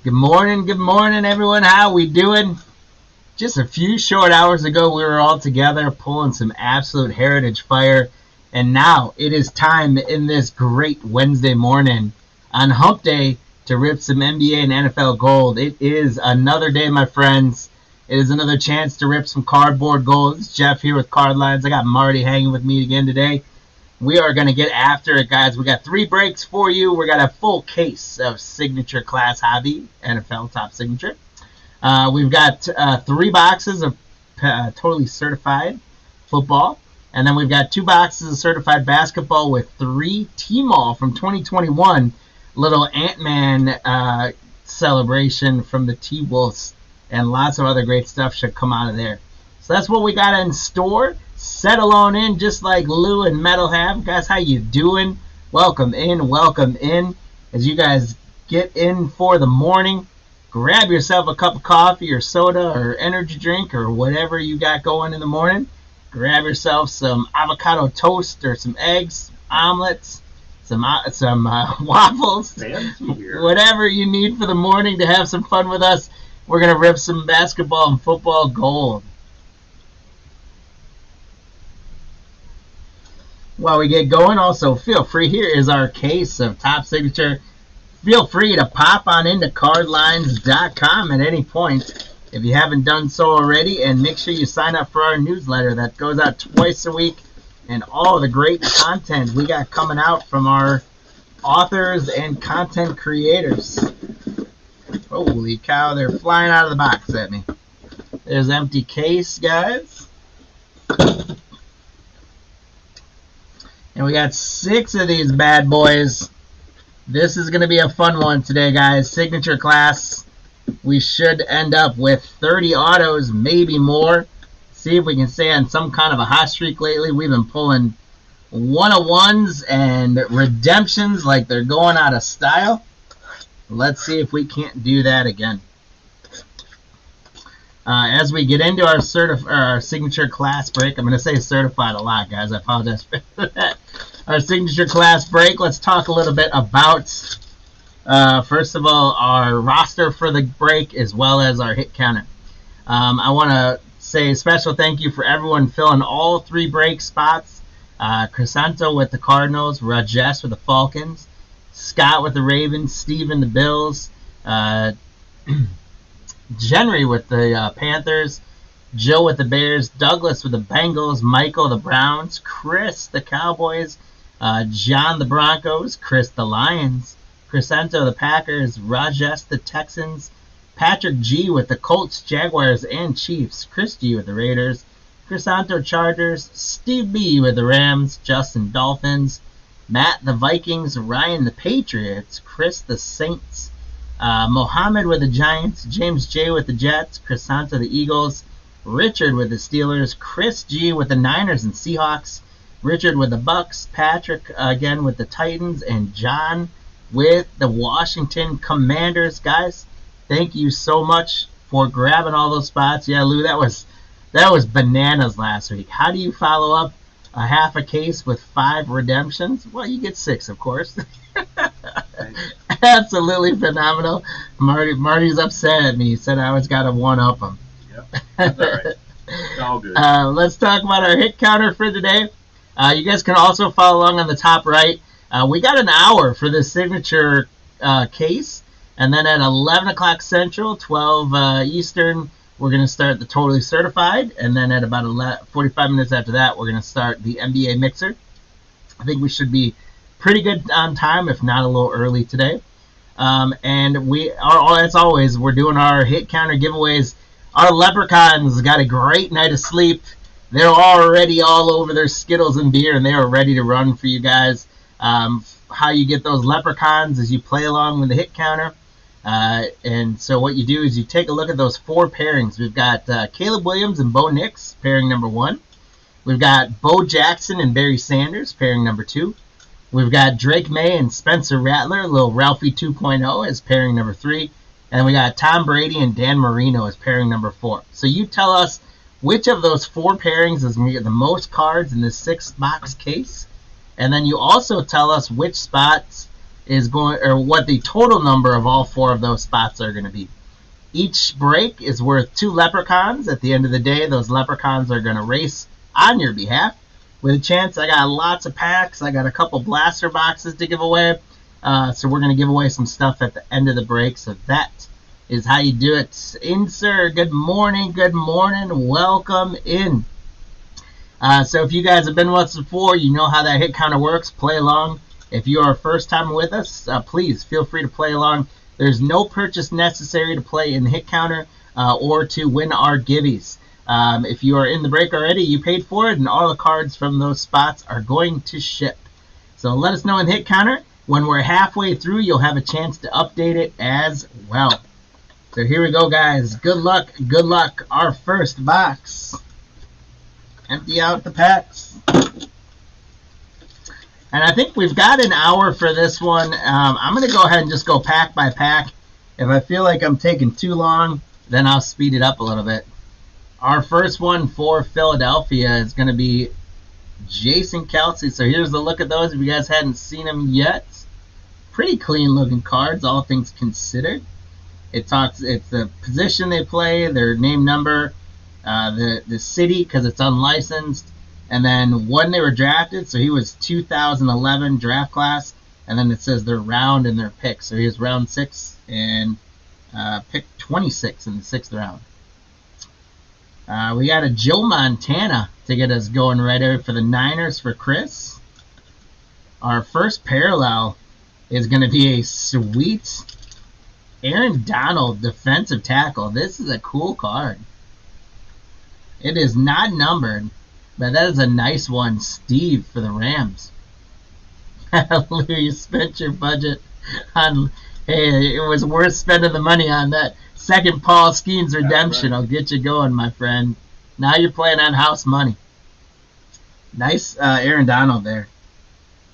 Good morning, everyone. How we doing? Just a few short hours ago, we were all together pulling some absolute heritage fire, and now it is time in this great Wednesday morning on Hump Day to rip some NBA and NFL gold. It is another day, my friends. It is another chance to rip some cardboard gold. It's Jeff here with Card Lines. I got Marty hanging with me again today. We are going to get after it, guys. We got 3 breaks for you. We got a full case of signature class hobby, NFL top signature. We've got 3 boxes of totally certified football. And then we've got 2 boxes of certified basketball with 3 Tmall from 2021. Little Ant-Man celebration from the T-Wolves. And lots of other great stuff should come out of there. So that's what we got in store. Settle on in just like Lou and Metal have. Guys, how you doing? Welcome in. As you guys get in for the morning, grab yourself a cup of coffee or soda or energy drink or whatever you got going in the morning. Grab yourself some avocado toast or some eggs, omelets, some waffles, whatever you need for the morning to have some fun with us. We're going to rip some basketball and football gold. While we get going, also feel free, here is our case of top signature. Feel free to pop on into cardlines.com at any point if you haven't done so already, and make sure you sign up for our newsletter that goes out twice a week, and all the great content we got coming out from our authors and content creators. Holy cow, they're flying out of the box at me. There's empty case, guys. And we got 6 of these bad boys. This is going to be a fun one today, guys. Signature class. We should end up with 30 autos, maybe more. See if we can stay on some kind of a hot streak lately. We've been pulling 101s and redemptions like they're going out of style. Let's see if we can't do that again. As we get into our signature class break, I'm going to say certified a lot, guys. I apologize for that. Our signature class break, let's talk a little bit about, first of all, our roster for the break as well as our hit counter. I want to say a special thank you for everyone filling all 3 break spots. Crisanto with the Cardinals, Rajesh with the Falcons, Scott with the Ravens, Steven the Bills, Jenry with the Panthers, Joe with the Bears, Douglas with the Bengals, Michael the Browns, Chris the Cowboys, John the Broncos, Chris the Lions, Crisanto the Packers, Rajesh the Texans, Patrick G with the Colts, Jaguars, and Chiefs, Chris G with the Raiders, Crisanto Chargers, Steve B with the Rams, Justin Dolphins, Matt the Vikings, Ryan the Patriots, Chris the Saints, Mohammed with the Giants, James J with the Jets, Crisanto the Eagles, Richard with the Steelers, Chris G with the Niners and Seahawks, Richard with the Bucks, Patrick again with the Titans, and John with the Washington Commanders. Guys, thank you so much for grabbing all those spots. Yeah, Lou, that was bananas last week. How do you follow up a half a case with 5 redemptions? Well, you get 6, of course. Absolutely phenomenal. Marty's upset at me. He said I always got to one-up him. Yep, that's all right. It's all good. Let's talk about our hit counter for today. You guys can also follow along on the top right. We got an hour for this signature case, and then at 11 o'clock Central, 12 Eastern, we're going to start the totally certified, and then at about 45 minutes after that, we're going to start the NBA mixer. I think we should be pretty good on time, if not a little early today. And we are, as always, we're doing our hit counter giveaways. Our leprechauns got a great night of sleep. They're already all over their Skittles and beer, and they are ready to run for you guys. How you get those leprechauns is you play along with the hit counter. And so what you do is you take a look at those 4 pairings. We've got Caleb Williams and Bo Nix, pairing number 1. We've got Bo Jackson and Barry Sanders, pairing number 2. We've got Drake May and Spencer Rattler, little Ralphie 2.0 as pairing number 3. And we got Tom Brady and Dan Marino as pairing number 4. So you tell us which of those 4 pairings is going to get the most cards in this 6-box case. And then you also tell us which spots is going, or what the total number of all 4 of those spots are going to be. Each break is worth 2 leprechauns. At the end of the day, those leprechauns are going to race on your behalf. With a chance, I got lots of packs. I got a couple blaster boxes to give away. So we're going to give away some stuff at the end of the break. So that is how you do it. Insert, good morning, welcome in. So if you guys have been with us before, you know how that hit counter works. Play along. If you are a first time with us, please feel free to play along. There's no purchase necessary to play in the hit counter or to win our givvies. If you are in the break already, you paid for it, and all the cards from those spots are going to ship. So let us know in the hit counter. When we're halfway through, you'll have a chance to update it as well. So here we go, guys. Good luck, good luck. Our first box. Empty out the packs. And I think we've got an hour for this one. I'm going to go ahead and just go pack by pack. If I feel like I'm taking too long, then I'll speed it up a little bit. Our first one for Philadelphia is going to be Jason Kelsey. So here's the look at those if you guys hadn't seen them yet. Pretty clean looking cards, all things considered. It's the position they play, their name, number, the city because it's unlicensed, and then when they were drafted. So he was 2011 draft class, and then it says their round and their pick. So he was round 6 and pick 26 in the 6th round. We got a Joe Montana to get us going right over for the Niners for Chris. Our first parallel is going to be a sweet Aaron Donald defensive tackle. This is a cool card. It is not numbered, but that is a nice one. Steve for the Rams. Hallelujah, you spent your budget on, hey, it was worth spending the money on that. Second Paul Skeens redemption. Right. I'll get you going, my friend. Now you're playing on house money. Nice Aaron Donald there.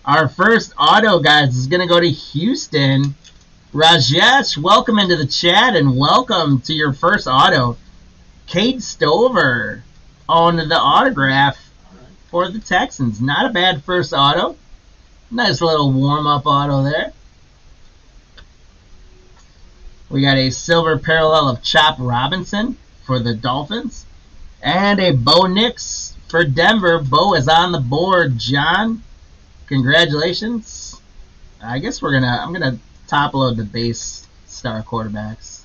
Our first auto, guys, is going to go to Houston. Rajesh, welcome into the chat and welcome to your first auto. Cade Stover on the autograph for the Texans. Not a bad first auto. Nice little warm-up auto there. We got a silver parallel of Chop Robinson for the Dolphins. And a Bo Nix for Denver. Bo is on the board, John. Congratulations. I guess I'm gonna top load the base star quarterbacks.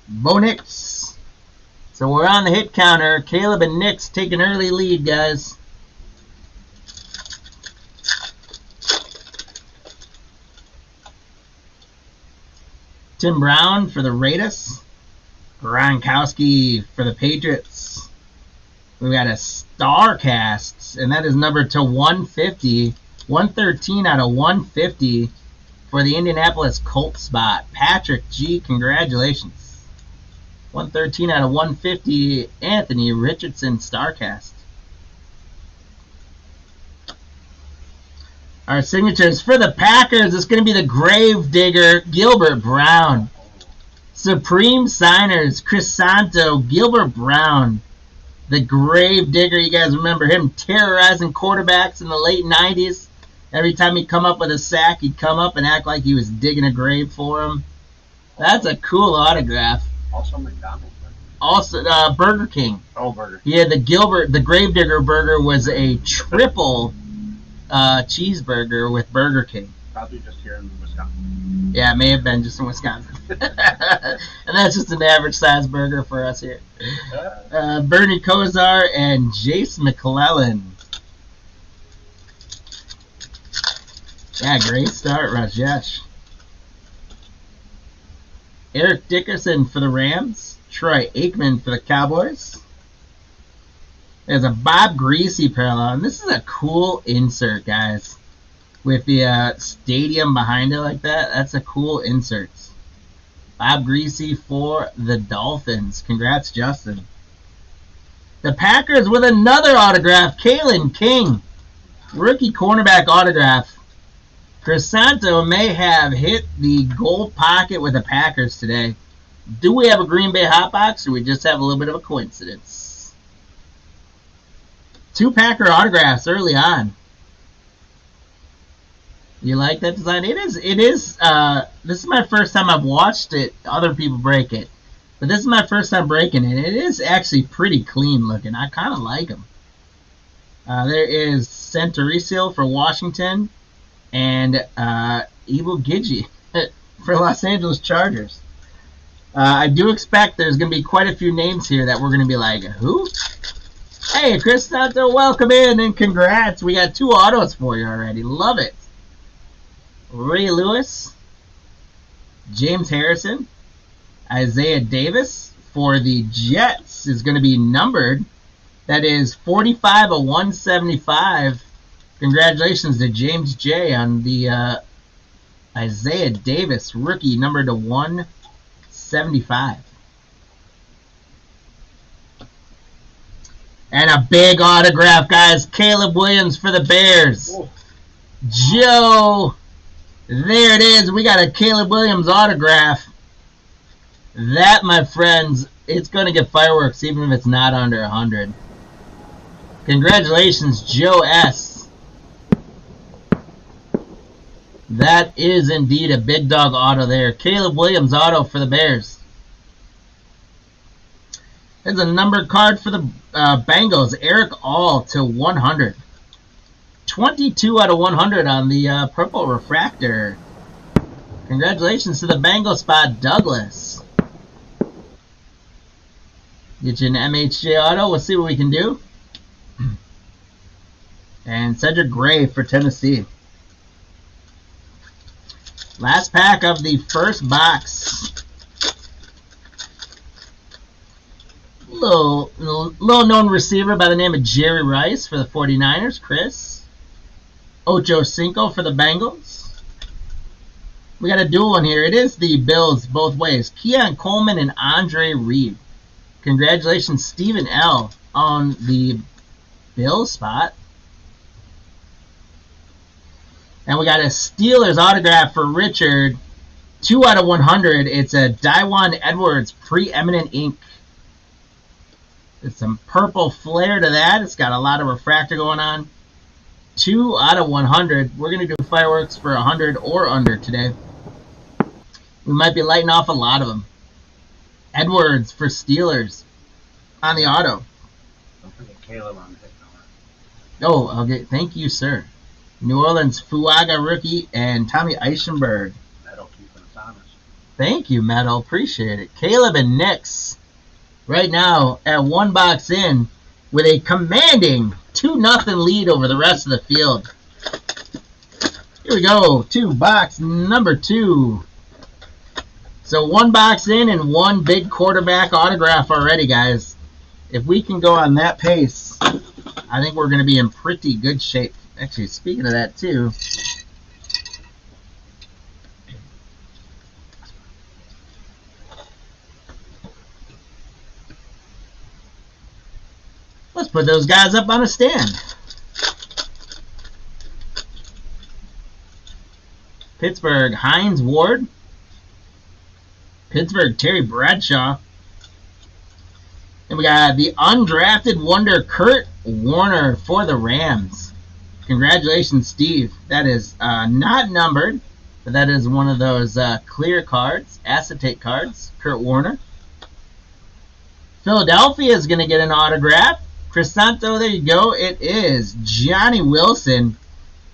Bo Nix. So we're on the hit counter. Caleb and Nix take an early lead, guys. Tim Brown for the Raiders. Gronkowski for the Patriots. We got a star cast, and that is numbered to 150. 113 out of 150 for the Indianapolis Colts spot. Patrick G, congratulations. 113 out of 150, Anthony Richardson Starcast. Our signatures for the Packers is going to be the Gravedigger, Gilbert Brown. Supreme Signers, Chris Santo, Gilbert Brown. The Gravedigger, you guys remember him terrorizing quarterbacks in the late 90s. Every time he'd come up with a sack, he'd come up and act like he was digging a grave for him. That's a cool autograph. Also McDonald's. Right? Also Burger King. Oh, Burger. Yeah, the Gravedigger burger was a triple cheeseburger with Burger King. Probably just here in Wisconsin. Yeah, it may have been just in Wisconsin. And that's just an average size burger for us here. Bernie Kosar and Jace McClellan. Yeah, great start, Rajesh. Eric Dickerson for the Rams. Troy Aikman for the Cowboys. There's a Bob Greasy parallel. And this is a cool insert, guys. With the stadium behind it like that. That's a cool insert. Bob Greasy for the Dolphins. Congrats, Justin. The Packers with another autograph. Kalen King. Rookie cornerback autograph. Crisanto may have hit the gold pocket with the Packers today. Do we have a Green Bay hot box, or we just have a little bit of a coincidence? 2 Packer autographs early on. You like that design? It is. This is my first time I've watched it. Other people break it, but this is my first time breaking it. It is actually pretty clean looking. I kind of like them. There is Centuricio for Washington, and Ibu Gigi for Los Angeles Chargers. I do expect there's going to be quite a few names here that we're going to be like, who? Hey, Chris Santo, welcome in, and congrats. We got 2 autos for you already. Love it. Ray Lewis, James Harrison, Isaiah Davis for the Jets is going to be numbered. That is 45 of 175. Congratulations to James J on the Isaiah Davis rookie number to 175. And a big autograph, guys. Caleb Williams for the Bears. Oh. Joe. There it is. We got a Caleb Williams autograph. That, my friends, it's going to get fireworks even if it's not under 100. Congratulations, Joe S. That is indeed a big dog auto there. Caleb Williams auto for the Bears. There's a numbered card for the Bengals. Eric All to 100. 22 out of 100 on the purple refractor. Congratulations to the Bengal spot, Douglas. Get you an MHJ auto. We'll see what we can do. And Cedric Gray for Tennessee. Last pack of the first box. Little known receiver by the name of Jerry Rice for the 49ers, Chris. Ocho Cinco for the Bengals. We got a dual one here. It is the Bills both ways. Keon Coleman and Andre Reed. Congratulations, Stephen L. on the Bills spot. And we got a Steelers autograph for Richard. 2 out of 100. It's a Daiwan Edwards Preeminent Ink. There's some purple flair to that. It's got a lot of refractor going on. 2 out of 100. We're going to do fireworks for 100 or under today. We might be lighting off a lot of them. Edwards for Steelers on the auto. Don't forget Caleb on the hit number. Oh, okay. Thank you, sir. New Orleans Fuaga rookie and Tommy Eichenberg. That'll keep us honest. Thank you, Metal. Appreciate it. Caleb and Nix right now at 1 box in with a commanding 2-0 lead over the rest of the field. Here we go. 2 box number 2. So 1 box in and 1 big quarterback autograph already, guys. If we can go on that pace, I think we're going to be in pretty good shape. Actually, speaking of that too, let's put those guys up on a stand. Pittsburgh, Hines Ward. Pittsburgh, Terry Bradshaw. And we got the undrafted wonder, Kurt Warner for the Rams. Congratulations, Steve. That is not numbered, but that is one of those clear cards, acetate cards, Kurt Warner. Philadelphia is going to get an autograph. Crisanto, there you go. It is Johnny Wilson.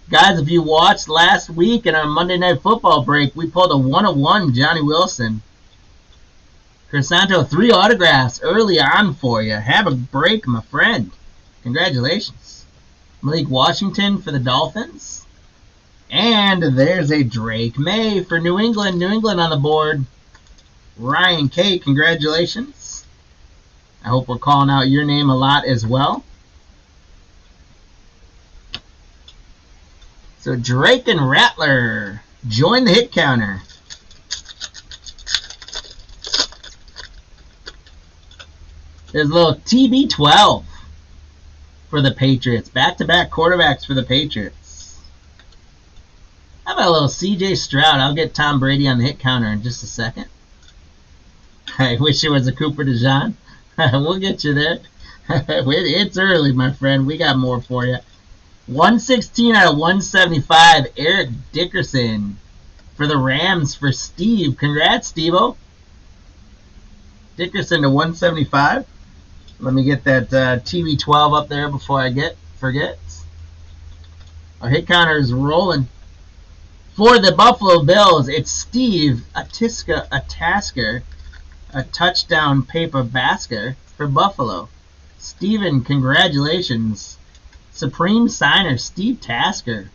Guys, if you watched last week in our Monday Night Football break, we pulled a 1-of-1 Johnny Wilson. Crisanto, 3 autographs early on for you. Have a break, my friend. Congratulations. Malik Washington for the Dolphins. And there's a Drake May for New England. New England on the board. Ryan K, congratulations. I hope we're calling out your name a lot as well. So Drake and Rattler, join the hit counter. There's a little TB12 for the Patriots. Back-to-back quarterbacks for the Patriots. How about a little CJ Stroud? I'll get Tom Brady on the hit counter in just a second. I wish it was a Cooper DeJean. We'll get you there. It's early, my friend. We got more for you. 116 out of 175, Eric Dickerson for the Rams for Steve. Congrats, Steve-O. Dickerson to 175. Let me get that TV12 up there before I forget. Our hit counter is rolling. For the Buffalo Bills, it's Steve Tasker, a touchdown paper basket for Buffalo. Steven, congratulations. Supreme signer, Steve Tasker.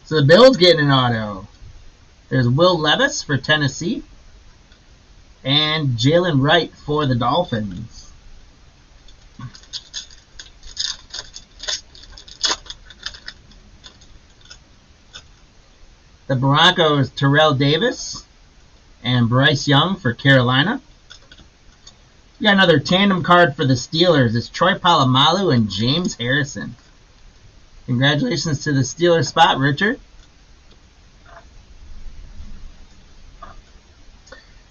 So the Bills getting an auto. There's Will Levis for Tennessee. And Jalen Wright for the Dolphins. The Broncos, Terrell Davis and Bryce Young for Carolina. You got another tandem card for the Steelers. It's Troy Polamalu and James Harrison. Congratulations to the Steelers spot, Richard.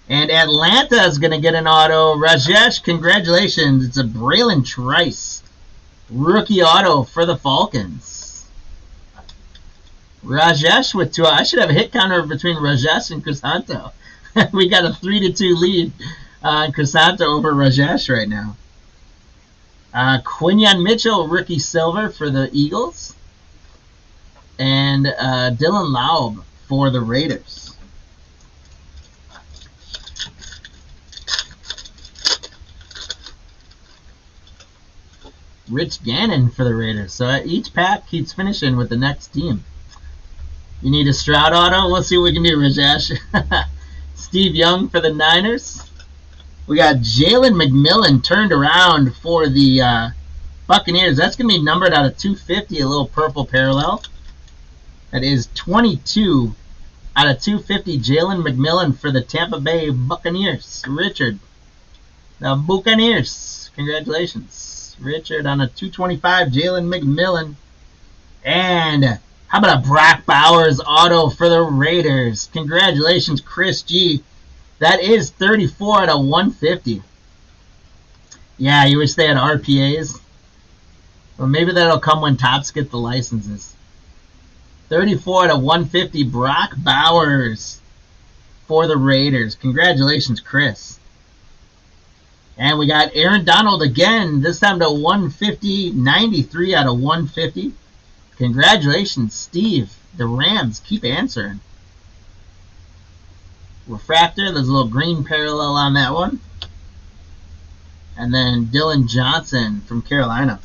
And Atlanta is going to get an auto. Rajesh, congratulations. It's a Braylon Trice rookie auto for the Falcons. Rajesh with 2. I should have a hit counter between Rajesh and Crisanto. We got a 3-2 lead on Crisanto over Rajesh right now. Quinyon Mitchell, rookie silver for the Eagles. And Dylan Laub for the Raiders. Rich Gannon for the Raiders. So each pack keeps finishing with the next team. You need a Stroud auto? Let's see what we can do, Rajesh. Steve Young for the Niners. We got Jalen McMillan turned around for the Buccaneers. That's going to be numbered out of 250, a little purple parallel. That is 22 out of 250, Jalen McMillan for the Tampa Bay Buccaneers. Richard, the Buccaneers. Congratulations. Richard on a 225, Jalen McMillan. And how about a Brock Bowers auto for the Raiders? Congratulations, Chris G. That is 34 out of 150. Yeah, you wish they had RPAs. Well, maybe that'll come when Topps get the licenses. 34 out of 150, Brock Bowers for the Raiders. Congratulations, Chris. And we got Aaron Donald again, this time to 150, 93 out of 150. Congratulations, Steve. The Rams keep answering. Refractor, there's a little green parallel on that one. And then Dylan Johnson from Carolina.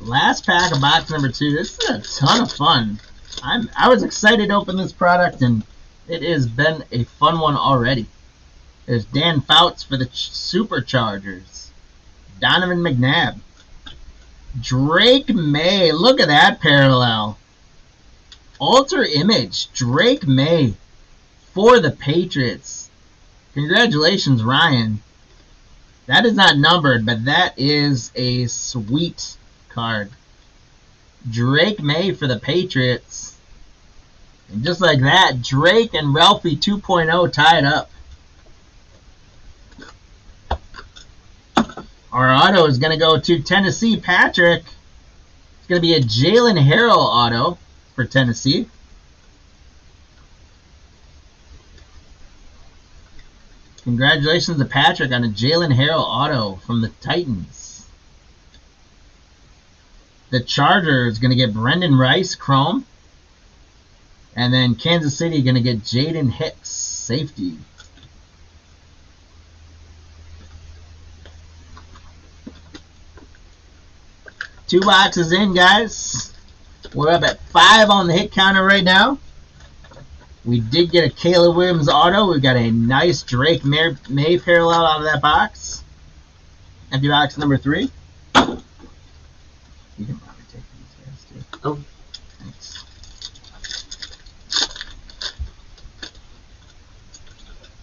Last pack of box number 2. This is a ton of fun. I was excited to open this product, and it has been a fun one already. There's Dan Fouts for the Superchargers. Donovan McNabb. Drake May. Look at that parallel. Alter Image. Drake May for the Patriots. Congratulations, Ryan. That is not numbered, but that is a sweet card. Drake May for the Patriots. And just like that, Drake and Ralphie 2.0 tied up. Our auto is going to go to Tennessee, Patrick. It's going to be a Jalen Harrell auto for Tennessee. Congratulations to Patrick on a Jalen Harrell auto from the Titans. The Chargers going to get Brendan Rice, Chrome. And then Kansas City going to get Jaden Hicks, safety. Two boxes in, guys. We're up at 5 on the hit counter right now. We did get a Caleb Williams auto. We've got a nice Drake May parallel out of that box. Empty box number 3. You can probably take these guys too. Oh, thanks.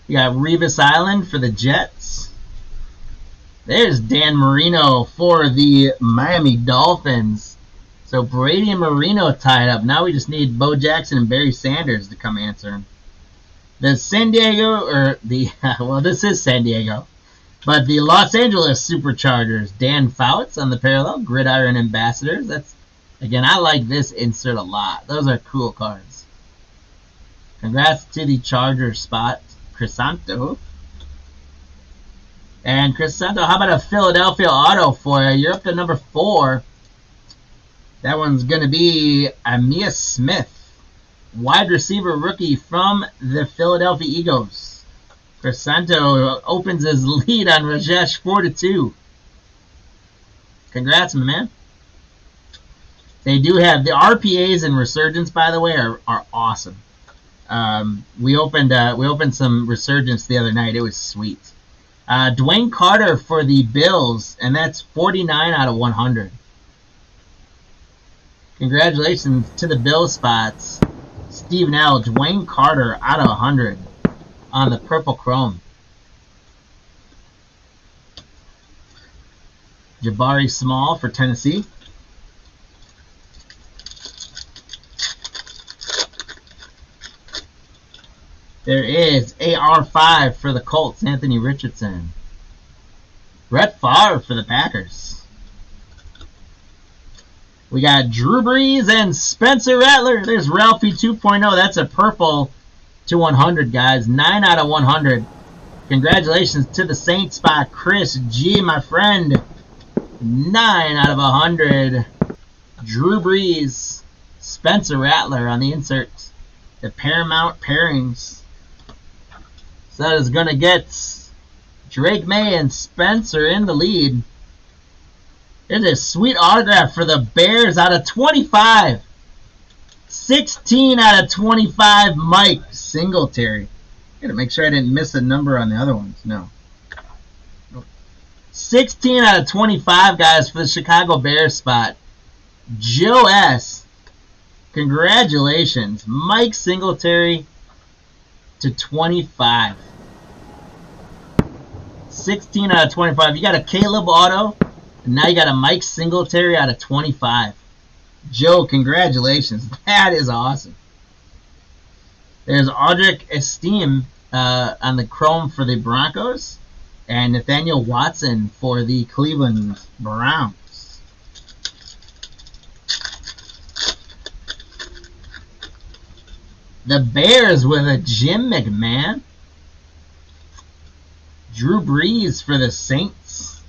You got Revis Island for the Jets. There's Dan Marino for the Miami Dolphins. So Brady and Marino tied up. Now we just need Bo Jackson and Barry Sanders to come answer. The San Diego, or the, well, this is San Diego. But the Los Angeles Superchargers, Dan Fouts on the parallel, Gridiron Ambassadors. That's, again, I like this insert a lot. Those are cool cards. Congrats to the Chargers spot, Crisanto. And Crisanto, how about a Philadelphia auto for you? You're up to number 4. That one's going to be Amia Smith, wide receiver rookie from the Philadelphia Eagles. Crisanto opens his lead on Rajesh 4-2. Congrats, my man. They do have the RPAs and Resurgence, by the way, are awesome. We opened some Resurgence the other night. It was sweet. Dwayne Carter for the Bills, and that's 49 out of 100. Congratulations to the Bills spots. Steve Nell, Dwayne Carter out of 100 on the Purple Chrome. Jabari Small for Tennessee. There is AR5 for the Colts, Anthony Richardson. Brett Favre for the Packers. We got Drew Brees and Spencer Rattler. There's Ralphie 2.0. That's a purple to 100, guys. 9 out of 100. Congratulations to the Saints spot, Chris G, my friend. 9 out of 100. Drew Brees, Spencer Rattler on the insert. The Paramount pairings. So that is going to get Drake May and Spencer in the lead. There's a sweet autograph for the Bears out of 25. 16 out of 25, Mike Singletary. Gotta make sure I didn't miss a number on the other ones. No. 16 out of 25, guys, for the Chicago Bears spot. Joe S. Congratulations. Mike Singletary to 25. 16 out of 25. You got a Caleb auto, and now you got a Mike Singletary out of 25. Joe, congratulations. That is awesome. There's Audric Esteem on the Chrome for the Broncos, and Nathaniel Watson for the Cleveland Browns. The Bears with a Jim McMahon. Drew Brees for the Saints.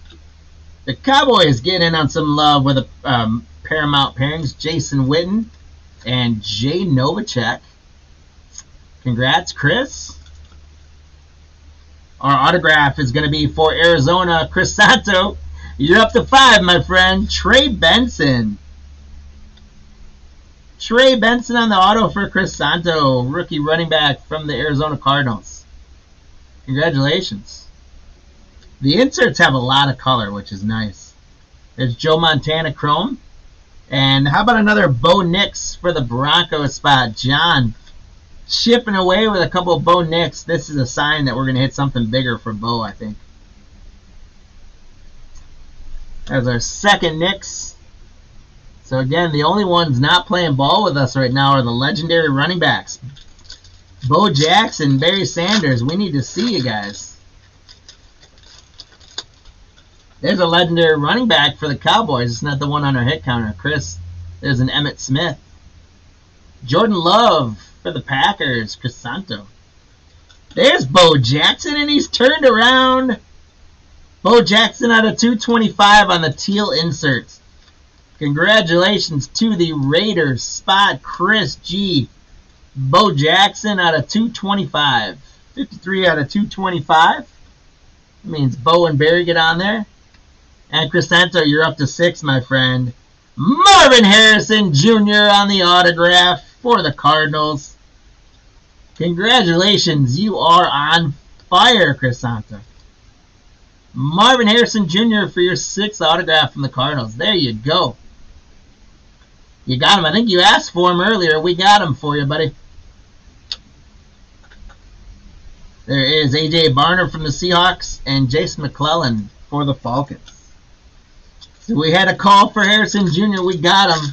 The Cowboys getting in on some love with the Paramount pairings. Jason Witten and Jay Novacek. Congrats, Chris. Our autograph is going to be for Arizona, Chris Santo. You're up to 5, my friend. Trey Benson. Trey Benson on the auto for Chris Santo, rookie running back from the Arizona Cardinals. Congratulations. The inserts have a lot of color, which is nice. There's Joe Montana Chrome. And how about another Bo Nix for the Broncos spot? John shipping away with a couple of Bo Nix. This is a sign that we're going to hit something bigger for Bo, I think. There's our second Nix. So again, the only ones not playing ball with us right now are the legendary running backs. Bo Jackson, Barry Sanders. We need to see you guys. There's a legendary running back for the Cowboys. It's not the one on our hit counter, Chris. There's an Emmitt Smith. Jordan Love for the Packers, Chris Santo. There's Bo Jackson, and he's turned around. Bo Jackson out of 225 on the teal inserts. Congratulations to the Raiders spot, Chris G. Bo Jackson out of 225. 53 out of 225. That means Bo and Barry get on there. And Crisanto, you're up to 6, my friend. Marvin Harrison Jr. on the autograph for the Cardinals. Congratulations, you are on fire, Crisanto. Marvin Harrison Jr. for your 6th autograph from the Cardinals. There you go. You got him. I think you asked for him earlier. We got him for you, buddy. There is A.J. Barner from the Seahawks and Jason McClellan for the Falcons. So we had a call for Harrison Jr. We got him.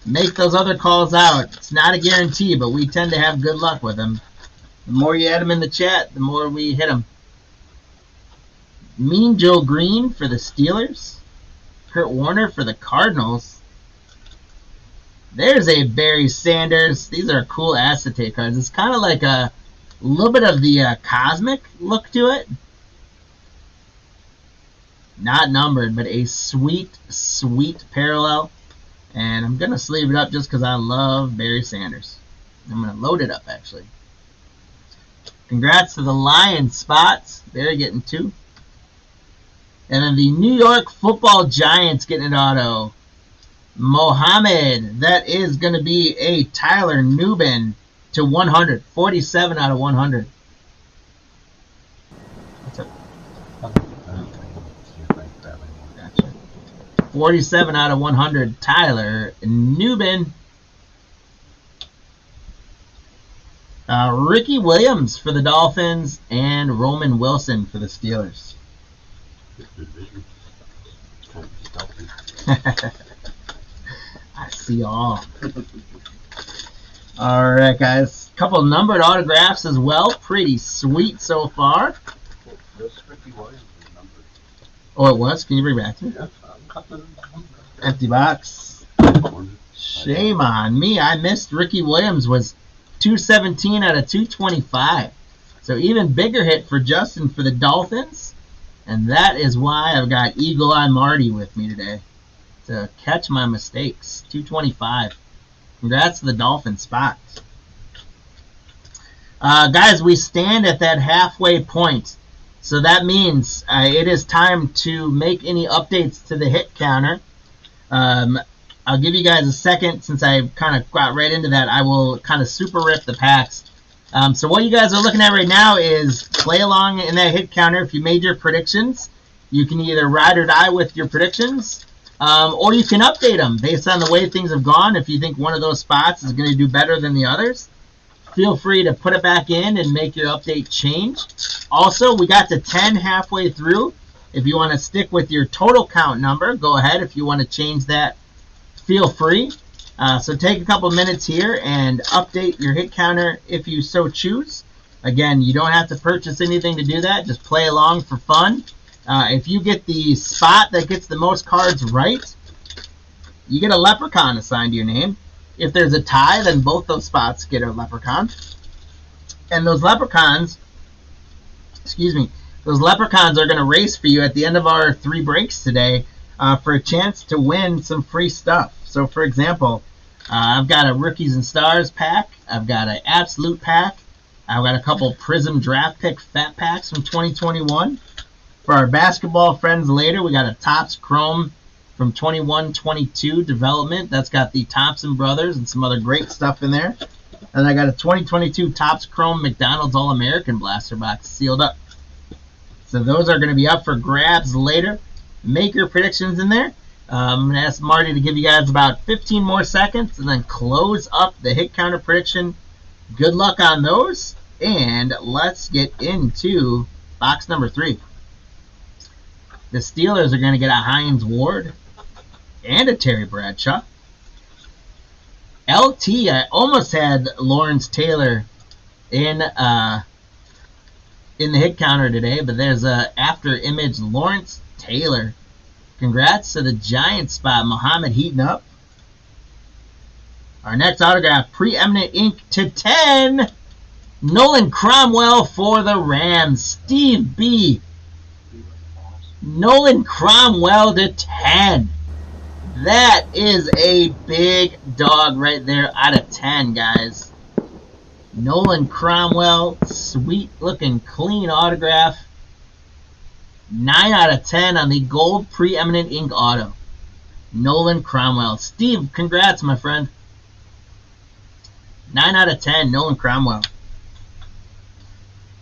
Make those other calls out. It's not a guarantee, but we tend to have good luck with them. The more you add them in the chat, the more we hit them. Mean Joe Green for the Steelers. Kurt Warner for the Cardinals. There's a Barry Sanders. These are cool acetate cards. It's kind of like a little bit of the cosmic look to it. Not numbered, but a sweet, sweet parallel. And I'm going to sleeve it up just because I love Barry Sanders. I'm going to load it up, actually. Congrats to the Lions spots. They're getting 2. And then the New York Football Giants getting an auto. Mohammed. That is going to be a Tyler Nubin to 100. 47 out of 100. What's up? Gotcha. 47 out of 100. Tyler Nubin. Ricky Williams for the Dolphins and Roman Wilson for the Steelers. I see all. Alright, guys. Couple numbered autographs as well. Pretty sweet so far. Oh, it was? Can you bring it back to me? Empty box. Shame on me. I missed Ricky Williams. Was 217 out of 225. So even bigger hit for Justin for the Dolphins. And that is why I've got Eagle Eye Marty with me today to catch my mistakes. 225. Congrats to the Dolphin spots. Guys, we stand at that halfway point. So that means it is time to make any updates to the hit counter. I'll give you guys a second since I kind of got right into that. I will kind of super rip the packs. So what you guys are looking at right now is play along in that hit counter. If you made your predictions, you can either ride or die with your predictions, or you can update them based on the way things have gone. If you think one of those spots is going to do better than the others, feel free to put it back in and make your update change. Also, we got to 10 halfway through. If you want to stick with your total count number, go ahead. If you want to change that, feel free. So take a couple minutes here and update your hit counter if you so choose. Again, you don't have to purchase anything to do that. Just play along for fun. If you get the spot that gets the most cards right, you get a leprechaun assigned to your name. If there's a tie, then both those spots get a leprechaun. And those leprechauns, those leprechauns are going to race for you at the end of our 3 breaks today for a chance to win some free stuff. So, for example, I've got a Rookies and Stars pack. I've got an Absolute pack. I've got a couple Prism Draft Pick Fat Packs from 2021. For our basketball friends later, we got a Topps Chrome from 21-22 development. That's got the Thompson brothers and some other great stuff in there. And I got a 2022 Topps Chrome McDonald's All-American Blaster Box sealed up. So those are going to be up for grabs later. Make your predictions in there. I'm going to ask Marty to give you guys about 15 more seconds and then close up the hit counter prediction. Good luck on those. And let's get into box number 3. The Steelers are going to get a Hines Ward and a Terry Bradshaw. LT, I almost had Lawrence Taylor in the hit counter today, but there's a after image Lawrence Taylor. Congrats to the Giants spot. Muhammad heating up. Our next autograph, Preeminent Ink to 10. Nolan Cromwell for the Rams. Steve B. Nolan Cromwell to 10. That is a big dog right there out of 10, guys. Nolan Cromwell, sweet looking clean autograph. 9 out of 10 on the gold Preeminent Ink auto. Nolan Cromwell. Steve, congrats, my friend. 9 out of 10, Nolan Cromwell.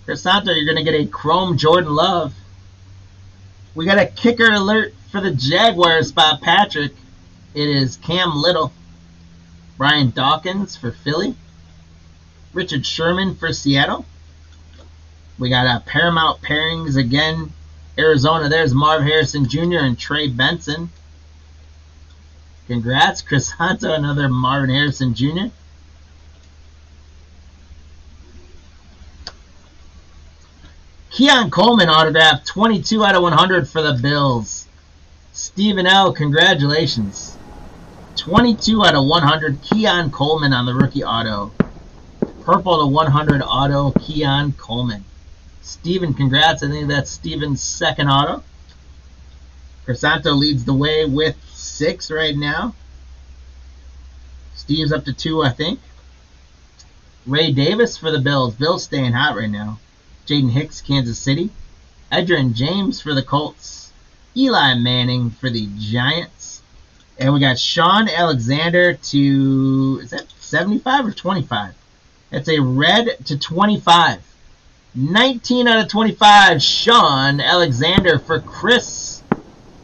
Crisanto, you're going to get a Chrome Jordan Love. We got a kicker alert for the Jaguars spot, Patrick. It is Cam Little. Brian Dawkins for Philly. Richard Sherman for Seattle. We got Paramount pairings again. Arizona, there's Marv Harrison Jr. and Trey Benson. Congrats, Crisanto, another Marvin Harrison Jr. Keon Coleman autograph, 22 out of 100 for the Bills. Stephen L., congratulations. 22 out of 100, Keon Coleman on the rookie auto. Purple to 100 auto, Keon Coleman. Steven, congrats. I think that's Steven's second auto. Crisanto leads the way with 6 right now. Steve's up to 2, I think. Ray Davis for the Bills. Bills staying hot right now. Jaden Hicks, Kansas City. Edgerrin James for the Colts. Eli Manning for the Giants. And we got Sean Alexander to, is that 75 or 25? That's a red to 25. 19 out of 25, Sean Alexander for Chris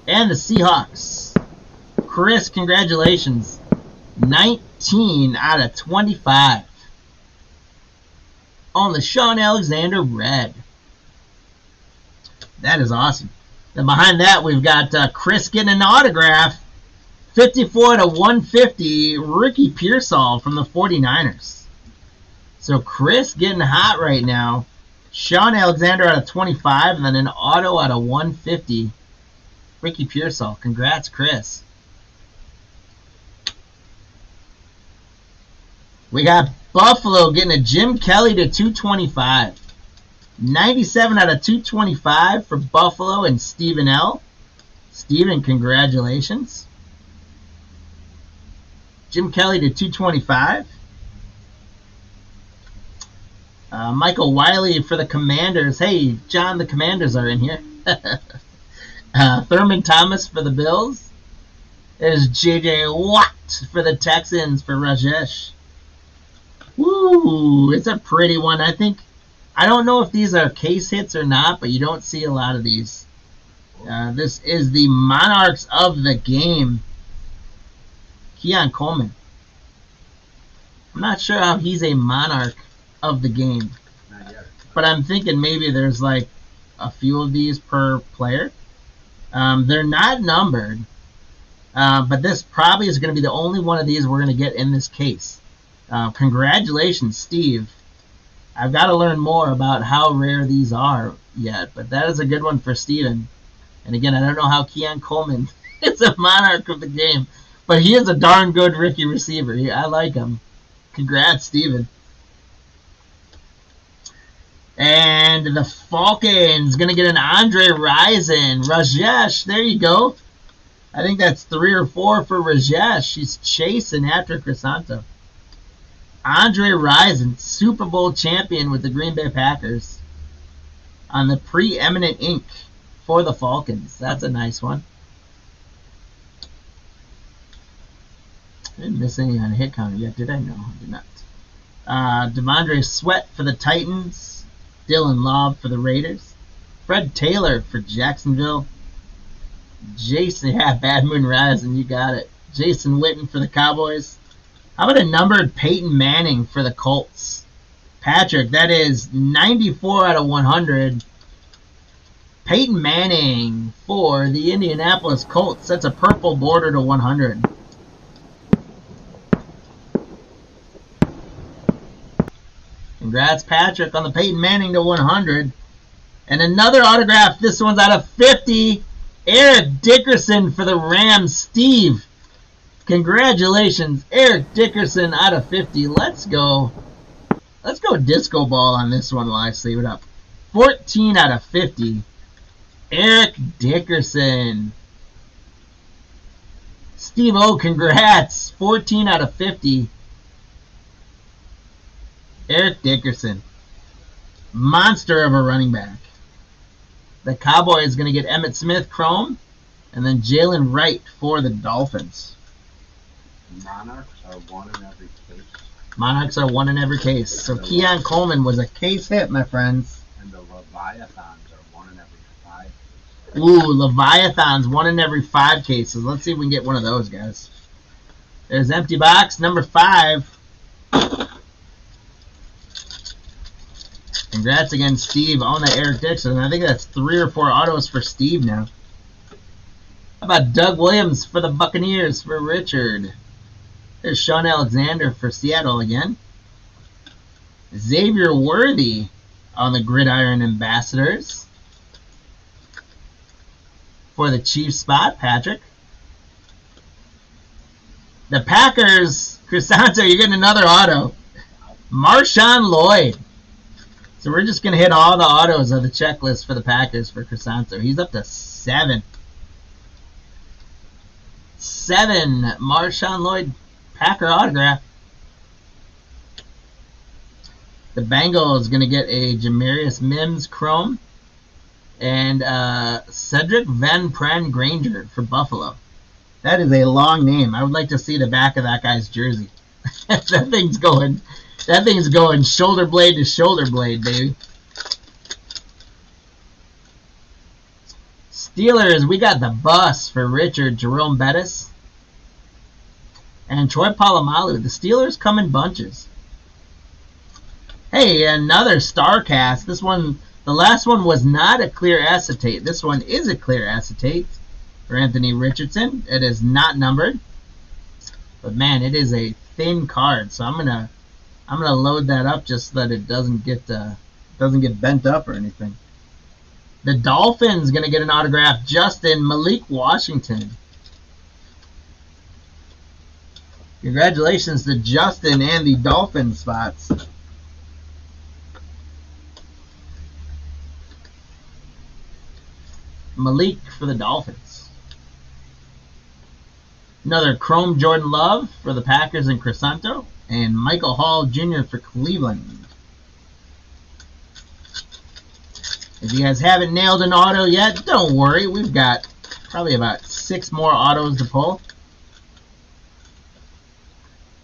and the Seahawks. Chris, congratulations. 19 out of 25 on the Sean Alexander red. That is awesome. Then behind that, we've got Chris getting an autograph. 54 to 150, Ricky Pearsall from the 49ers. So Chris getting hot right now. Sean Alexander out of 25, and then an auto out of 150. Ricky Pearsall. Congrats, Chris. We got Buffalo getting a Jim Kelly to 225. 97 out of 225 for Buffalo and Stephen L. Stephen, congratulations. Jim Kelly to 225. Michael Wiley for the Commanders. Hey, John, the Commanders are in here. Thurman Thomas for the Bills. There's J.J. Watt for the Texans for Rajesh. Woo, it's a pretty one. I don't know if these are case hits or not, but you don't see a lot of these. This is the Monarchs of the game. Keon Coleman. I'm not sure how he's a Monarch of the game. Not yet. But I'm thinking maybe there's like a few of these per player. They're not numbered. But this probably is going to be the only one of these we're going to get in this case. Congratulations, Steve. I've got to learn more about how rare these are yet. But that is a good one for Steven. And again, I don't know how Keon Coleman is a Monarch of the game. But he is a darn good rookie receiver. I like him. Congrats, Steven. And the Falcons going to get an Andre Rison. Rajesh, there you go. I think that's 3 or 4 for Rajesh. He's chasing after Crisanto. Andre Rison, Super Bowl champion with the Green Bay Packers. On the preeminent ink for the Falcons. That's a nice one. I didn't miss any on a hit counter yet, did I? No, I did not. Devondre Sweat for the Titans. Dylan Lobb for the Raiders. Fred Taylor for Jacksonville. Jason, Bad Moon Rising, you got it. Jason Witten for the Cowboys. How about a numbered Peyton Manning for the Colts? Patrick, that is 94 out of 100. Peyton Manning for the Indianapolis Colts. That's a purple border to 100. Congrats, Patrick, on the Peyton Manning to 100. And another autograph. This one's out of 50. Eric Dickerson for the Rams. Steve, congratulations. Eric Dickerson out of 50. Let's go. Let's go disco ball on this one while I save it up. 14 out of 50. Eric Dickerson. Steve O, congrats. 14 out of 50. Eric Dickerson. Monster of a running back. The Cowboys is going to get Emmitt Smith, Chrome, and then Jalen Wright for the Dolphins. Monarchs are one in every case. Monarchs are one in every case. So Keon Coleman was a case hit, my friends. And the Leviathans are one in every 5 cases. Ooh, Leviathans, one in every 5 cases. Let's see if we can get one of those, guys. There's empty box, number 5. Congrats again, Steve, on the Eric Dixon. I think that's 3 or 4 autos for Steve now. How about Doug Williams for the Buccaneers for Richard? There's Sean Alexander for Seattle again. Xavier Worthy on the Gridiron Ambassadors. For the Chiefs spot, Patrick. The Packers, Crisanto, you're getting another auto. Marshawn Lloyd. So we're just going to hit all the autos of the checklist for the Packers for Crisanto. He's up to 7. 7 Marshawn Lloyd Packer autograph. The Bengals going to get a Jamarius Mims Chrome. And Cedric Van Pran Granger for Buffalo. That is a long name. I would like to see the back of that guy's jersey. That thing's going shoulder blade to shoulder blade, baby. Steelers, we got the bus for Richard Jerome Bettis. And Troy Polamalu. The Steelers come in bunches. Hey, another star cast. This one, the last one was not a clear acetate. This one is a clear acetate for Anthony Richardson. It is not numbered. But man, it is a thin card. So I'm gonna load that up just so that it doesn't get bent up or anything. The Dolphins gonna get an autograph. Justin Malik Washington. Congratulations to Justin and the Dolphin spots. Malik for the Dolphins. Another Chrome Jordan Love for the Packers and Crisanto. And Michael Hall Jr. for Cleveland. If you guys haven't nailed an auto yet, don't worry. We've got probably about 6 more autos to pull.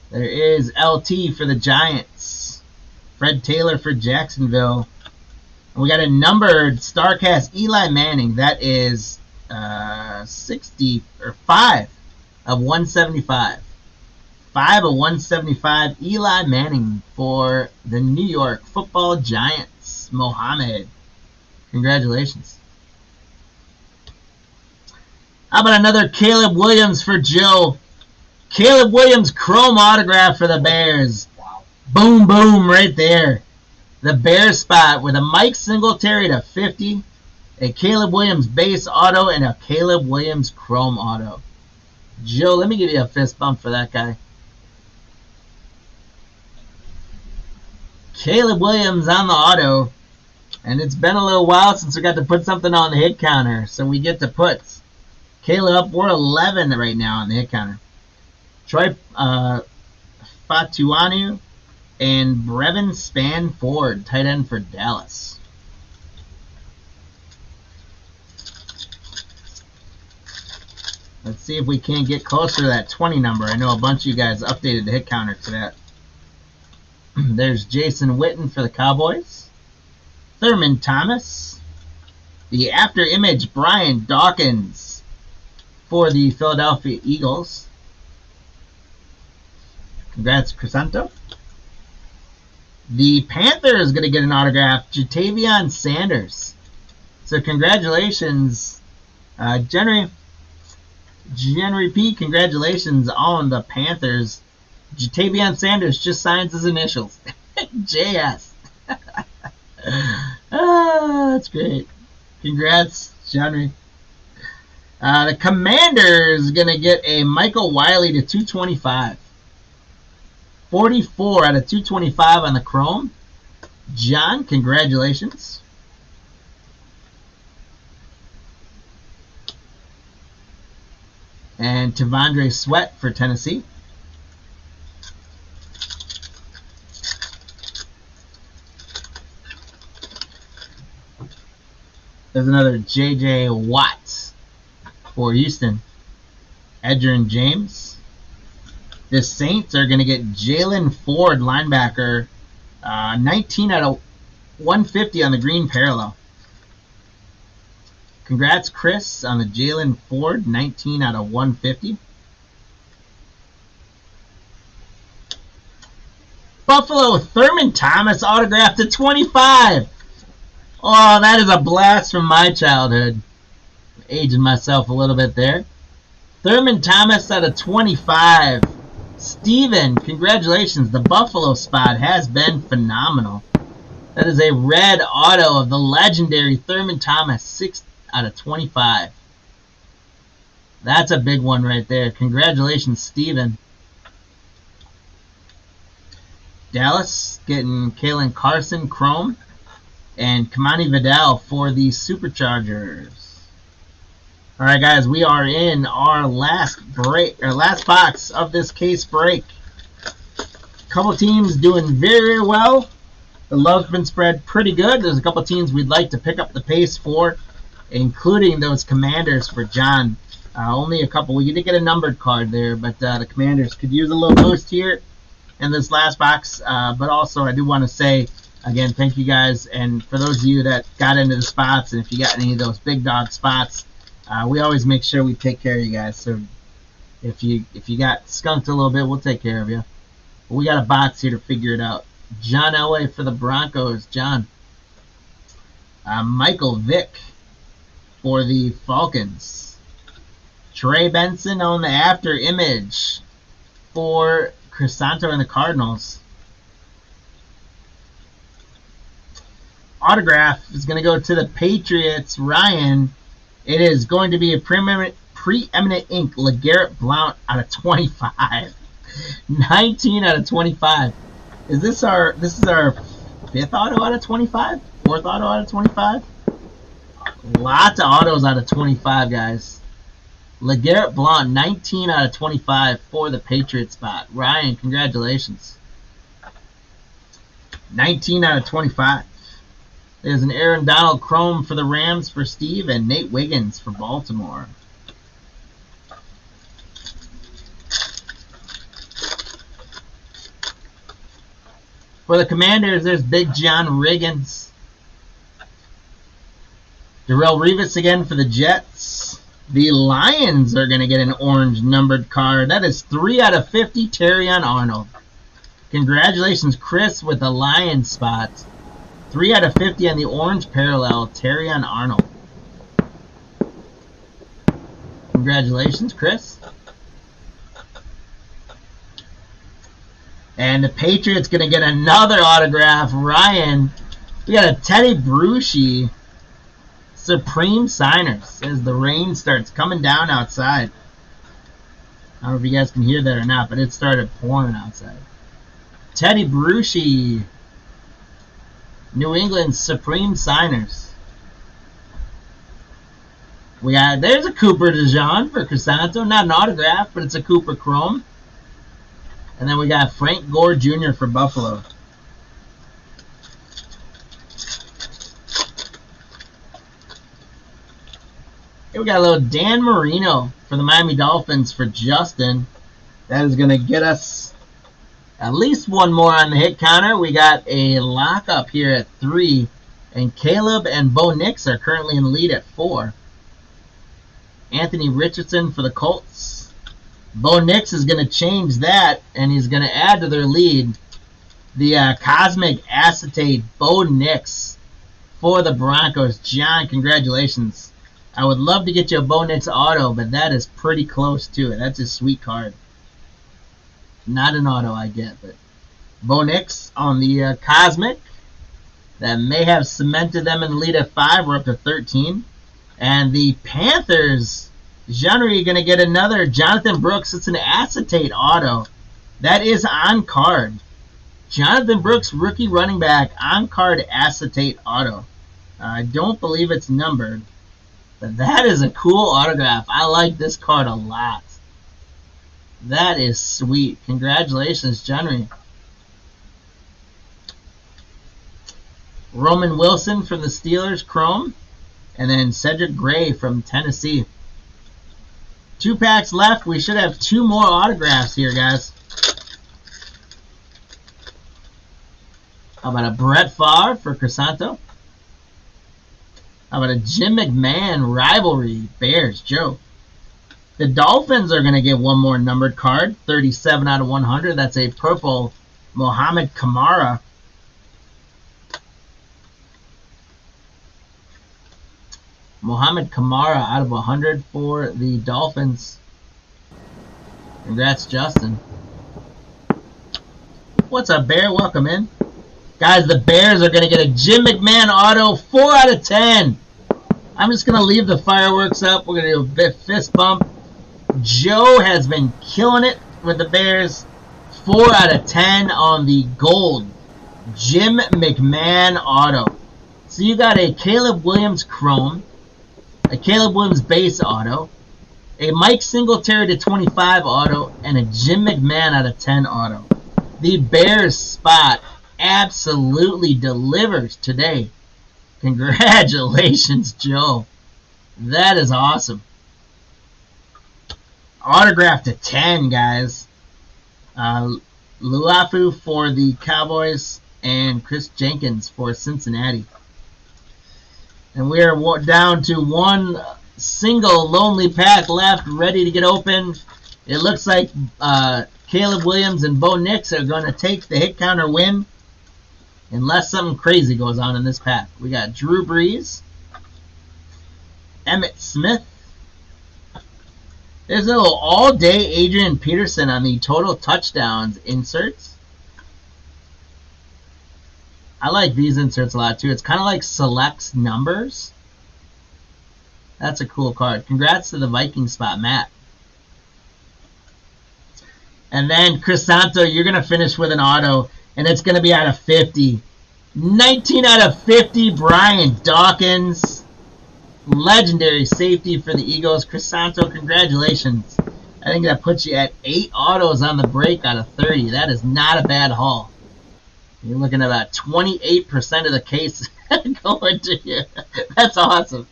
There is LT for the Giants. Fred Taylor for Jacksonville. And we got a numbered StarCast Eli Manning. That is 5 of 175. 5 of 175. Eli Manning for the New York Football Giants. Mohammed. Congratulations. How about another Caleb Williams for Joe? Caleb Williams Chrome autograph for the Bears. Wow. Boom, boom, right there. The Bears spot with a Mike Singletary to 50, a Caleb Williams base auto, and a Caleb Williams Chrome auto. Joe, let me give you a fist bump for that guy. Caleb Williams on the auto. And it's been a little while since we got to put something on the hit counter. So we get to put Caleb, we're 11 right now on the hit counter. Troy Fatuanu and Brevin Spanford, tight end for Dallas. Let's see if we can't get closer to that 20 number. I know a bunch of you guys updated the hit counter to that. There's Jason Witten for the Cowboys. Thurman Thomas. The after image, Brian Dawkins for the Philadelphia Eagles. Congrats, Crisanto. The Panthers going to get an autograph, Jatavion Sanders. So congratulations, January P. Congratulations on the Panthers. Jatavion Sanders just signs his initials. JS. That's great. Congrats, January. The Commanders going to get a Michael Wiley to 225. 44 out of 225 on the Chrome. John, congratulations. And Tavondre Sweat for Tennessee. There's another J.J. Watts for Houston. Edgerrin James. The Saints are going to get Jalen Ford, linebacker, 19 out of 150 on the green parallel. Congrats, Chris, on the Jalen Ford, 19 out of 150. Buffalo, Thurman Thomas, autographed to 25. Oh, that is a blast from my childhood. Aging myself a little bit there. Thurman Thomas out of 25. Steven, congratulations. The Buffalo spot has been phenomenal. That is a red auto of the legendary Thurman Thomas, 6 out of 25. That's a big one right there. Congratulations, Steven. Dallas getting Kalen Carson, Chrome, and Kamani Vidal for the Superchargers. All right, guys, we are in our last box of this case break. A couple teams doing very well. The love's been spread pretty good. There's a couple teams we'd like to pick up the pace for, including those Commanders for John. Only a couple. We did get a numbered card there, but the Commanders could use a little boost here in this last box. But also, I do want to say, again, thank you guys. And for those of you that got into the spots, and if you got any of those big dog spots, we always make sure we take care of you guys. So if you got skunked a little bit, we'll take care of you. But we got a box here to figure it out. John Elway for the Broncos. John. Michael Vick for the Falcons. Trey Benson on the after image for Crisanto and the Cardinals. Autograph is going to go to the Patriots. Ryan. It is going to be a preeminent ink LeGarrette Blount out of 25. 19 out of 25. This is our 5th auto out of 25? 4th auto out of 25? Lots of autos out of 25, guys. LeGarrette Blount, 19 out of 25 for the Patriots spot. Ryan, congratulations. 19 out of 25. There's an Aaron Donald Chrome for the Rams for Steve, and Nate Wiggins for Baltimore. For the Commanders, there's Big John Riggins. Darrelle Revis again for the Jets. The Lions are going to get an orange numbered card. That is 3 out of 50, Terrion Arnold. Congratulations, Chris, with the Lions spot. 3 out of 50 on the orange parallel, Terrion Arnold. Congratulations, Chris. And the Patriots going to get another autograph. Ryan, we got a Teddy Bruschi Supreme Signers as the rain starts coming down outside. I don't know if you guys can hear that or not, but it started pouring outside. Teddy Bruschi, New England Supreme Signers. We got, there's a Cooper DeJean for Crisanto. Not an autograph, but it's a Cooper Chrome. And then we got Frank Gore Jr. for Buffalo. Here we got a little Dan Marino for the Miami Dolphins for Justin. That is going to get us at least one more on the hit counter. We got a lockup here at 3. And Caleb and Bo Nix are currently in the lead at 4. Anthony Richardson for the Colts. Bo Nix is going to change that, and he's going to add to their lead the Cosmic Acetate Bo Nix for the Broncos. John, congratulations. I would love to get you a Bo Nix auto, but that is pretty close to it. That's a sweet card. Not an auto I get, but Bo Nix on the Cosmic. That may have cemented them in the lead at 5. We're up to 13. And the Panthers, genre, you're going to get another Jonathan Brooks. It's an acetate auto. That is on card. Jonathan Brooks, rookie running back, on card acetate auto. I don't believe it's numbered, but that is a cool autograph. I like this card a lot. That is sweet. Congratulations, genre. Roman Wilson from the Steelers, Chrome. And then Cedric Gray from Tennessee. 2 packs left. We should have 2 more autographs here, guys. How about a Brett Favre for Crisanto? How about a Jim McMahon rivalry, Bears, Joe? The Dolphins are going to get one more numbered card. 37 out of 100. That's a purple Mohamed Kamara. Mohamed Kamara out of 100 for the Dolphins. Congrats, Justin. What's up, Bear? Welcome in. Guys, the Bears are going to get a Jim McMahon auto, 4 out of 10. I'm just going to leave the fireworks up. We're going to do a fist bump. Joe has been killing it with the Bears. 4 out of 10 on the gold Jim McMahon auto. So you got a Caleb Williams Chrome, a Caleb Williams base auto, a Mike Singletary to 25 auto, and a Jim McMahon out of 10 auto. The Bears spot absolutely delivers today. Congratulations, Joe. That is awesome. Autograph to 10, guys. Luafu for the Cowboys and Chris Jenkins for Cincinnati. And we are down to one single lonely pack left, ready to get open. It looks like Caleb Williams and Bo Nix are going to take the hit counter win, unless something crazy goes on in this pack. We got Drew Brees, Emmitt Smith. There's a little all-day Adrian Peterson on the total touchdowns inserts. I like these inserts a lot too. It's kind of like selects numbers. That's a cool card. Congrats to the Viking spot, Matt. And then Crisanto, you're going to finish with an auto, and it's going to be out of 50. 19 out of 50, Brian Dawkins. Legendary safety for the Eagles. Crisanto, congratulations. I think that puts you at 8 autos on the break out of 30. That is not a bad haul. You're looking at about 28% of the case going to you. That's awesome.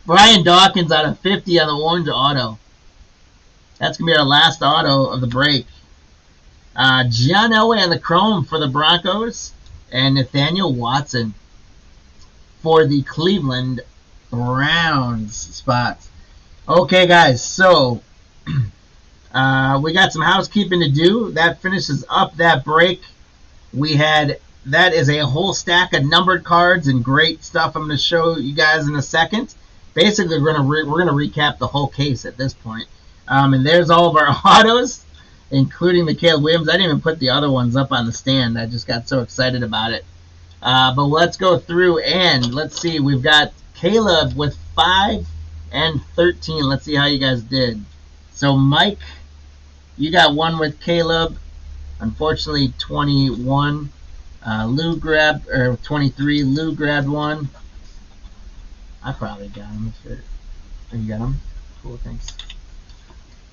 Brian Dawkins out of 50 on the orange auto. That's going to be our last auto of the break. John Elway on the chrome for the Broncos. And Nathaniel Watson for the Cleveland Browns spots. Okay, guys, so we got some housekeeping to do. That finishes up that break. That is a whole stack of numbered cards and great stuff I'm going to show you guys in a second. Basically, we're going to recap the whole case at this point. And there's all of our autos, including the Caleb Williams. I didn't even put the other ones up on the stand. I just got so excited about it. But let's go through and let's see. We've got Caleb with 5 and 13. Let's see how you guys did. So, Mike, you got one with Caleb. Unfortunately, 21. Lou grabbed, or 23. Lou grabbed one. I probably got him. Oh, you got him? Cool, thanks.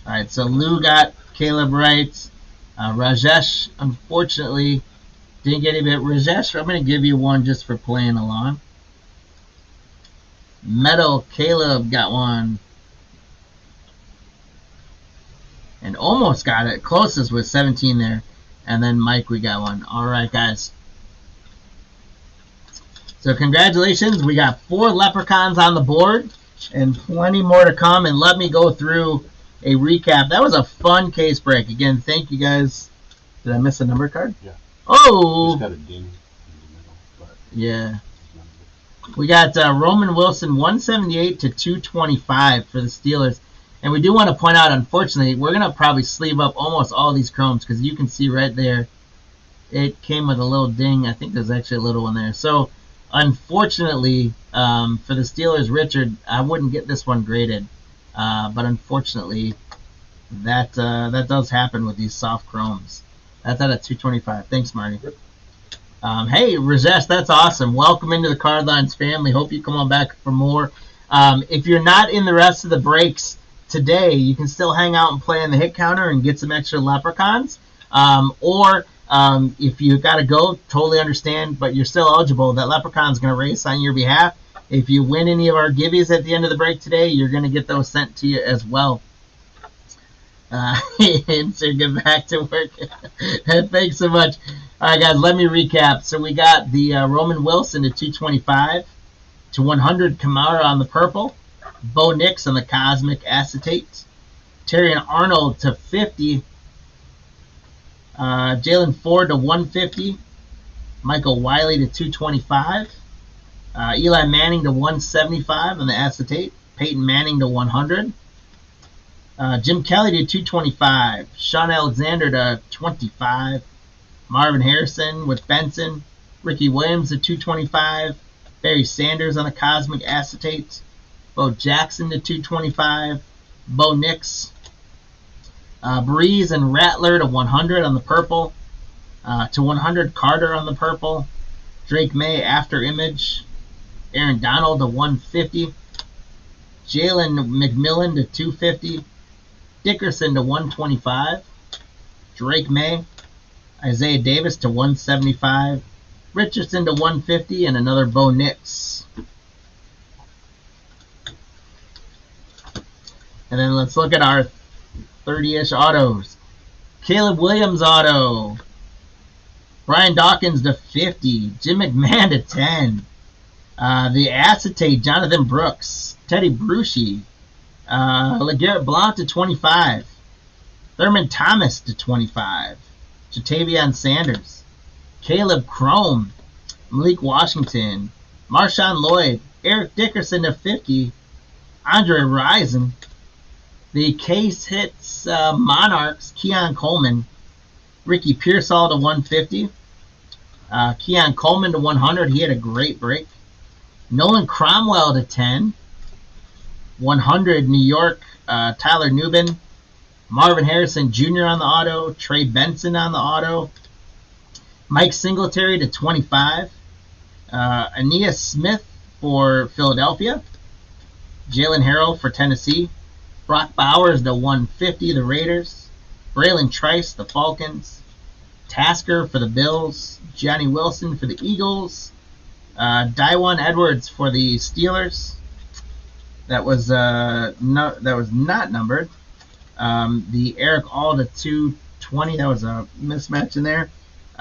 Alright, so Lou got Caleb right. Rajesh, unfortunately, didn't get him. Rajesh, I'm going to give you one just for playing along. Metal, Caleb got one. And almost got it. Closest was 17 there. And then Mike, we got one. Alright, guys. So congratulations. We got 4 leprechauns on the board. And plenty more to come. And let me go through a recap. That was a fun case break. Again, thank you guys. Did I miss a number card? Yeah. Oh! Just got a ding in the middle. But yeah. We got Roman Wilson, 178 to 225 for the Steelers. And we do want to point out, unfortunately, we're going to probably sleeve up almost all these chromes because you can see right there, it came with a little ding. I think there's actually a little one there. So, unfortunately, for the Steelers, Richard, I wouldn't get this one graded. But unfortunately, that does happen with these soft chromes. That's out of 225. Thanks, Marty. Hey, Rajesh, that's awesome. Welcome into the Cardlines family. Hope you come on back for more. If you're not in the rest of the breaks today, you can still hang out and play on the hit counter and get some extra leprechauns. Or if you got to go, totally understand, but you're still eligible. That leprechaun's going to race on your behalf. If you win any of our givvies at the end of the break today, you're going to get those sent to you as well. And so get back to work. Thanks so much. All right, guys, let me recap. So we got the Roman Wilson to 225, to 100 Kamara on the purple, Bo Nix on the Cosmic Acetate, Terrion Arnold to 50, Jalen Ford to 150, Michael Wiley to 225, Eli Manning to 175 on the Acetate, Peyton Manning to 100, Jim Kelly to 225, Sean Alexander to 25, Marvin Harrison with Benson, Ricky Williams to 225. Barry Sanders on the Cosmic Acetate. Bo Jackson to 225. Bo Nix. Breeze and Rattler to 100 on the purple. To 100 Carter on the purple. Drake May after image. Aaron Donald to 150. Jalen McMillan to 250. Dickerson to 125. Drake May. Isaiah Davis to 175. Richardson to 150, and another Bo Nix. And then let's look at our 30-ish autos. Caleb Williams auto. Brian Dawkins to 50. Jim McMahon to 10. The acetate, Jonathan Brooks. Teddy Bruschi. LeGarrette Blount to 25. Thurman Thomas to 25. Jatavion Sanders. Caleb Chrome. Malik Washington. Marshawn Lloyd. Eric Dickerson to 50. Andre Rison. The case hits Monarchs. Keon Coleman. Ricky Pearsall to 150. Keon Coleman to 100. He had a great break. Nolan Cromwell to 10. 100 New York. Tyler Newbin. Marvin Harrison Jr. on the auto. Trey Benson on the auto. Mike Singletary to 25. Aeneas Smith for Philadelphia. Jalen Harrell for Tennessee. Brock Bowers to 150, the Raiders. Braylon Trice, the Falcons. Tasker for the Bills. Johnny Wilson for the Eagles. Daewon Edwards for the Steelers. That was not numbered. The Eric All to 220. That was a mismatch in there.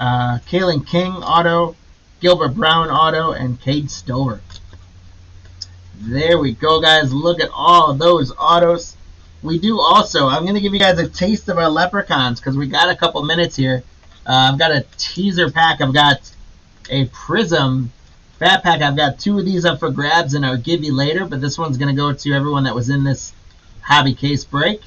Kalen King auto. Gilbert Brown auto, and Cade Stover. There we go, guys. Look at all of those autos. We do also, I'm going to give you guys a taste of our Leprechauns because we got a couple minutes here. I've got a teaser pack. I've got a Prism Fat Pack. I've got 2 of these up for grabs, and I'll give you later, but this one's going to go to everyone that was in this hobby case break.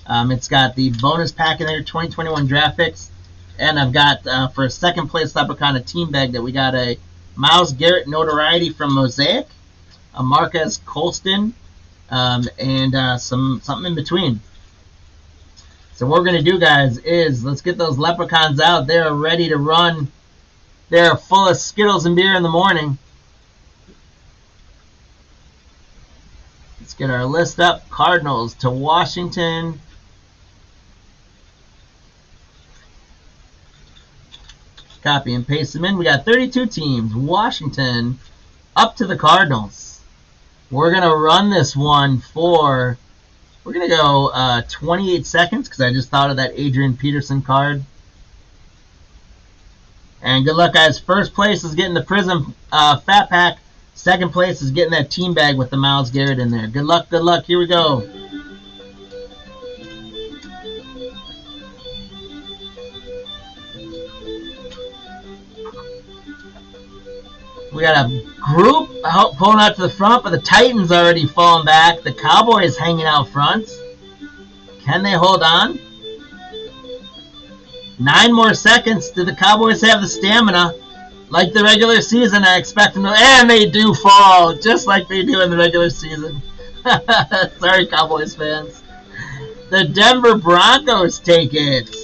It's got the bonus pack in there, 2021 draft picks. And I've got, for a second place Leprechaun, a team bag that we got a Myles Garrett notoriety from Mosaic, a Marquez Colston, and something in between. So what we're going to do, guys, is let's get those Leprechauns out. They're ready to run. They're full of Skittles and beer in the morning. Let's get our list up. Cardinals to Washington. Copy and paste them in. We got 32 teams. Washington up to the Cardinals. We're going to run this one for, we're going to go 28 seconds because I just thought of that Adrian Peterson card. And good luck, guys. First place is getting the Prism Fat Pack. Second place is getting that team bag with the Myles Garrett in there. Good luck, good luck. Here we go. We got a group pulling out to the front, but the Titans already falling back. The Cowboys hanging out front. Can they hold on? 9 more seconds. Do the Cowboys have the stamina? Like the regular season, I expect them to. And they do fall, just like they do in the regular season. Sorry, Cowboys fans. The Denver Broncos take it.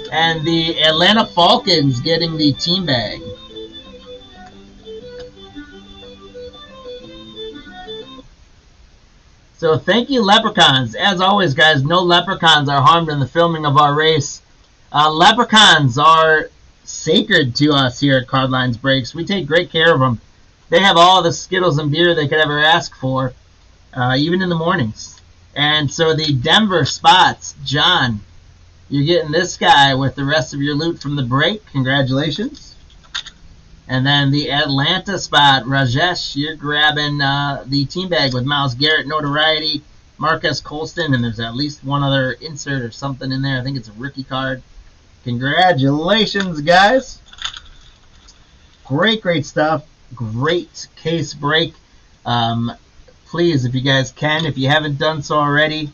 And the Atlanta Falcons getting the team bag. So thank you, Leprechauns. As always, guys, no Leprechauns are harmed in the filming of our race. Leprechauns are sacred to us here at Cardlines Breaks. We take great care of them. They have all the Skittles and beer they could ever ask for, even in the mornings. And so the Denver spots, John, you're getting this guy with the rest of your loot from the break. Congratulations. And then the Atlanta spot, Rajesh, you're grabbing the team bag with Myles Garrett, notoriety, Marquez Colston, and there's at least one other insert or something in there. I think it's a rookie card. Congratulations, guys. Great, great stuff. Great case break. Please, if you guys can, if you haven't done so already,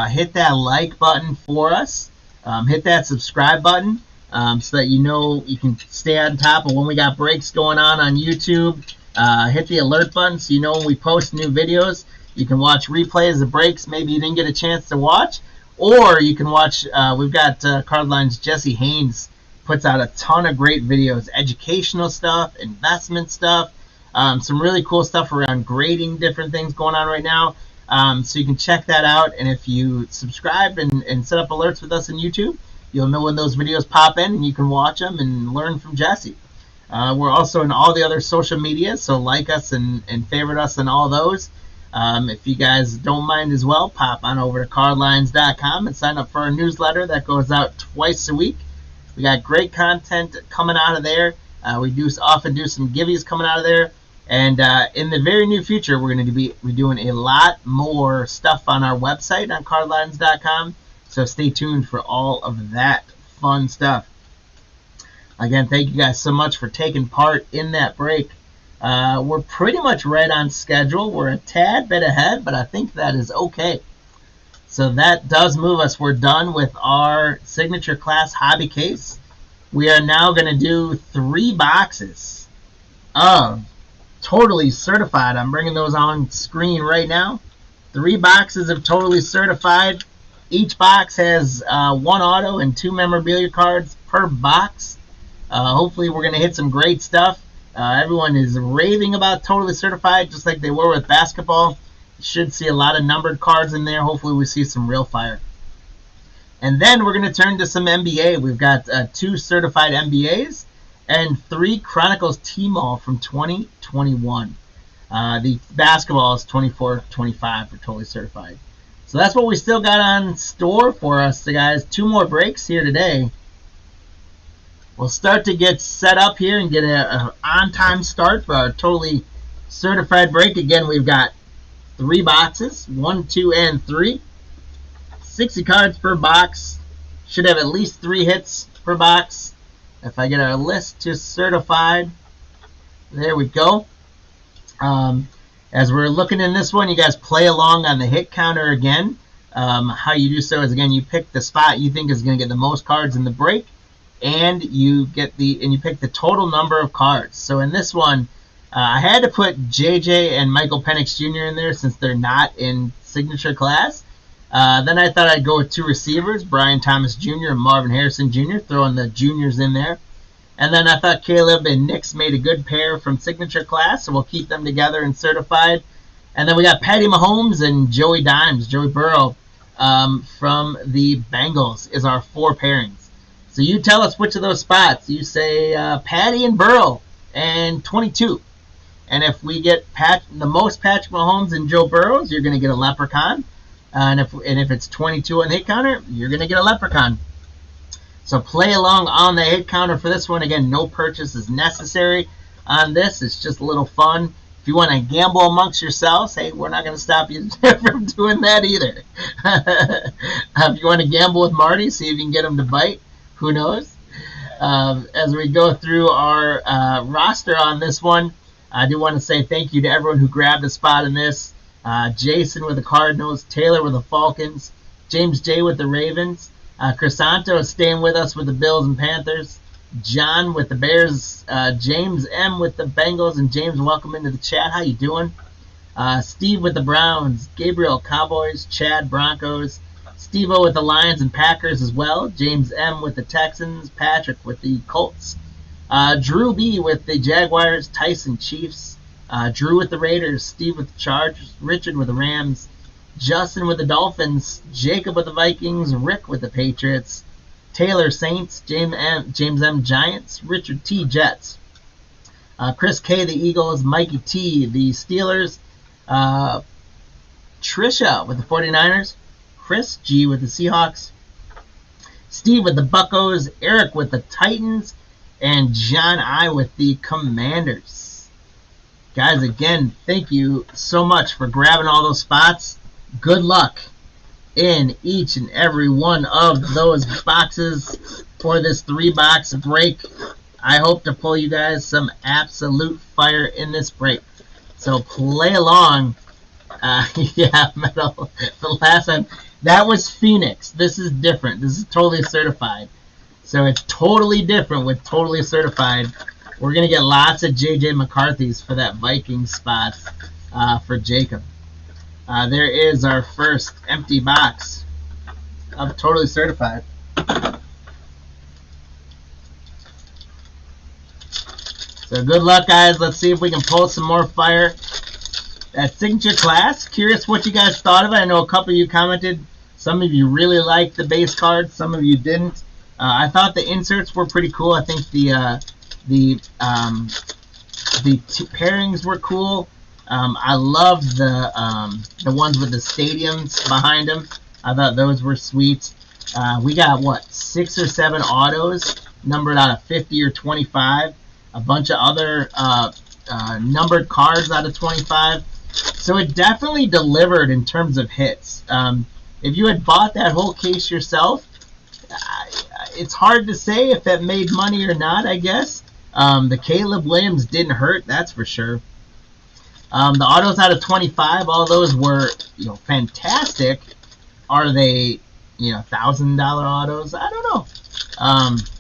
hit that like button for us. Hit that subscribe button so that you know you can stay on top of when we got breaks going on YouTube. Hit the alert button so you know when we post new videos. You can watch replays of breaks maybe you didn't get a chance to watch. Or you can watch, we've got Cardline's Jesse Haynes puts out a ton of great videos, educational stuff, investment stuff, some really cool stuff around grading different things going on right now. So you can check that out, and if you subscribe and set up alerts with us on YouTube, you'll know when those videos pop in, and you can watch them and learn from Jesse. We're also in all the other social media, so like us and favorite us in all those. If you guys don't mind as well, pop on over to cardlines.com and sign up for our newsletter that goes out twice a week. We got great content coming out of there. We often do some giveaways coming out of there. And in the very near future, we're going to be doing a lot more stuff on our website on cardlines.com. So stay tuned for all of that fun stuff. Again, thank you guys so much for taking part in that break. We're pretty much right on schedule. We're a tad bit ahead, but I think that is okay. So that does move us. We're done with our signature class hobby case. We are now going to do 3 boxes of Totally Certified. I'm bringing those on screen right now. 3 boxes of Totally Certified. Each box has 1 auto and 2 memorabilia cards per box. Hopefully we're going to hit some great stuff. Everyone is raving about Totally Certified, just like they were with basketball. You should see a lot of numbered cards in there. Hopefully we see some real fire. And then we're going to turn to some NBA. We've got 2 certified NBAs and 3 Chronicles Tmall from 2021. The basketball is 24-25 for Totally Certified. So that's what we still got on store for us, guys. 2 more breaks here today. We'll start to get set up here and get an on-time start for our Totally Certified break. Again, we've got 3 boxes, 1, 2, and 3. 60 cards per box. Should have at least 3 hits per box. If I get our list to certified, there we go. As we're looking in this one, you guys play along on the hit counter again. How you do so is, again, you pick the spot you think is going to get the most cards in the break, and you pick the total number of cards. So in this one, I had to put JJ and Michael Penix Jr. in there since they're not in signature class. Then I thought I'd go with 2 receivers, Brian Thomas Jr. and Marvin Harrison Jr., throwing the juniors in there. And then I thought Caleb and Nix made a good pair from signature class, so we'll keep them together in certified. And then we got Patty Mahomes and Joey Burrow from the Bengals is our 4 pairings. So you tell us which of those spots. You say Patty and Burrow and 22. And if we get the most Patrick Mahomes and Joe Burrows, you're going to get a leprechaun. And if it's 22 on the hit counter, you're going to get a leprechaun. So play along on the hit counter for this one. Again, no purchase is necessary on this. It's just a little fun. If you want to gamble amongst yourselves, hey, we're not going to stop you from doing that either. If you want to gamble with Marty, see if you can get him to bite. Who knows? As we go through our roster on this one, I do want to say thank you to everyone who grabbed a spot in this. Jason with the Cardinals, Taylor with the Falcons, James J with the Ravens, Crisanto is staying with us with the Bills and Panthers, John with the Bears, James M with the Bengals, and James, welcome into the chat. How you doing? Steve with the Browns, Gabriel Cowboys, Chad Broncos, Steve-O with the Lions and Packers as well, James M with the Texans, Patrick with the Colts, Drew B with the Jaguars, Tyson Chiefs, Drew with the Raiders, Steve with the Chargers, Richard with the Rams, Justin with the Dolphins, Jacob with the Vikings, Rick with the Patriots, Taylor Saints, James M Giants, Richard T Jets, Chris K the Eagles, Mikey T the Steelers, Trisha with the 49ers, Chris G with the Seahawks, Steve with the Buccos, Eric with the Titans, and John I with the Commanders. Guys, again, thank you so much for grabbing all those spots. Good luck in each and every one of those boxes for this 3-box break. I hope to pull you guys some absolute fire in this break. So play along Yeah, metal. The last time that was Phoenix. This is different. This is totally certified. So it's totally different with totally certified. We're gonna get lots of JJ McCarthy's for that Viking spot for Jacob. There is our first empty box of totally certified. So good luck, guys. Let's see if we can pull some more fire. That signature class. Curious what you guys thought of it. I know a couple of you commented. Some of you really liked the base cards. Some of you didn't. I thought the inserts were pretty cool. I think the pairings were cool. I loved the ones with the stadiums behind them. I thought those were sweet. We got what, 6 or 7 autos numbered out of 50 or 25. A bunch of other numbered cards out of 25. So it definitely delivered in terms of hits. If you had bought that whole case yourself, it's hard to say if that made money or not, I guess. The Caleb Williams didn't hurt, that's for sure. The autos out of 25, all those were, fantastic. Are they, $1,000 autos? I don't know.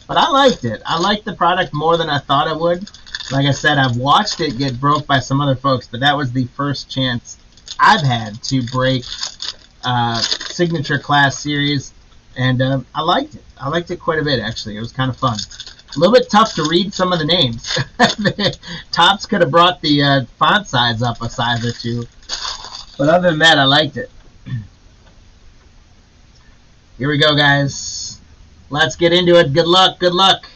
But I liked it. I liked the product more than I thought I would. Like I said, I've watched it get broke by some other folks, but that was the first chance I've had to break signature class series, and I liked it. I liked it quite a bit, actually. It was kind of fun. A little bit tough to read some of the names. Topps could have brought the font size up a size or two. But other than that, I liked it. Here we go, guys. Let's get into it. Good luck. Good luck.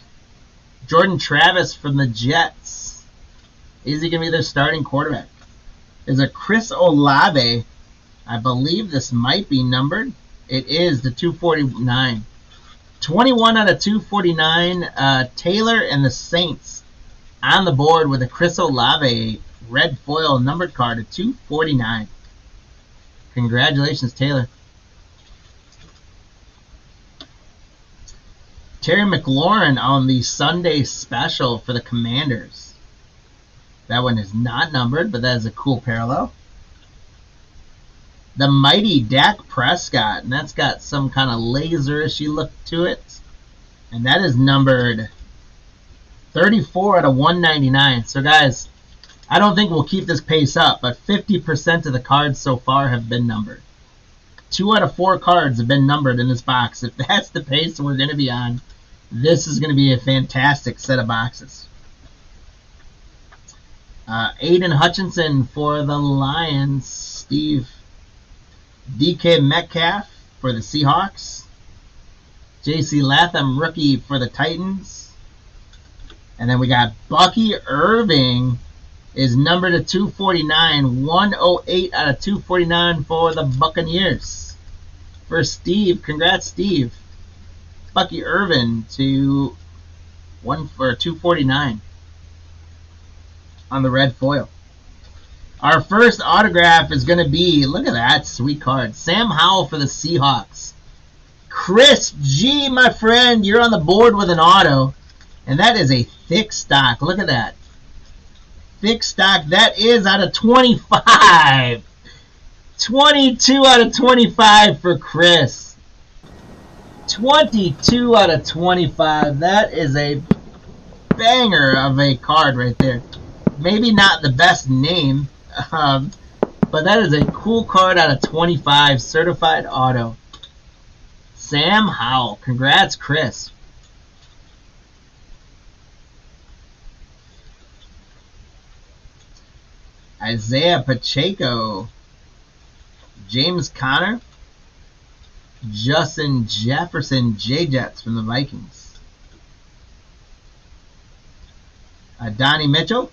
Jordan Travis from the Jets. Is he going to be their starting quarterback? There's a Chris Olave. I believe this might be numbered. It is the 249. 21 out of 249. Taylor and the Saints on the board with a Chris Olave red foil numbered card at 249. Congratulations, Taylor. Terry McLaurin on the Sunday special for the Commanders. That one is not numbered, but that is a cool parallel. The mighty Dak Prescott, and that's got some kind of laser-ishy look to it. And that is numbered 34 out of 199. So guys, I don't think we'll keep this pace up, but 50% of the cards so far have been numbered. 2 out of 4 cards have been numbered in this box. If that's the pace we're going to be on, this is going to be a fantastic set of boxes. Aiden Hutchinson for the Lions. Steve. DK Metcalf for the Seahawks. JC Latham, rookie for the Titans. And then we got Bucky Irving is numbered to 249. 108 out of 249 for the Buccaneers. For Steve. Congrats, Steve. Bucky Irving to 249 on the red foil. Our first autograph is going to be, look at that sweet card, Sam Howell for the Seahawks. Chris G, my friend, you're on the board with an auto, and that is a thick stock. Look at that. Thick stock. That is out of 25. 22 out of 25 for Chris. 22 out of 25. That is a banger of a card right there. Maybe not the best name, but that is a cool card out of 25. Certified auto. Sam Howell. Congrats, Chris. Isaiah Pacheco. James Conner. Justin Jefferson, J-Jets from the Vikings. Donnie Mitchell.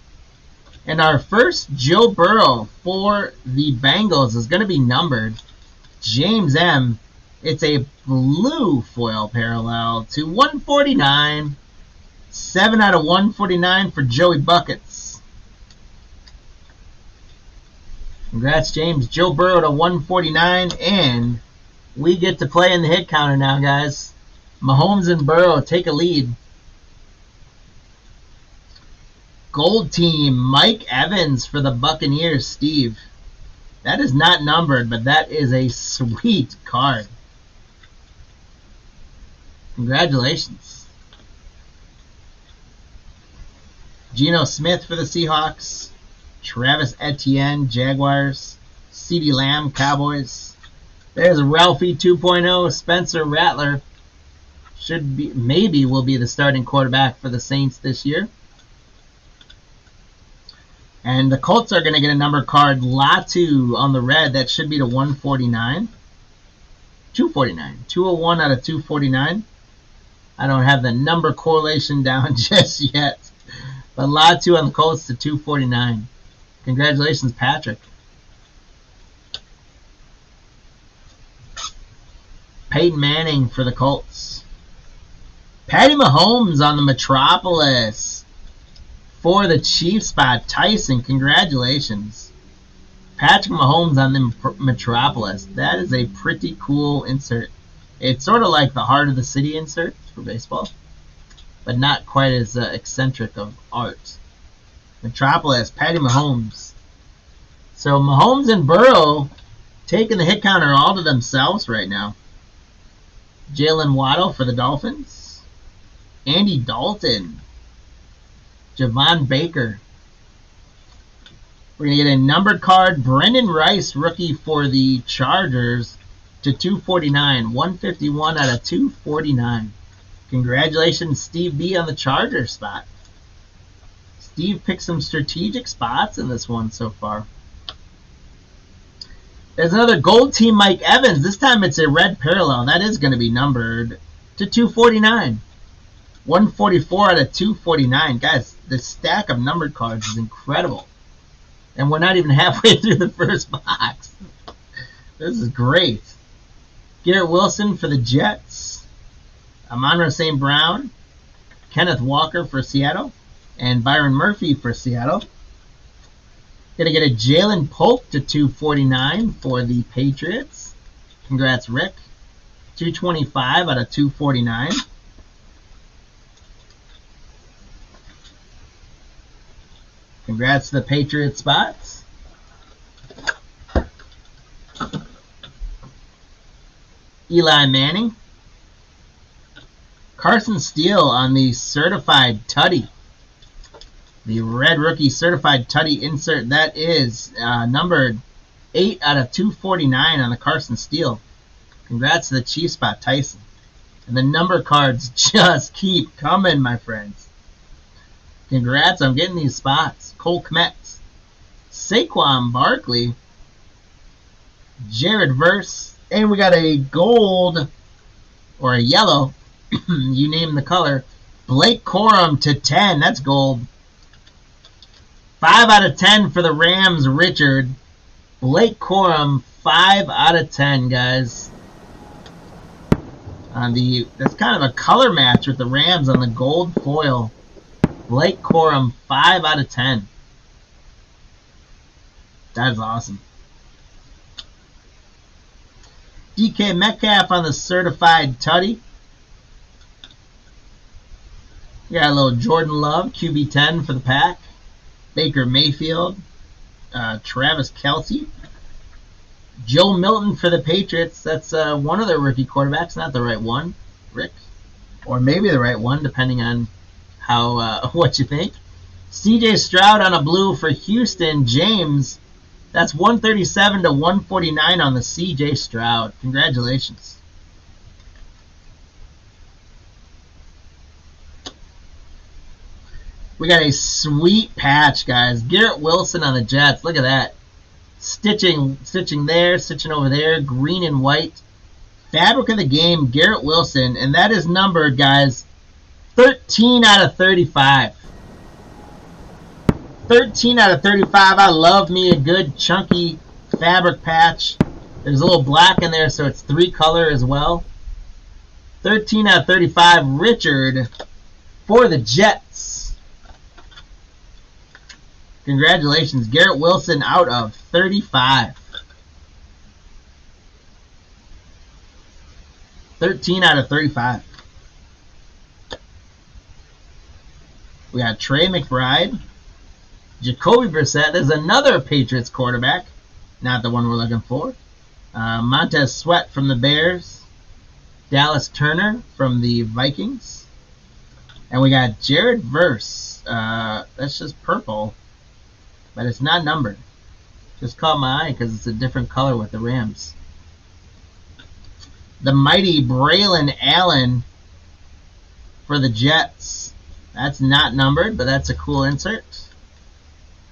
And our first Joe Burrow for the Bengals is going to be numbered James M. It's a blue foil parallel to 149. 7 out of 149 for Joey Buckets. Congrats, James. Joe Burrow to 149, and we get to play in the hit counter now, guys. Mahomes and Burrow take a lead. Gold team, Mike Evans for the Buccaneers, Steve. That is not numbered, but that is a sweet card. Congratulations. Geno Smith for the Seahawks. Travis Etienne, Jaguars. CeeDee Lamb, Cowboys. There's Ralphie 2.0, Spencer Rattler. Maybe will be the starting quarterback for the Saints this year. And the Colts are going to get a number card, Latu on the red. That should be to 149. 249. 201 out of 249. I don't have the number correlation down just yet. But Latu on the Colts to 249. Congratulations, Patrick. Peyton Manning for the Colts. Patty Mahomes on the Metropolis for the Chiefs spot. Tyson, congratulations. Patrick Mahomes on the Metropolis. That is a pretty cool insert. It's sort of like the Heart of the City insert for baseball, but not quite as eccentric of art. Metropolis, Patty Mahomes. So Mahomes and Burrow taking the hit counter all to themselves right now. Jalen Waddle for the Dolphins. Andy Dalton. Javon Baker. We're going to get a numbered card. Brendan Rice, rookie for the Chargers to 249. 151 out of 249. Congratulations, Steve B on the Chargers spot. Steve picked some strategic spots in this one so far. There's another gold team Mike Evans. This time it's a red parallel. That is going to be numbered to 249. 144 out of 249. Guys, the stack of numbered cards is incredible. And we're not even halfway through the first box. This is great. Garrett Wilson for the Jets. Amon-Ra St. Brown. Kenneth Walker for Seattle. And Byron Murphy for Seattle. Going to get a Jalen Polk to 249 for the Patriots. Congrats, Rick. 225 out of 249. Congrats to the Patriots spots. Eli Manning. Carson Steele on the certified Tutty. The red rookie certified Tutty insert. That is numbered 8 out of 249 on the Carson Steele. Congrats to the Chiefs spot, Tyson. And the number cards just keep coming, my friends. Congrats on getting these spots. Cole Kmet. Saquon Barkley. Jared Verse. And we got a gold or a yellow. You name the color. Blake Corum to 10. That's gold. 5 out of 10 for the Rams, Richard. Blake Corum, 5 out of 10, guys. That's kind of a color match with the Rams on the gold foil. Blake Corum, 5 out of 10. That is awesome. DK Metcalf on the certified Tutty. We got a little Jordan Love, QB10 for the Pack. Baker Mayfield, Travis Kelce, Joe Milton for the Patriots. That's one of their rookie quarterbacks, not the right one, Rick, or maybe the right one, depending on how what you think. C.J. Stroud on a blue for Houston. James, that's 137 to 149 on the C.J. Stroud. Congratulations. We got a sweet patch, guys. Garrett Wilson on the Jets. Look at that. Stitching there, stitching over there. Green and white. Fabric of the game, Garrett Wilson. And that is numbered, guys, 13 out of 35. 13 out of 35. I love me a good chunky fabric patch. There's a little black in there, so it's 3 color as well. 13 out of 35. Richard for the Jets. Congratulations, Garrett Wilson out of 35. 13 out of 35. We got Trey McBride. Jacoby Brissett. There's another Patriots quarterback. Not the one we're looking for. Montez Sweat from the Bears. Dallas Turner from the Vikings. And we got Jared Verse. That's just purple, but it's not numbered. Just caught my eye because it's a different color with the Rams. The mighty Braylon Allen for the Jets. That's not numbered, but that's a cool insert.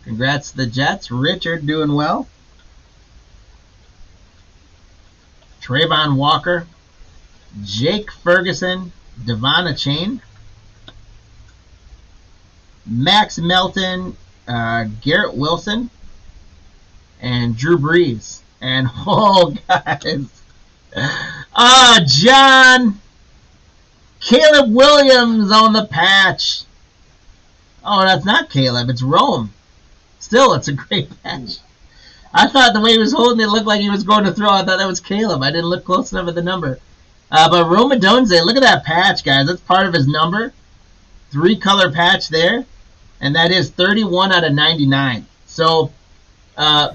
Congrats to the Jets. Richard doing well. Trayvon Walker. Jake Ferguson. Devon Achane. Max Melton. Garrett Wilson. And Drew Brees. And, oh, guys. John. Caleb Williams on the patch. Oh, that's not Caleb. It's Rome. Still, it's a great patch. I thought the way he was holding it looked like he was going to throw. I thought that was Caleb. I didn't look close enough at the number. But Rome Odunze, look at that patch, guys. That's part of his number. 3-color patch there. And that is 31 out of 99. So,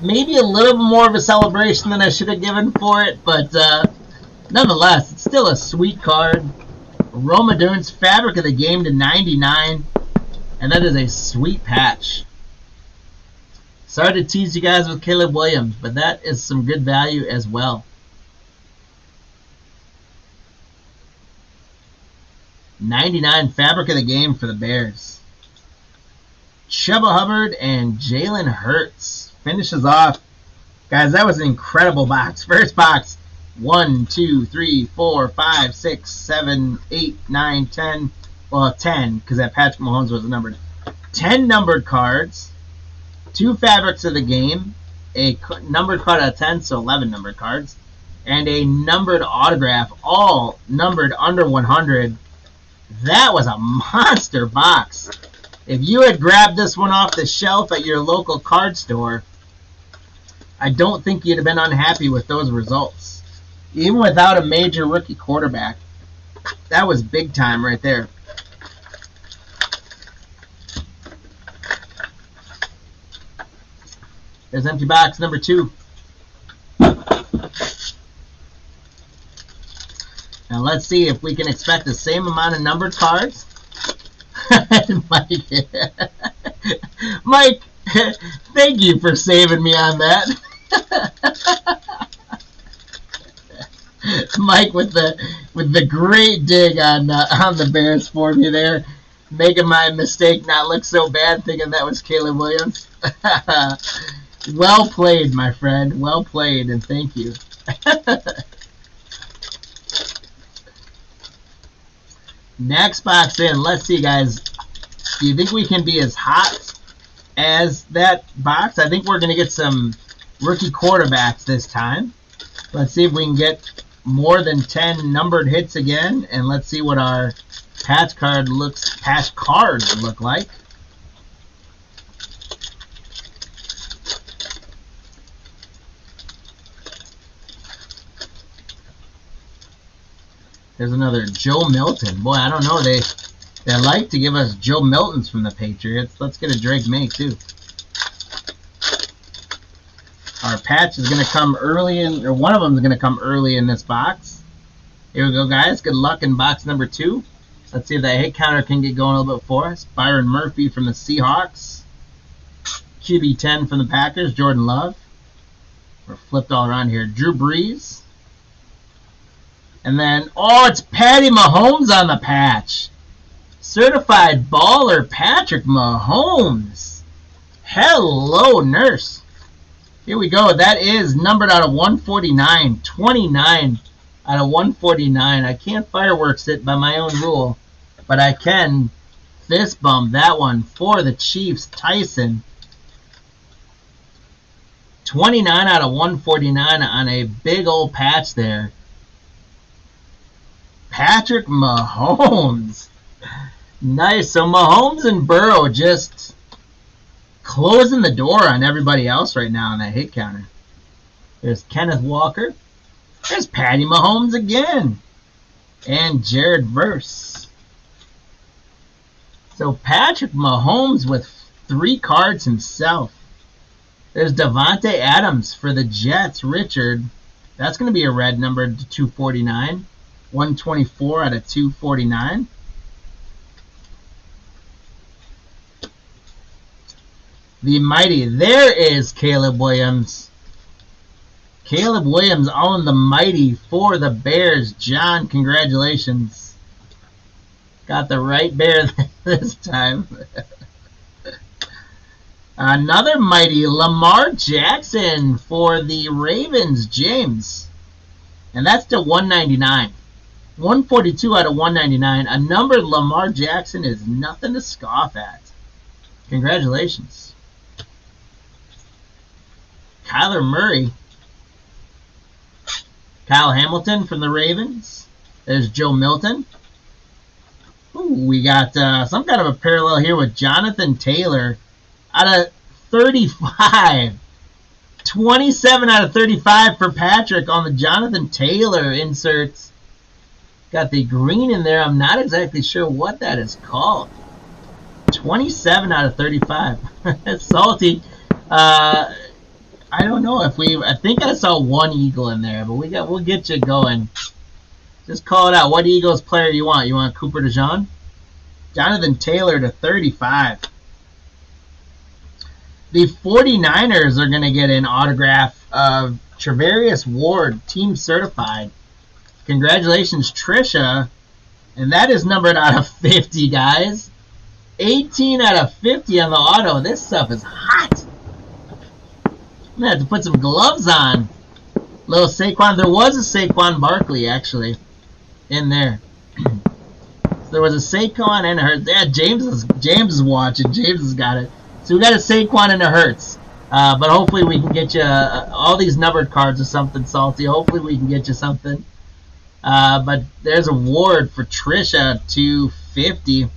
maybe a little more of a celebration than I should have given for it. But, nonetheless, it's still a sweet card. Rome Odunze, fabric of the game to 99. And that is a sweet patch. Sorry to tease you guys with Caleb Williams, but that is some good value as well. 99 fabric of the game for the Bears. Chuba Hubbard and Jalen Hurts finishes off. Guys, that was an incredible box. First box, 1, 2, 3, 4, 5, 6, 7, 8, 9, 10. Well, 10, because that Patrick Mahomes was numbered. 10 numbered cards. 2 fabrics of the game, a numbered card out of 10, so 11 numbered cards, and a numbered autograph, all numbered under 100. That was a monster box. If you had grabbed this one off the shelf at your local card store, I don't think you'd have been unhappy with those results. Even without a major rookie quarterback, that was big time right there. There's empty box number 2. Now let's see if we can expect the same amount of numbered cards. Mike, thank you for saving me on that. Mike with the great dig on the Bears for me there, making my mistake not look so bad, thinking that was Caleb Williams. Well played, my friend. Well played, and thank you. Next box in. Let's see, guys. Do you think we can be as hot as that box? I think we're going to get some rookie quarterbacks this time. Let's see if we can get more than 10 numbered hits again, and let's see what our patch cards look like. There's another Joe Milton. Boy, I don't know. They like to give us Joe Miltons from the Patriots. Let's get a Drake May, too. Our patch is going to come early in, or one of them is going to come early in this box. Here we go, guys. Good luck in box number 2. Let's see if that hit counter can get going a little bit for us. Byron Murphy from the Seahawks. QB10 from the Packers. Jordan Love. We're flipped all around here. Drew Brees. And then, oh, it's Patty Mahomes on the patch. Certified baller Patrick Mahomes. Hello, nurse. Here we go. That is numbered out of 149. 29 out of 149. I can't fireworks it by my own rule, but I can fist bump that one for the Chiefs. Tyson. 29 out of 149 on a big old patch there. Patrick Mahomes. Nice. So Mahomes and Burrow just closing the door on everybody else right now on that hit counter. There's Kenneth Walker. There's Patty Mahomes again. And Jared Verse. So Patrick Mahomes with 3 cards himself. There's Davante Adams for the Jets. Richard. That's going to be a red number to 249. 124 out of 249. The mighty. There is Caleb Williams. Caleb Williams on the mighty for the Bears. John, congratulations. Got the right bear this time. Another mighty, Lamar Jackson for the Ravens. James. And that's to 199. 142 out of 199. A numbered Lamar Jackson is nothing to scoff at. Congratulations. Kyler Murray. Kyle Hamilton from the Ravens. There's Joe Milton. Ooh, we got some kind of a parallel here with Jonathan Taylor out of 35. 27 out of 35 for Patrick on the Jonathan Taylor inserts. Got the green in there. I'm not exactly sure what that is called. 27 out of 35. Salty. I don't know if I think I saw one Eagle in there, but we'll get you going. Just call it out. What Eagles player you want? You want Cooper DeJean? Jonathan Taylor to 35. The 49ers are going to get an autograph of Travarius Ward, team certified. Congratulations, Trisha. And that is numbered out of 50, guys. 18 out of 50 on the auto. This stuff is hot. I'm going to have to put some gloves on. Little Saquon. There was a Saquon Barkley, actually, in there. There was a Saquon and a Hurts. Yeah, James is watching. James has got it. So we got a Saquon and a Hurts. But hopefully we can get you all these numbered cards or something, Salty. Hopefully we can get you something. But there's a Ward for Trisha, 250.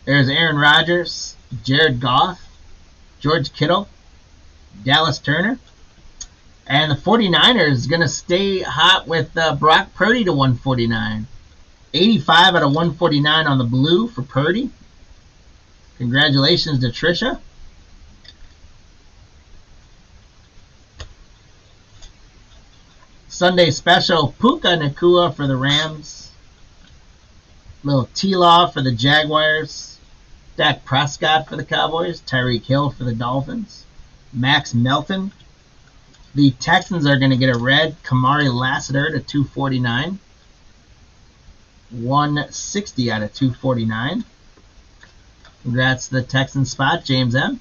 There's Aaron Rodgers, Jared Goff, George Kittle, Dallas Turner. And the 49ers is going to stay hot with Brock Purdy to 149. 85 out of 149 on the blue for Purdy. Congratulations to Trisha. Sunday special, Puka Nacua for the Rams. Little T-Law for the Jaguars. Dak Prescott for the Cowboys. Tyreek Hill for the Dolphins. Max Melton. The Texans are going to get a red Kamari Lassiter to 249. 160 out of 249. Congrats to the Texan spot, James M.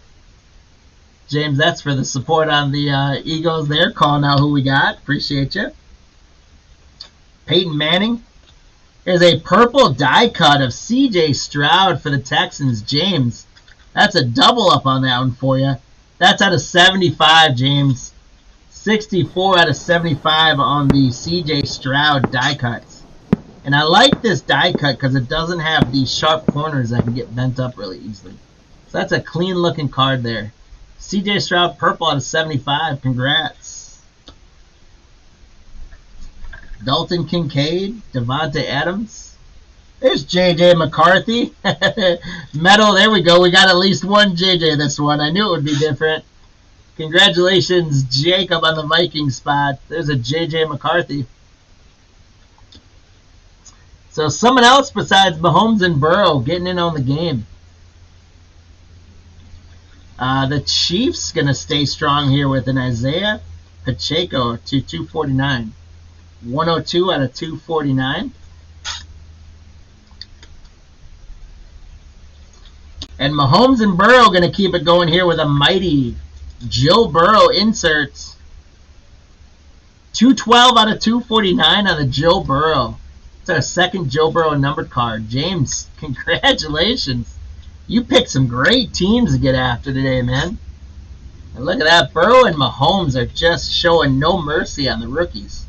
James, that's for the support on the Eagles there. Calling out who we got. Appreciate you. Peyton Manning. Here's a purple die cut of C.J. Stroud for the Texans. James, that's a double up on that one for you. That's out of 75, James. 64 out of 75 on the C.J. Stroud die cuts. And I like this die cut because it doesn't have these sharp corners that can get bent up really easily. So that's a clean looking card there. C.J. Stroud purple out of 75. Congrats. Dalton Kincaid, Davante Adams. There's J.J. McCarthy. Metal, there we go. We got at least one J.J. this one. I knew it would be different. Congratulations, Jacob, on the Viking spot. There's a J.J. McCarthy. So someone else besides Mahomes and Burrow getting in on the game. The Chiefs going to stay strong here with an Isaiah Pacheco to 249. 102 out of 249. And Mahomes and Burrow going to keep it going here with a mighty Joe Burrow inserts. 212 out of 249 on the Joe Burrow. It's our second Joe Burrow numbered card. James, congratulations. You picked some great teams to get after today, man. And look at that. Burrow and Mahomes are just showing no mercy on the rookies.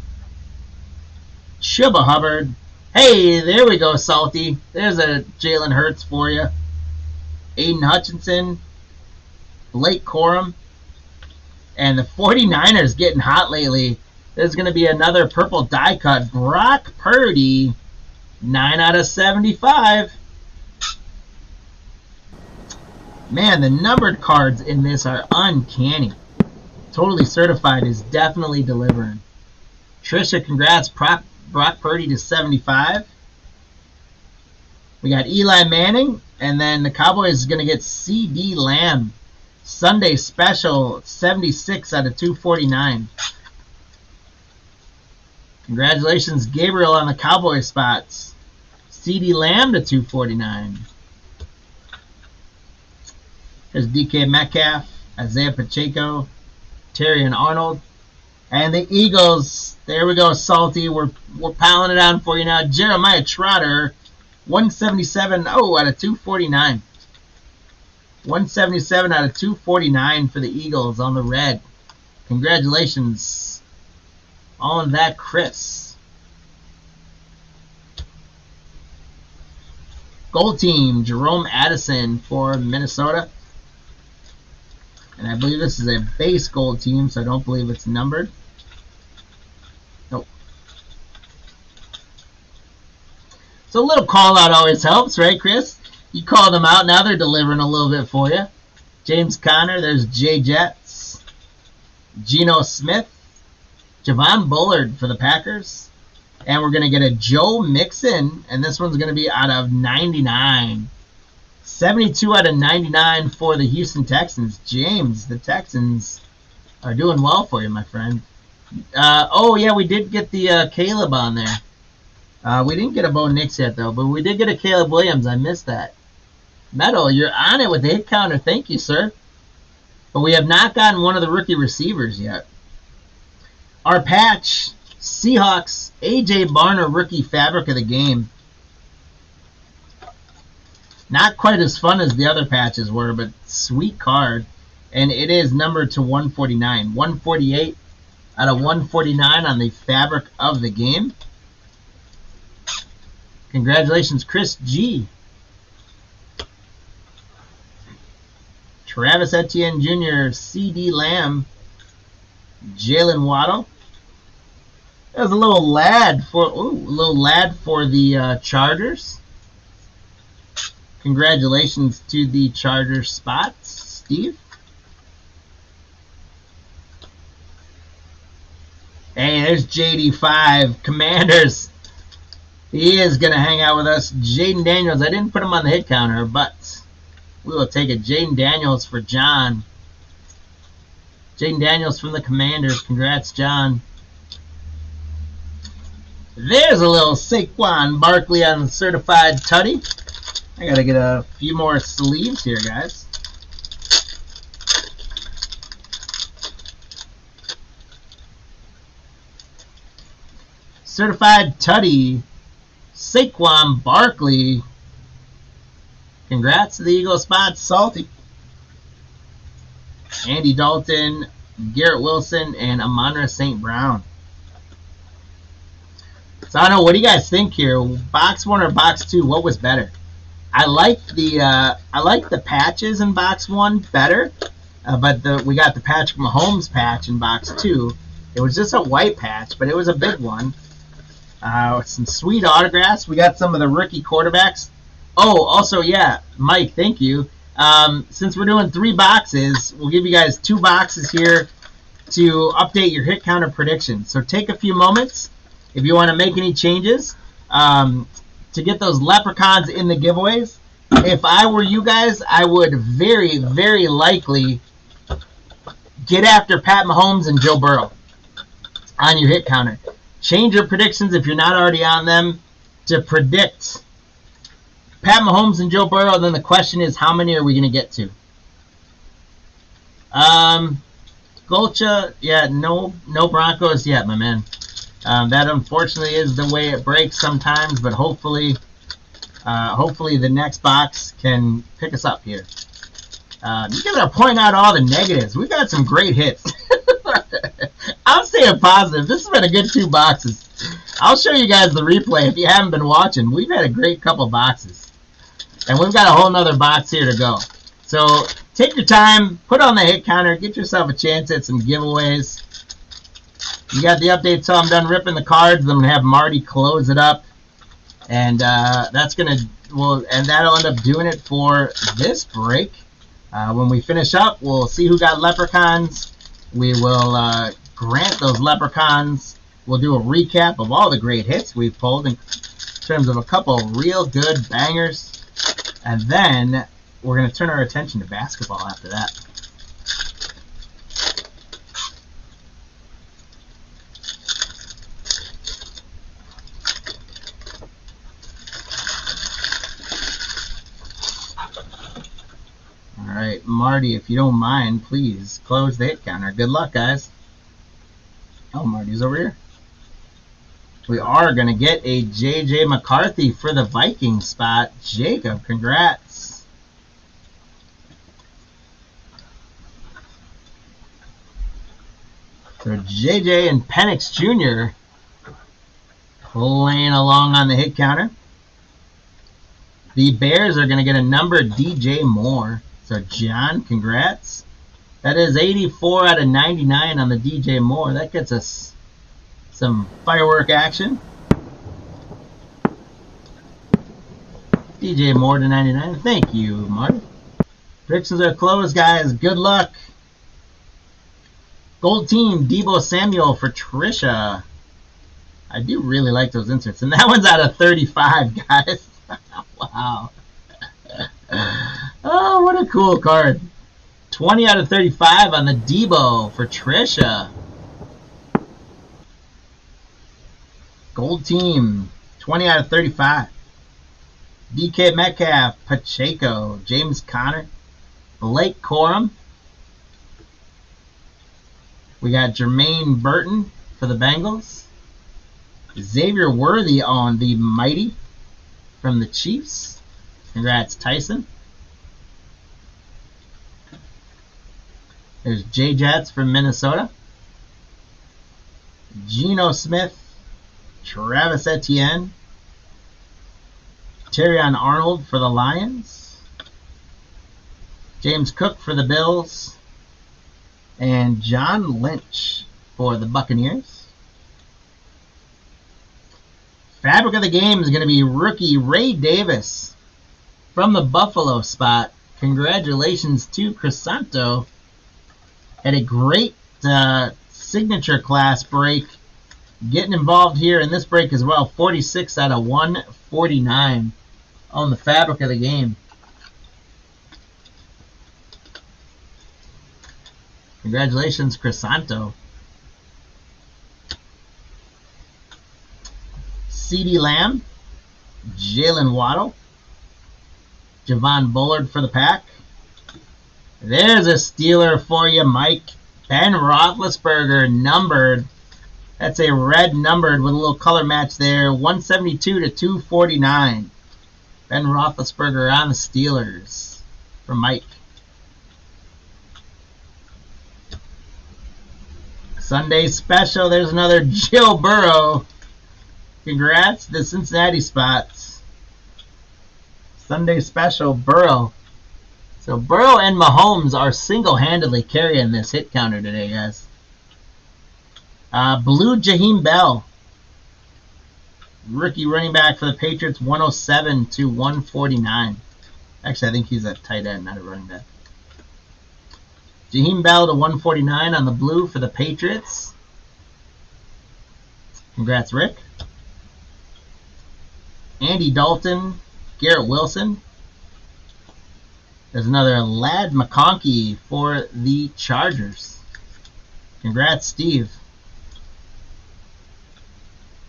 Chuba Hubbard. Hey, there we go, Salty. There's a Jalen Hurts for you. Aiden Hutchinson. Blake Corum. And the 49ers getting hot lately. There's going to be another purple die cut. Brock Purdy. 9 out of 75. Man, the numbered cards in this are uncanny. Totally Certified is definitely delivering. Trisha, congrats. Brock Purdy to 75. We got Eli Manning, and then the Cowboys is going to get C.D. Lamb. Sunday special, 76 out of 249. Congratulations, Gabriel, on the Cowboy spots. C.D. Lamb to 249. There's DK Metcalf, Isaiah Pacheco, Terry and Arnold. And the Eagles, there we go, Salty. We're piling it on for you now. Jeremiah Trotter, 177 out of 249. 177 out of 249 for the Eagles on the red. Congratulations on that, Chris. Gold team, Jerome Addison for Minnesota. And I believe this is a base gold team, so I don't believe it's numbered. Nope. So a little call out always helps, right, Chris? You called them out, now they're delivering a little bit for you. James Conner, there's Jay Jets. Geno Smith. Javon Bullard for the Packers. And we're going to get a Joe Mixon, and this one's going to be out of 99. 72 out of 99 for the Houston Texans. James, the Texans are doing well for you, my friend. Oh, yeah, we did get the Caleb on there. We didn't get a Bo Nix yet, though, but we did get a Caleb Williams. I missed that. Metal, you're on it with the hit counter. Thank you, sir. But we have not gotten one of the rookie receivers yet. Our patch, Seahawks, A.J. Barner, rookie fabric of the game. Not quite as fun as the other patches were, but sweet card. And it is numbered to 149. 148 out of 149 on the fabric of the game. Congratulations, Chris G. Travis Etienne Jr., C.D. Lamb, Jalen Waddle. There's a little lad for the Chargers. Congratulations to the Chargers spots, Steve. Hey, there's JD5, Commanders. He is going to hang out with us. Jaden Daniels, I didn't put him on the hit counter, but we will take it. Jaden Daniels for John. Jaden Daniels from the Commanders. Congrats, John. There's a little Saquon Barkley on the certified tutty. I got to get a few more sleeves here, guys. Certified tutty. Saquon Barkley. Congrats to the Eagle spots, Salty. Andy Dalton, Garrett Wilson, and Amon-Ra St. Brown. So I don't know, what do you guys think here? Box 1 or box 2? What was better? I like the patches in box 1 better, but we got the Patrick Mahomes patch in box 2. It was just a white patch, but it was a big one. Some sweet autographs. We got some of the rookie quarterbacks. Oh, also, yeah, Mike, thank you. Since we're doing 3 boxes, we'll give you guys 2 boxes here to update your hit counter predictions. So take a few moments if you want to make any changes to get those leprechauns in the giveaways. If I were you guys, I would very, very likely get after Pat Mahomes and Joe Burrow on your hit counter. Change your predictions if you're not already on them to predict Pat Mahomes and Joe Burrow. And then the question is, how many are we going to get to? Golcha, yeah, no Broncos yet, my man. That unfortunately is the way it breaks sometimes, but hopefully the next box can pick us up here. You guys are pointing out all the negatives. We've got some great hits. I'm staying positive. This has been a good 2 boxes. I'll show you guys the replay if you haven't been watching. We've had a great couple boxes. And we've got a whole nother box here to go. So take your time, put on the hit counter, get yourself a chance at some giveaways. You got the update till I'm done ripping the cards. I'm going to have Marty close it up. And that'll end up doing it for this break. When we finish up, we'll see who got leprechauns. We will grant those leprechauns. We'll do a recap of all the great hits we've pulled in terms of a couple real good bangers. And then we're going to turn our attention to basketball after that. Alright, Marty, if you don't mind, please close the hit counter. Good luck, guys. Oh, Marty's over here. We are going to get a J.J. McCarthy for the Vikings spot. Jacob, congrats. So J.J. and Penix Jr. playing along on the hit counter. The Bears are going to get a numbered DJ Moore. So John, congrats. That is 84 out of 99 on the DJ Moore. That gets us some firework action. DJ Moore to 99. Thank you, Marty. Predictions are closed, guys. Good luck. Gold team, Deebo Samuel for Trisha. I do really like those inserts. And that one's out of 35, guys. Wow. Oh, what a cool card. 20 out of 35 on the Deebo for Trisha. Gold team, 20 out of 35. DK Metcalf, Pacheco, James Conner, Blake Corum. We got Jermaine Burton for the Bengals. Xavier Worthy on the Mighty from the Chiefs. Congrats, Tyson. There's J-Jets from Minnesota. Geno Smith, Travis Etienne, Terrion Arnold for the Lions, James Cook for the Bills, and John Lynch for the Buccaneers. Fabric of the game is going to be rookie Ray Davis from the Buffalo spot. Congratulations to Crisanto. Had a great signature class break. Getting involved here in this break as well. 46 out of 149 on the fabric of the game. Congratulations, Crisanto. CeeDee Lamb, Jalen Waddle, Javon Bullard for the Pack. There's a Steeler for you, Mike. Ben Roethlisberger, numbered. That's a red numbered with a little color match there. 172 to 249. Ben Roethlisberger on the Steelers for Mike. Sunday special. There's another Joe Burrow. Congrats, the Cincinnati spots. Sunday special, Burrow. So Burrow and Mahomes are single-handedly carrying this hit counter today, guys. Blue Jaheim Bell. Rookie running back for the Patriots, 107 to 149. Actually, I think he's a tight end, not a running back. Jaheim Bell to 149 on the blue for the Patriots. Congrats, Rick. Andy Dalton, Garrett Wilson. There's another Ladd McConkey for the Chargers. Congrats, Steve.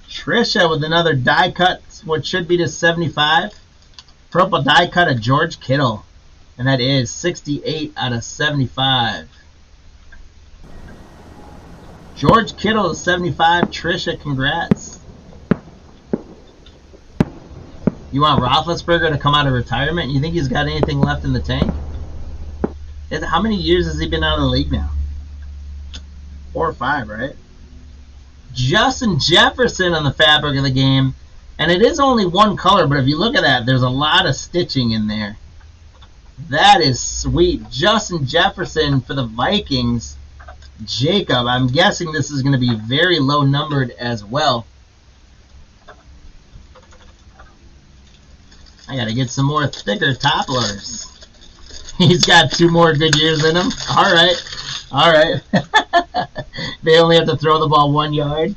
Trisha with another die cut, what should be to 75. Purple die cut of George Kittle. And that is 68 out of 75. George Kittle to 75. Trisha, congrats. You want Roethlisberger to come out of retirement? You think he's got anything left in the tank? How many years has he been out of the league now? 4 or 5, right? Justin Jefferson on the fabric of the game. And it is only one color, but if you look at that, there's a lot of stitching in there. That is sweet. Justin Jefferson for the Vikings. Jacob, I'm guessing this is going to be very low numbered as well. I got to get some more thicker top loaders. He's got 2 more good years in him. All right. All right. They only have to throw the ball 1 yard.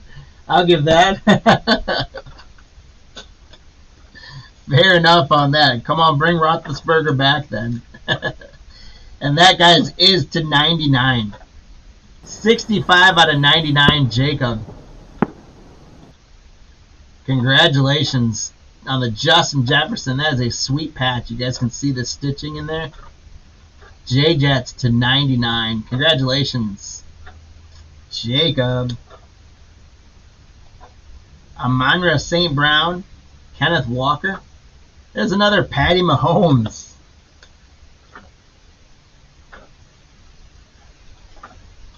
I'll give that. Fair enough on that. Come on, bring Roethlisberger back then. And that, guys, is to 99. 65 out of 99, Jacob. Congratulations on the Justin Jefferson. That is a sweet patch. You guys can see the stitching in there. J-Jets to 99. Congratulations, Jacob. Amonra St. Brown. Kenneth Walker. There's another Patty Mahomes.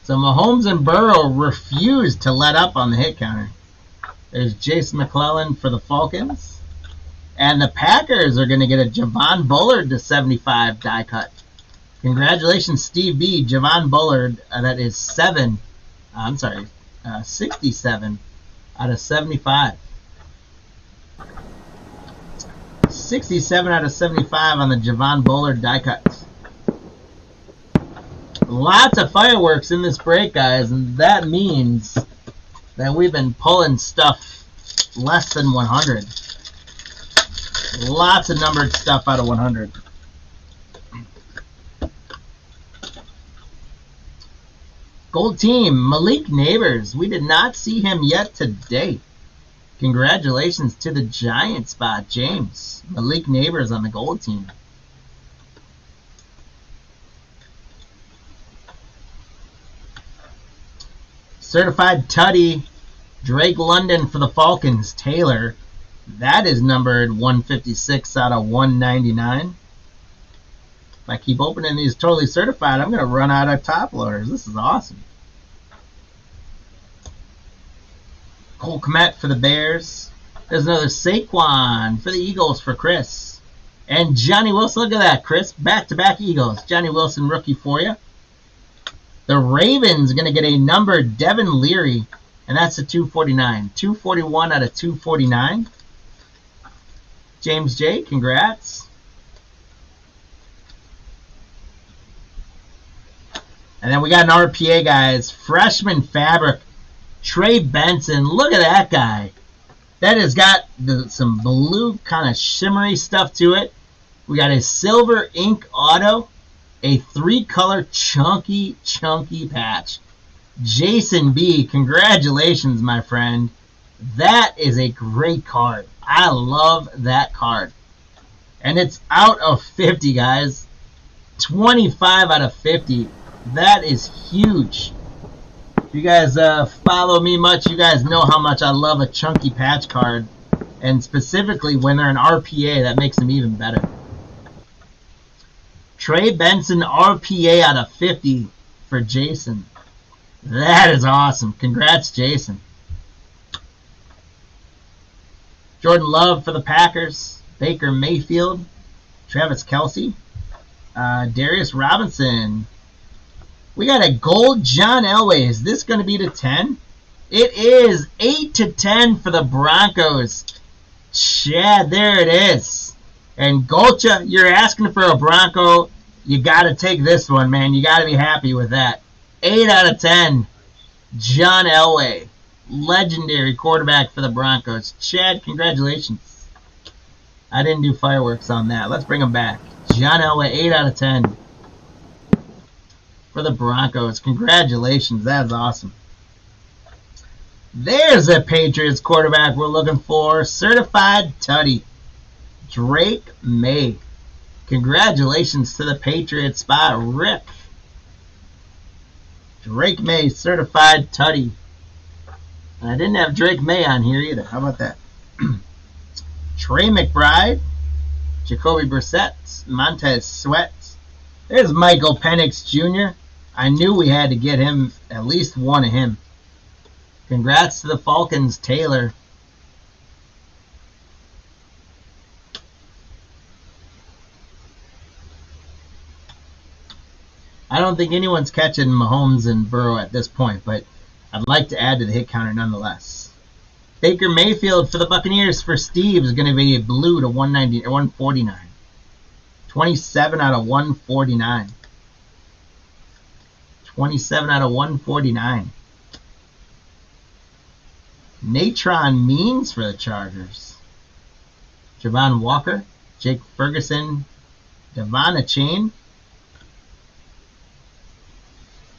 So Mahomes and Burrow refused to let up on the hit counter. There's Jason McClellan for the Falcons. And the Packers are going to get a Javon Bullard to 75 die cut. Congratulations, Steve B. Javon Bullard. That is 67 out of 75. 67 out of 75 on the Javon Bullard die cuts. Lots of fireworks in this break, guys, and that means that we've been pulling stuff less than 100. Lots of numbered stuff out of 100. Gold team, Malik Neighbors. We did not see him yet today. Congratulations to the Giant spot, James. Malik Neighbors on the gold team. Certified Tutty, Drake London for the Falcons, Taylor. That is numbered 156 out of 199. If I keep opening these totally certified, I'm going to run out of top loaders. This is awesome. Cole Kmet for the Bears. There's another Saquon for the Eagles for Chris. And Johnny Wilson. Look at that, Chris. Back-to-back Eagles. Johnny Wilson rookie for you. The Ravens are going to get a numbered Devin Leary. And that's a 249. 241 out of 249. James J. Congrats. And then we got an RPA, guys. Freshman Fabric. Trey Benson. Look at that guy. That has got some blue kind of shimmery stuff to it. We got a silver ink auto. A 3-color chunky patch. Jason B. Congratulations, my friend. That is a great card. I love that card. And it's out of 50, guys. 25 out of 50. That is huge. If you guys follow me much, you guys know how much I love a chunky patch card. And specifically when they're an RPA, that makes them even better. Trey Benson RPA out of 50 for Jason. That is awesome. Congrats, Jason. Jordan Love for the Packers. Baker Mayfield. Travis Kelce. Darius Robinson. We got a gold John Elway. Is this going to be to 10? It is 8 to 10 for the Broncos. Chad, there it is. And Golcha, you're asking for a Bronco. You got to take this one, man. You got to be happy with that. 8 out of 10. John Elway. Legendary quarterback for the Broncos. Chad, congratulations. I didn't do fireworks on that. Let's bring him back. John Elway, 8 out of 10. For the Broncos. Congratulations. That's awesome. There's a Patriots quarterback we're looking for. Certified Tutty. Drake May. Congratulations to the Patriots spot, Rick. Drake May, certified Tutty. And I didn't have Drake May on here either. How about that? Trey McBride. Jacoby Brissett. Montez Sweat. There's Michael Penix Jr. I knew we had to get him, at least one of him. Congrats to the Falcons, Taylor. I don't think anyone's catching Mahomes and Burrow at this point, but I'd like to add to the hit counter nonetheless. Baker Mayfield for the Buccaneers for Steve is going to be a blue to 149. 27 out of 149. 27 out of 149. Natron Means for the Chargers. Javon Walker, Jake Ferguson, Devon Chain,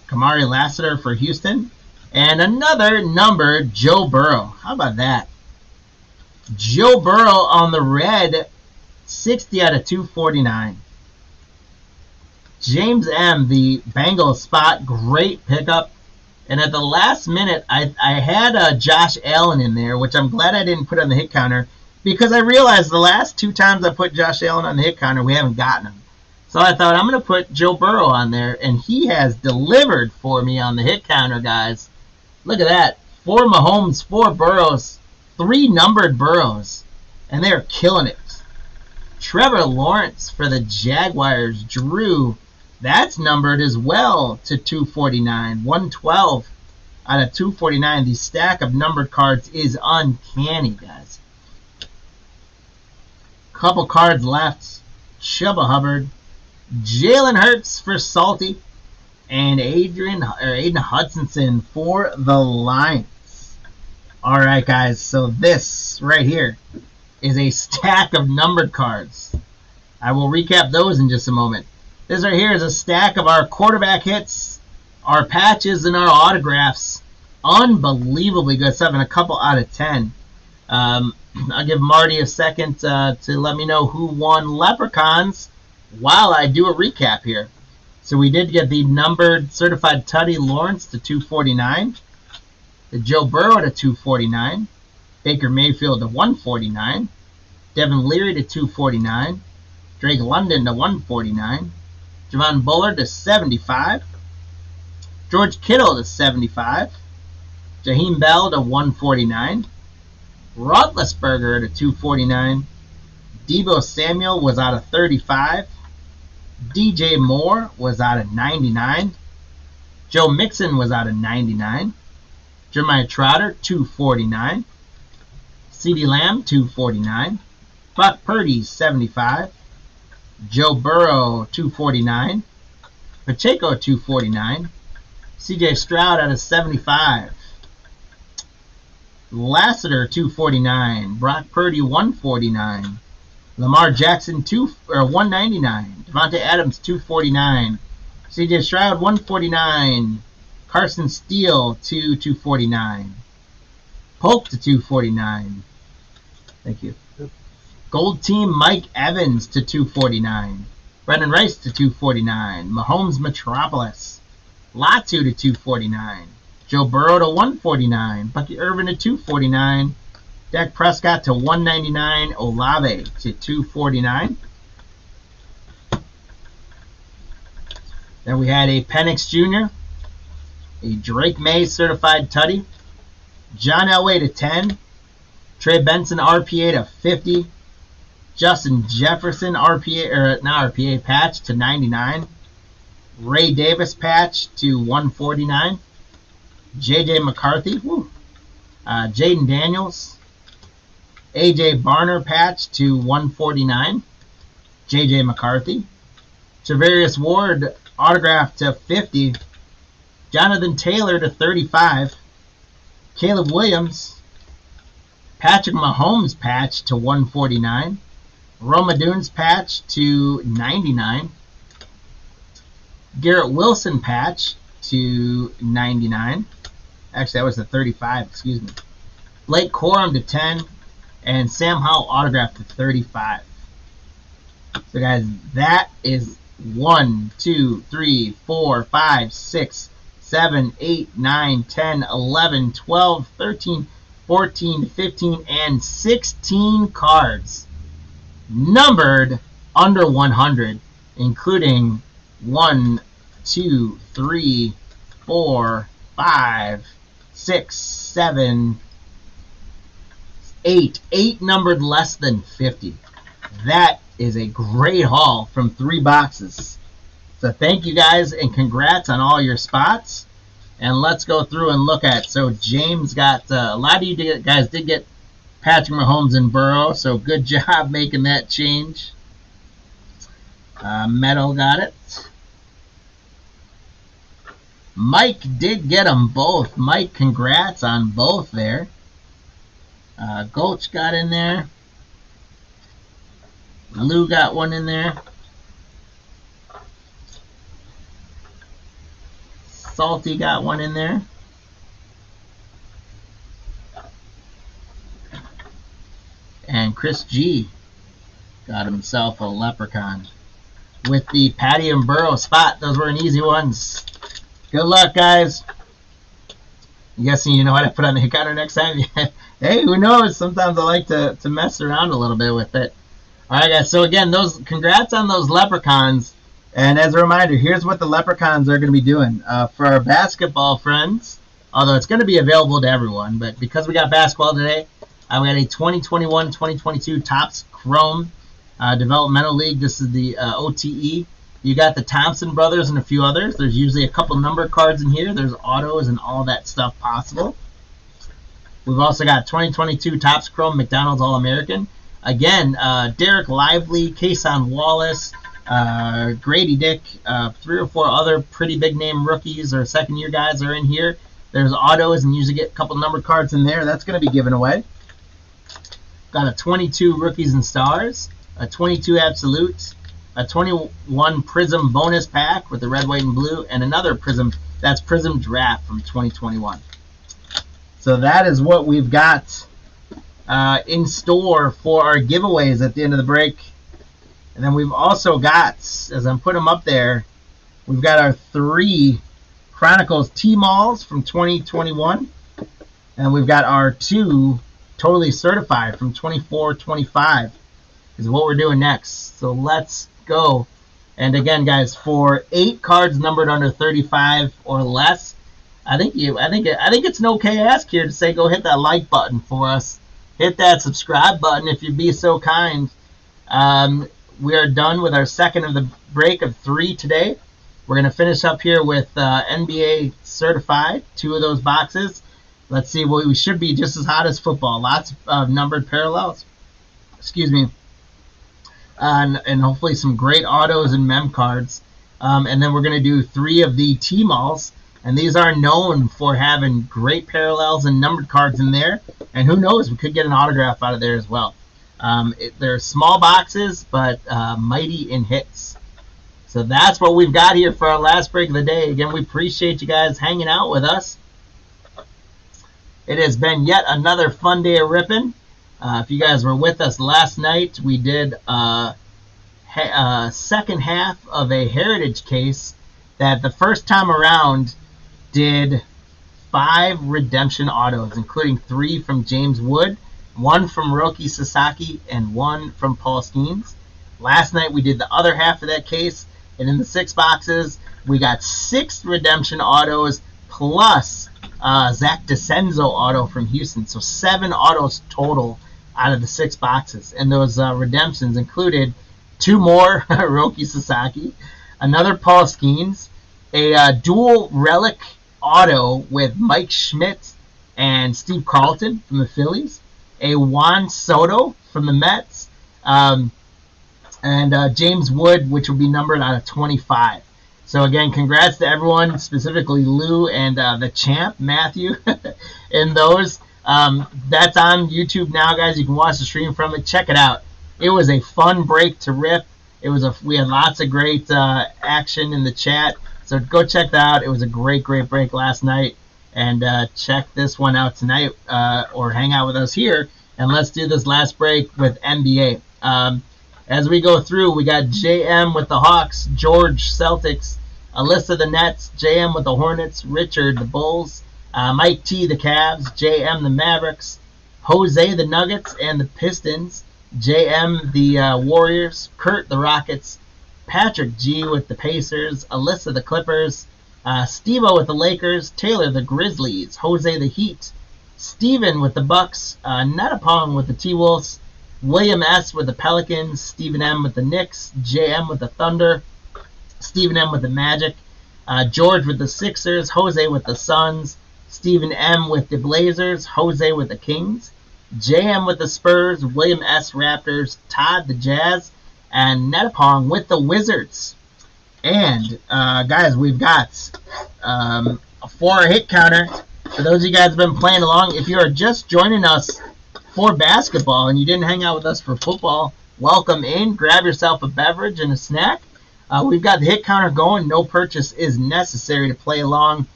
Kamari Lassiter for Houston, and another numbered Joe Burrow. How about that? Joe Burrow on the red, 60 out of 249. James M., the Bengals spot, great pickup. And at the last minute, I had Josh Allen in there, which I'm glad I didn't put on the hit counter, because I realized the last 2 times I put Josh Allen on the hit counter, we haven't gotten him. So I thought I'm going to put Joe Burrow on there, and he has delivered for me on the hit counter, guys. Look at that. 4 Mahomes, 4 Burrows, 3 numbered Burrows, and they're killing it. Trevor Lawrence for the Jaguars. Drew, that's numbered as well to 249. 112 out of 249. The stack of numbered cards is uncanny, guys. Couple cards left. Chuba Hubbard. Jalen Hurts for Salty. And Aiden Hutchinson for the Lions. Alright, guys. So this right here is a stack of numbered cards. I will recap those in just a moment. This right here is a stack of our quarterback hits, our patches, and our autographs. Unbelievably good stuff, and a couple out of 10. I'll give Marty a second to let me know who won Leprechauns while I do a recap here. So we did get the numbered certified Tutty Lawrence to 249, the Joe Burrow to 249, Baker Mayfield to 149, Devin Leary to 249, Drake London to 149, Javon Bullard to 75, George Kittle to 75, Jaheim Bell to 149, Roethlisberger to 249, Deebo Samuel was out of 35, DJ Moore was out of 99, Joe Mixon was out of 99, Jeremiah Trotter 249, CeeDee Lamb 249, Brock Purdy 75, Joe Burrow 249, Pacheco 249, CJ Stroud out of 75, Lassiter 249, Brock Purdy 149, Lamar Jackson 199, Devontae Adams 249, CJ Stroud 149, Carson Steele 249, Polk to 249. Thank you. Gold Team Mike Evans to 249. Brendan Rice to 249. Mahomes Metropolis. Latu to 249. Joe Burrow to 149. Bucky Irvin to 249. Dak Prescott to 199. Olave to 249. Then we had a Penix Jr., a Drake May certified Tutty, John Elway to 10, Trey Benson RPA to 50, Justin Jefferson RPA patch to 99, Ray Davis patch to 149, JJ McCarthy, Jaden Daniels, AJ Barner patch to 149, JJ McCarthy, Travarius Ward autograph to 50, Jonathan Taylor to 35, Caleb Williams, Patrick Mahomes patch to 149, Roma Dunes patch to 99, Garrett Wilson patch to 99, actually that was the 35, excuse me, Blake Corum to 10, and Sam Howell autograph to 35. So guys, that is 1, 2, 3, 4, 5, 6, 7, 8, 9, 10, 11, 12, 13, 14, 15, and 16 cards numbered under 100, including 1, 2, 3, 4, 5, 6, 7, 8. 8 numbered less than 50. That is a great haul from 3 boxes. So thank you guys, and congrats on all your spots. And let's go through and look at. So James got, a lot of you guys did get Patrick Mahomes and Burrow, so good job making that change. Metal got it. Mike did get them both. Mike, congrats on both there. Gulch got in there. Lou got one in there. Salty got one in there. And Chris G got himself a leprechaun with the Patty and Burrow spot. Those were an easy ones. Good luck, guys. I'm guessing you know what I put on the counter next time. Hey, who knows? Sometimes I like to mess around a little bit with it. All right, guys. So again, congrats on those leprechauns. And as a reminder, here's what the leprechauns are going to be doing for our basketball friends. Although it's going to be available to everyone, but because we got basketball today, we got a 2021-2022 Topps Chrome Developmental League. This is the OTE. You got the Thompson brothers and a few others. There's usually a couple number cards in here. There's autos and all that stuff possible. We've also got 2022 Topps Chrome McDonald's All-American. Again, Derek Lively, Kason Wallace, Grady Dick, 3 or 4 other pretty big name rookies or second-year guys are in here. There's autos and usually get a couple number cards in there. That's going to be given away. Got a 22 Rookies and Stars, a 22 Absolutes, a 21 Prism bonus pack with the red, white, and blue, and another Prism. That's Prism Draft from 2021. So that is what we've got in store for our giveaways at the end of the break. And then we've also got, as I'm putting them up there, we've got our 3 Chronicles T-Malls from 2021. And we've got our 2 Totally Certified from 24-25 is what we're doing next. So let's go. And again, guys, for 8 cards numbered under 35 or less, I think it's an okay ask here to say go hit that like button for us. Hit that subscribe button if you'd be so kind. We are done with our second of the break of 3 today. We're going to finish up here with NBA Certified, 2 of those boxes. Let's see, well, we should be just as hot as football. Lots of numbered parallels. Excuse me. And hopefully some great autos and mem cards. And then we're going to do 3 of the T-Malls. And these are known for having great parallels and numbered cards in there. And who knows, we could get an autograph out of there as well. They're small boxes, but mighty in hits. So that's what we've got here for our last break of the day. Again, we appreciate you guys hanging out with us. It has been yet another fun day of ripping. If you guys were with us last night, we did a second half of a heritage case that the first time around did 5 redemption autos, including 3 from James Wood, 1 from Roki Sasaki, and 1 from Paul Skeens. Last night we did the other half of that case, and in the 6 boxes, we got 6 redemption autos plus Zach DeCenzo auto from Houston. So 7 autos total out of the 6 boxes. And those redemptions included 2 more Roki Sasaki, another Paul Skeens, a dual relic auto with Mike Schmidt and Steve Carlton from the Phillies, a Juan Soto from the Mets, and James Wood, which will be numbered out of 25. So again, congrats to everyone, specifically Lou and the champ, Matthew, in those. That's on YouTube now, guys. You can watch the stream from it. Check it out. It was a fun break to rip. We had lots of great action in the chat. So go check that out. It was a great break last night. And check this one out tonight or hang out with us here. And let's do this last break with NBA. As we go through, we got JM with the Hawks, George Celtics, Alyssa the Nets, JM with the Hornets, Richard the Bulls, Mike T the Cavs, JM the Mavericks, Jose the Nuggets and the Pistons, JM the Warriors, Kurt the Rockets, Patrick G with the Pacers, Alyssa the Clippers, Steve-O with the Lakers, Taylor the Grizzlies, Jose the Heat, Steven with the Bucks, Natapong with the T-Wolves, William S. with the Pelicans, Stephen M. with the Knicks, JM with the Thunder, Stephen M. with the Magic, George with the Sixers, Jose with the Suns, Stephen M. with the Blazers, Jose with the Kings, JM with the Spurs, William S. Raptors, Todd the Jazz, and Netapong with the Wizards. And, guys, we've got for our hit counter, for those of you guys who have been playing along, if you are just joining us for basketball and you didn't hang out with us for football, welcome in. Grab yourself a beverage and a snack. We've got the hit counter going. No purchase is necessary to play along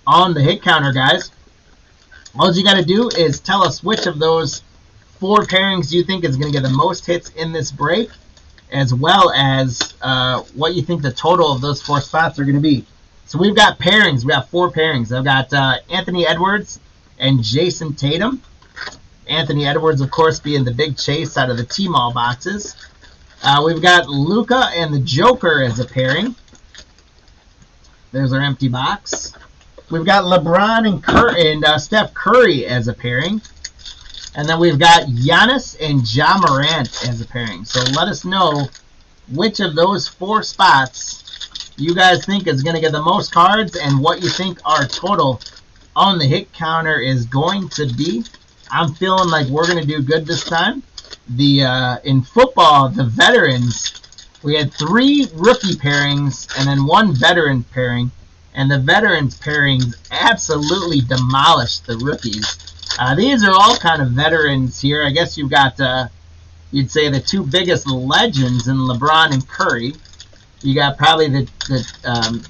on the hit counter, guys. All you got to do is tell us which of those 4 pairings you think is going to get the most hits in this break, as well as what you think the total of those 4 spots are going to be. So we've got pairings. We got 4 pairings. I've got Anthony Edwards and Jason Tatum. Anthony Edwards, of course, being the big chase out of the Tmall boxes. We've got Luka and the Joker as a pairing. There's our empty box. We've got LeBron and Steph Curry as a pairing. And then we've got Giannis and Ja Morant as a pairing. So let us know which of those 4 spots you guys think is going to get the most cards and what you think our total on the hit counter is going to be. I'm feeling like we're going to do good this time. In football, the veterans, we had 3 rookie pairings and then 1 veteran pairing. And the veterans pairings absolutely demolished the rookies. These are all kind of veterans here. I guess you've got, you'd say, the 2 biggest legends in LeBron and Curry. You got probably the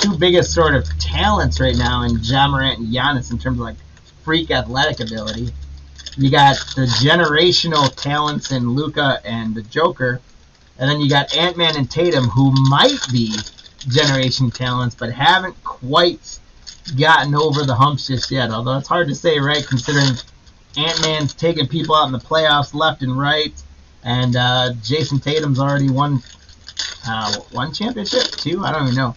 2 biggest sort of talents right now in Ja Morant and Giannis in terms of like freak athletic ability. You got the generational talents in Luka and the Joker. And then you got Ant-Man and Tatum, who might be generation talents, but haven't quite gotten over the humps just yet. Although it's hard to say, right, considering Ant-Man's taking people out in the playoffs left and right. And Jason Tatum's already won 1 championship? 2? I don't even know.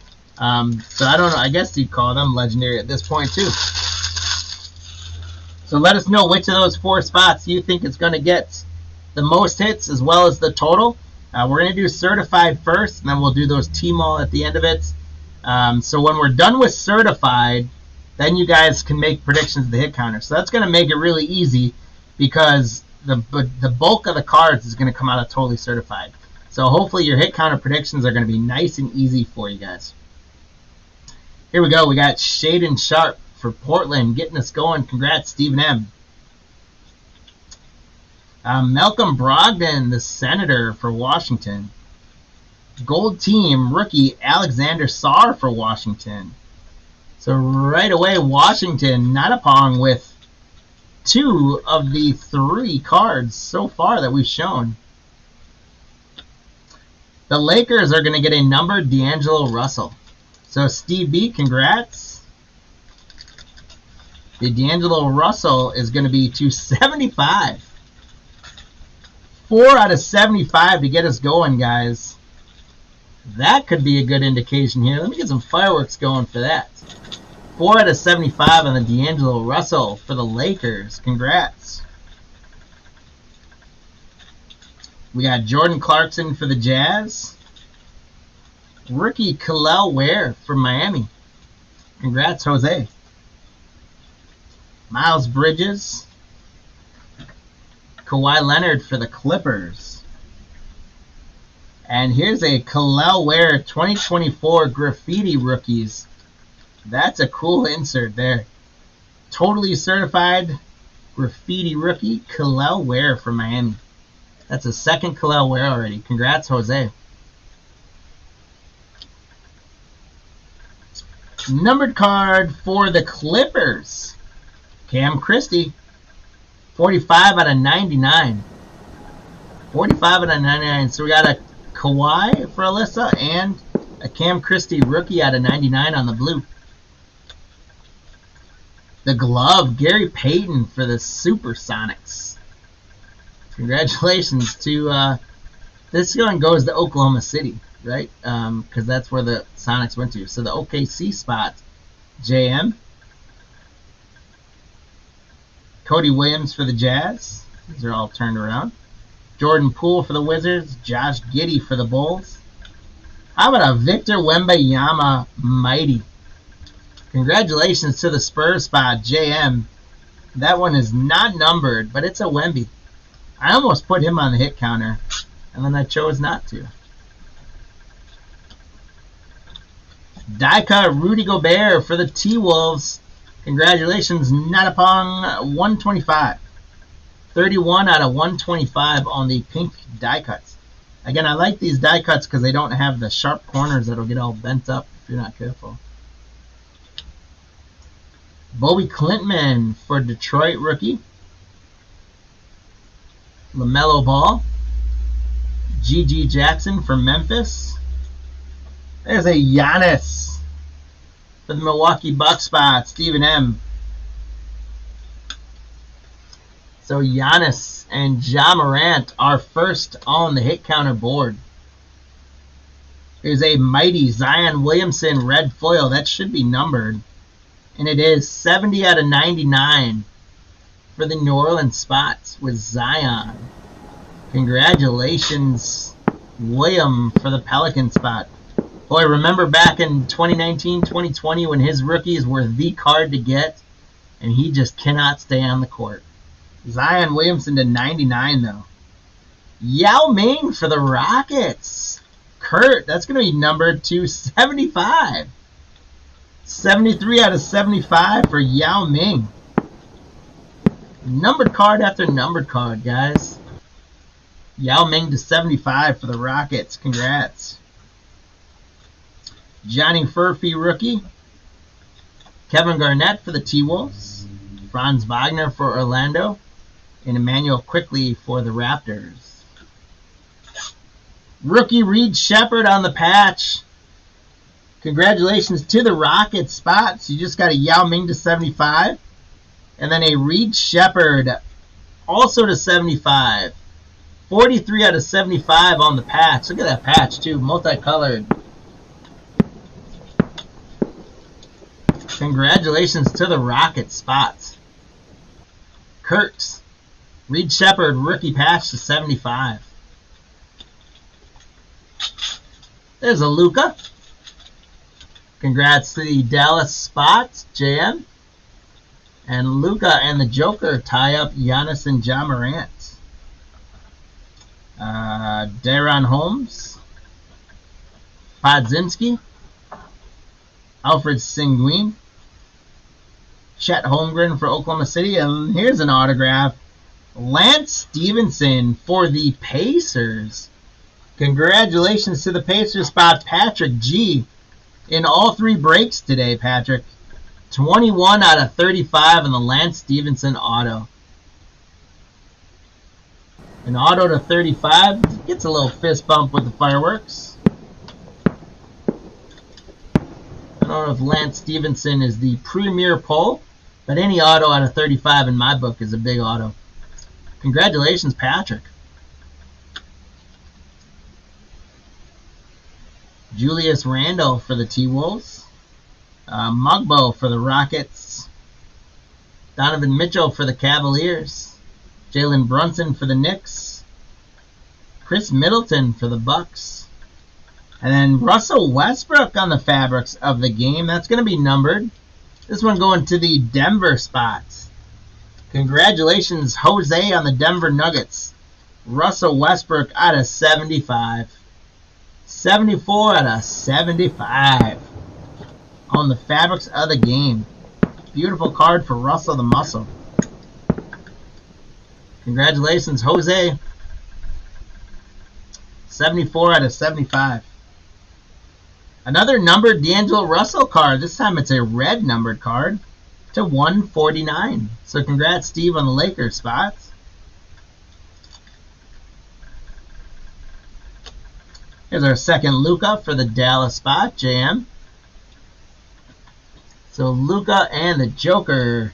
So I don't know. I guess you'd call them legendary at this point, too. So let us know which of those 4 spots you think is going to get the most hits as well as the total. We're going to do certified first, and then we'll do those T-Mall at the end of it. So when we're done with certified, then you guys can make predictions of the hit counter. So that's going to make it really easy because the bulk of the cards is going to come out of totally certified. So hopefully your hit counter predictions are going to be nice and easy for you guys. Here we go. We got Shaden Sharp for Portland getting us going. Congrats, Stephen M. Malcolm Brogdon, the Senator for Washington. Gold Team rookie Alexander Sarr for Washington. So right away, Washington, Netapong with 2 of the 3 cards so far that we've shown. The Lakers are going to get a numbered D'Angelo Russell. So Steve B, congrats. The D'Angelo Russell is going to be 275. 4 out of 75 to get us going, guys. That could be a good indication here. Let me get some fireworks going for that. 4 out of 75 on the D'Angelo Russell for the Lakers. Congrats. We got Jordan Clarkson for the Jazz. Rookie Kel'el Ware for Miami. Congrats, Jose. Miles Bridges. Kawhi Leonard for the Clippers. And here's a Kel'el Ware 2024 Graffiti Rookies. That's a cool insert there. Totally certified Graffiti Rookie Kel'el Ware for Miami. That's a 2nd Kel'el Ware already. Congrats, Jose. Numbered card for the Clippers. Cam Christie. 45 out of 99. 45 out of 99. So we got a Kawhi for Alyssa and a Cam Christie rookie out of 99 on the blue. The glove, Gary Payton for the Supersonics. Congratulations to, this one goes to Oklahoma City, right? Because that's where the Sonics went to. So the OKC spot, JM. Cody Williams for the Jazz. These are all turned around. Jordan Poole for the Wizards. Josh Giddey for the Bulls. How about a Victor Wembanyama Mighty? Congratulations to the Spurs spot, JM. That one is not numbered, but it's a Wemby. I almost put him on the hit counter. and then I chose not to. Die cut Rudy Gobert for the T-Wolves. Congratulations, Natapong 125. 31 out of 125 on the pink die cuts. Again, I like these die cuts because they don't have the sharp corners that'll get all bent up if you're not careful. Bobby Clintman for Detroit rookie. LaMelo Ball. G.G. Jackson for Memphis. There's a Giannis for the Milwaukee Bucks spot, Stephen M. So Giannis and Ja Morant are first on the hit counter board. There's a mighty Zion Williamson red foil. That should be numbered. And it is 70 out of 99 for the New Orleans spots with Zion. Congratulations, William, for the Pelican spot. Boy, remember back in 2019, 2020 when his rookies were the card to get, and he just cannot stay on the court. Zion Williamson to 99, though. Yao Ming for the Rockets. Kurt, that's going to be numbered to 75. 73 out of 75 for Yao Ming. Numbered card after numbered card, guys. Yao Ming to 75 for the Rockets. Congrats. Johnny Furphy rookie. Kevin Garnett for the T-Wolves. Franz Wagner for Orlando. And Emmanuel Quickley for the Raptors. Rookie Reed Shepard on the patch. Congratulations to the Rockets spots. You just got a Yao Ming to 75. And then a Reed Shepard also to 75. 43 out of 75 on the patch. Look at that patch, too. Multicolored. Congratulations to the Rockets spots. Kurtz. Reed Shepard, rookie patch to 75. There's a Luka. Congrats to the Dallas spots, JM. And Luka and the Joker tie up Giannis and Ja Morant. Daron Holmes. Podzinski. Alfred Sengun. Chet Holmgren for Oklahoma City. And here's an autograph. Lance Stevenson for the Pacers. Congratulations to the Pacers spot, Patrick G. In all three breaks today, Patrick. 21 out of 35 on the Lance Stevenson auto. An auto to 35 gets a little fist bump with the fireworks. I don't know if Lance Stevenson is the premier pull, but any auto out of 35 in my book is a big auto. Congratulations, Patrick. Julius Randle for the T-Wolves. Mugbo for the Rockets. Donovan Mitchell for the Cavaliers. Jalen Brunson for the Knicks. Chris Middleton for the Bucks. And then Russell Westbrook on the fabrics of the game. That's going to be numbered. This one going to the Denver spots. Congratulations, Jose, on the Denver Nuggets. Russell Westbrook out of 75. 74 out of 75 on the fabrics of the game. Beautiful card for Russell the Muscle. Congratulations, Jose. 74 out of 75. Another numbered D'Angelo Russell card. This time it's a red numbered card to 149. So congrats, Steve, on the Lakers spots. Here's our second Luka for the Dallas spot, JM. So Luka and the Joker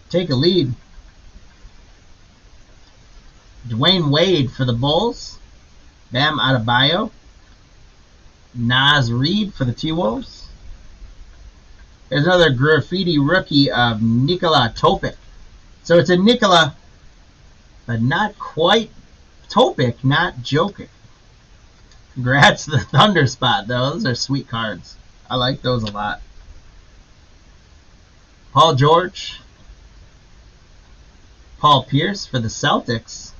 take a lead. Dwayne Wade for the Bulls. Bam Adebayo. Naz Reid for the T-Wolves. There's another graffiti rookie of Nikola Topic. So it's a Nikola, but not quite Topic, not Joker. Congrats to the Thunder spot, though. Those are sweet cards. I like those a lot. Paul George. Paul Pierce for the Celtics.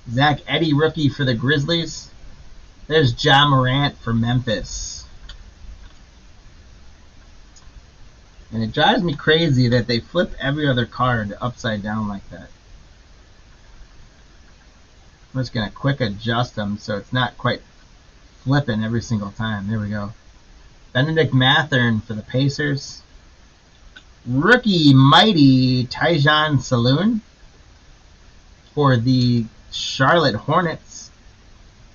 Zach Edey, rookie for the Grizzlies. There's Ja Morant for Memphis. And it drives me crazy that they flip every other card upside down like that. I'm just going to quick adjust them so it's not quite flipping every single time. There we go. Benedict Mathern for the Pacers. Rookie mighty Tyjon Saloon for the Charlotte Hornets.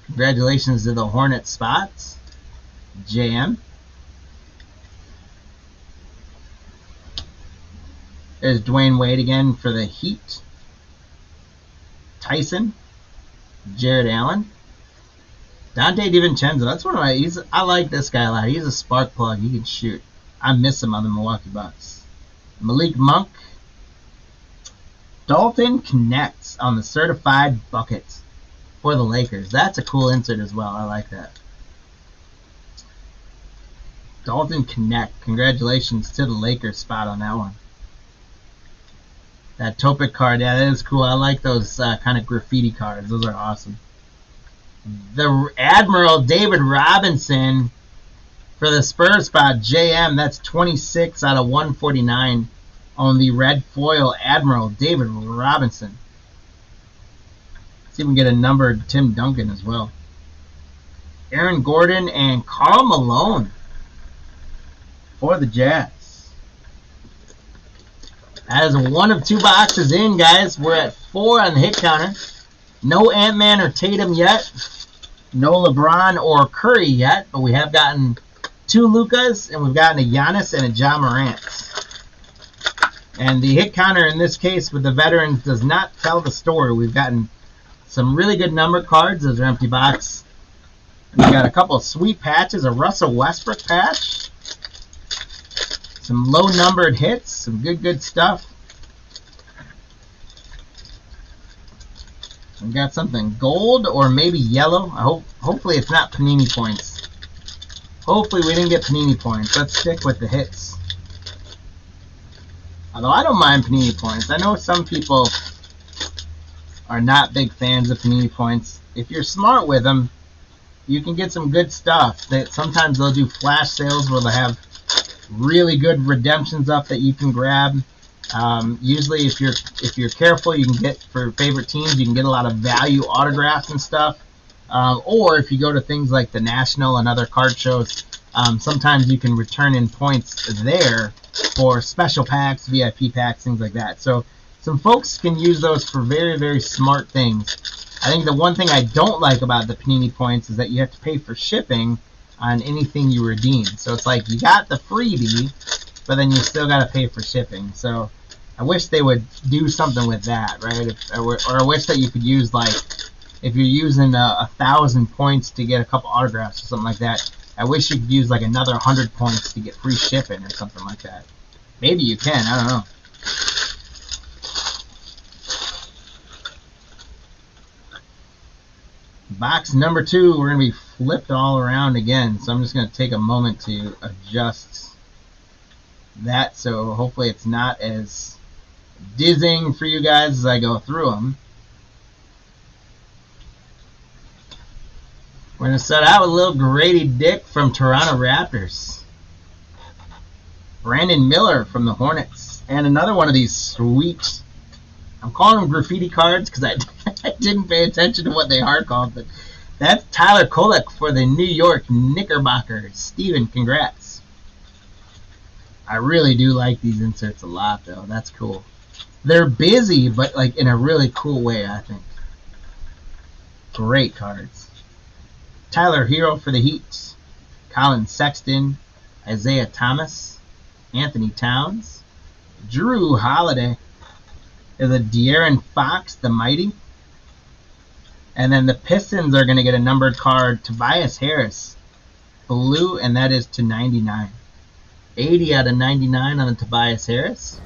Congratulations to the Hornet spots. JM. There's Dwayne Wade again for the Heat. Tyson. Jared Allen. Dante DiVincenzo. That's one of my. I like this guy a lot. He's a spark plug. He can shoot. I miss him on the Milwaukee Bucks. Malik Monk. Dalton connects on the certified buckets for the Lakers. That's a cool insert as well. I like that. Dalton Connect. Congratulations to the Lakers spot on that one. That Topic card, yeah, that is cool. I like those kind of graffiti cards. Those are awesome. The Admiral David Robinson for the Spurs spot. JM, that's 26 out of 149 on the red foil Admiral David Robinson. Let's see if we can get a numbered Tim Duncan as well. Aaron Gordon and Karl Malone for the Jazz. That is one of two boxes in, guys. We're at 4 on the hit counter. No Ant-Man or Tatum yet. No LeBron or Curry yet. But we have gotten 2 Lukas, and we've gotten a Giannis and a Ja Morant. And the hit counter in this case with the veterans does not tell the story. We've gotten some really good number cards. Those are empty box. We've got a couple of sweet patches. A Russell Westbrook patch. Some low numbered hits, some good stuff. We've got something gold or maybe yellow. Hopefully it's not Panini points. Hopefully we didn't get Panini points. Let's stick with the hits. Although I don't mind Panini points. I know some people are not big fans of Panini points. If you're smart with them, you can get some good stuff. Sometimes they'll do flash sales where they'll have really good redemptions up that you can grab. Usually if you're careful, you can get, for favorite teams, you can get a lot of value autographs and stuff. Or if you go to things like the National and other card shows, sometimes you can return in points there for special packs, VIP packs, things like that. So some folks can use those for very, very smart things. I think the one thing I don't like about the Panini points is that you have to pay for shipping on anything you redeem. So it's like you got the freebie, but then you still got to pay for shipping. So I wish they would do something with that, right? Or I wish that you could use, like, if you're using 1,000 points to get a couple autographs or something like that, I wish you could use like another 100 points to get free shipping or something like that. Maybe you can, I don't know. Box number 2, we're going to be flipped all around again, so I'm just going to take a moment to adjust that, so hopefully it's not as dizzying for you guys as I go through them. We're going to start out with a little Grady Dick from Toronto Raptors. Brandon Miller from the Hornets. And another one of these sweet, I'm calling them graffiti cards because I didn't pay attention to what they are called, but that's Tyler Kolek for the New York Knickerbockers. Steven, congrats. I really do like these inserts a lot, though. That's cool. They're busy, but like in a really cool way, I think. Great cards. Tyler Hero for the Heat. Colin Sexton. Isaiah Thomas. Anthony Towns. Drew Holiday. There's a De'Aaron Fox, the Mighty. And then the Pistons are going to get a numbered card. Tobias Harris. Blue, and that is to 99. 80 out of 99 on the Tobias Harris.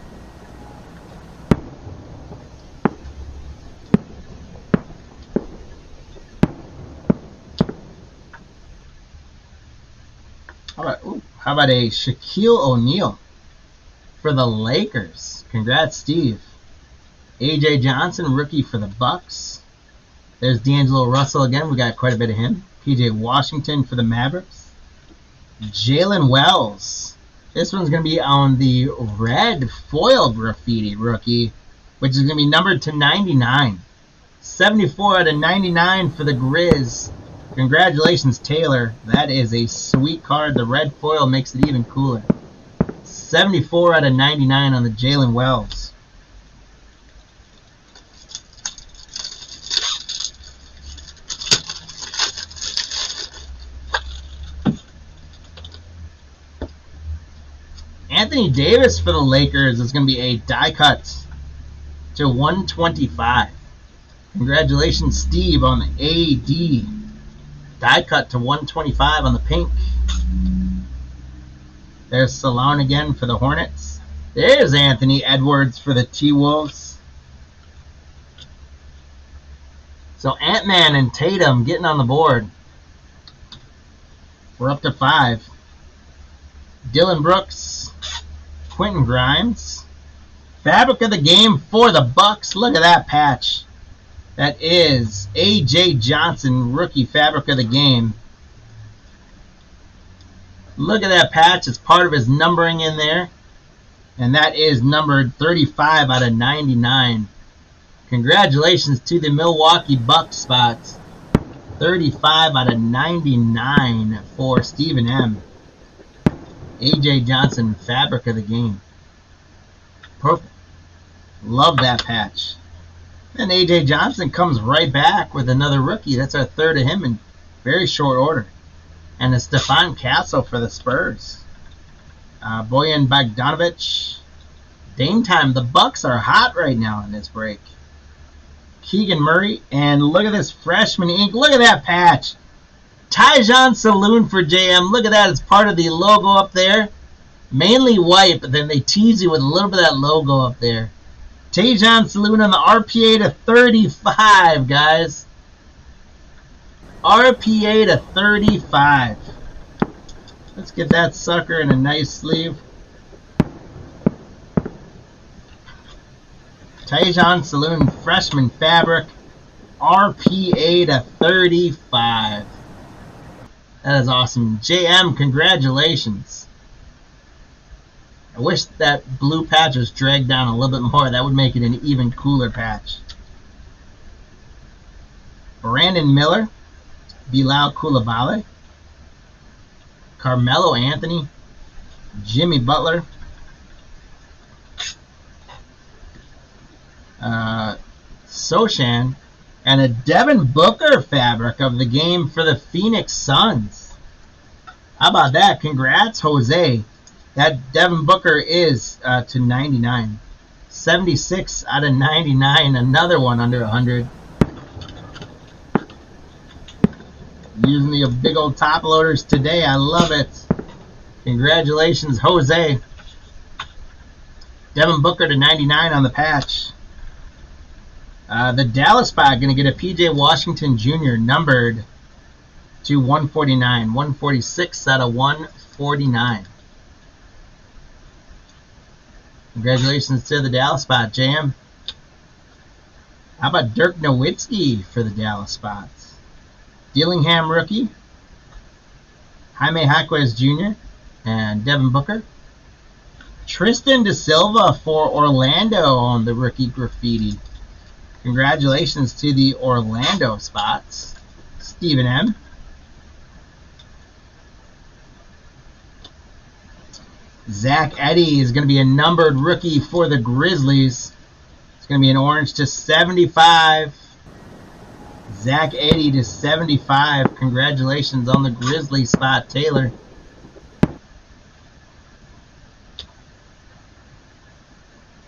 How about a Shaquille O'Neal for the Lakers? Congrats, Steve. AJ Johnson, rookie for the Bucks. There's D'Angelo Russell again. We got quite a bit of him. PJ Washington for the Mavericks. Jalen Wells. This one's going to be on the red foil graffiti rookie, which is going to be numbered to 99. 74 out of 99 for the Grizz. Congratulations, Taylor. That is a sweet card. The red foil makes it even cooler. 74 out of 99 on the Jalen Wells. Anthony Davis for the Lakers is going to be a die cut to 125. Congratulations, Steve, on the AD. Die cut to 125 on the pink. There's Salon again for the Hornets. There's Anthony Edwards for the T-Wolves. So Ant-Man and Tatum getting on the board. We're up to 5. Dylan Brooks, Quentin Grimes. Fabric of the game for the Bucks. Look at that patch. That is A.J. Johnson, rookie fabric of the game. Look at that patch. It's part of his numbering in there. And that is numbered 35 out of 99. Congratulations to the Milwaukee Bucks spots. 35 out of 99 for Stephen M. A.J. Johnson, fabric of the game. Perfect. Love that patch. And A.J. Johnson comes right back with another rookie. That's our third of him in very short order. And a Stefan Castle for the Spurs. Bojan Bogdanovic. Dame time. The Bucks are hot right now in this break. Keegan Murray. And look at this freshman ink. Look at that patch. Tyjon Saloon for JM. Look at that. It's part of the logo up there. Mainly white, but then they tease you with a little bit of that logo up there. Tyjon Saloon on the RPA to 35, guys. RPA to 35. Let's get that sucker in a nice sleeve. Tyjon Saloon, freshman fabric. RPA to 35. That is awesome. JM, congratulations. I wish that blue patch was dragged down a little bit more. That would make it an even cooler patch. Brandon Miller. Bilal Coulibaly. Carmelo Anthony. Jimmy Butler. Sochan. And a Devin Booker fabric of the game for the Phoenix Suns. How about that? Congrats, Jose. That Devin Booker is to 99. 76 out of 99. Another one under 100. Using the big old top loaders today. I love it. Congratulations, Jose. Devin Booker to 99 on the patch. The Dallas spot going to get a PJ Washington Jr. numbered to 149. 146 out of 149. Congratulations to the Dallas spot, JM. How about Dirk Nowitzki for the Dallas spots? Dillingham rookie. Jaime Jaquez Jr. and Devin Booker. Tristan Da Silva for Orlando on the rookie graffiti. Congratulations to the Orlando spots. Stephen M. Zach Edey is going to be a numbered rookie for the Grizzlies. It's going to be an orange to 75. Zach Edey to 75. Congratulations on the Grizzlies spot, Taylor.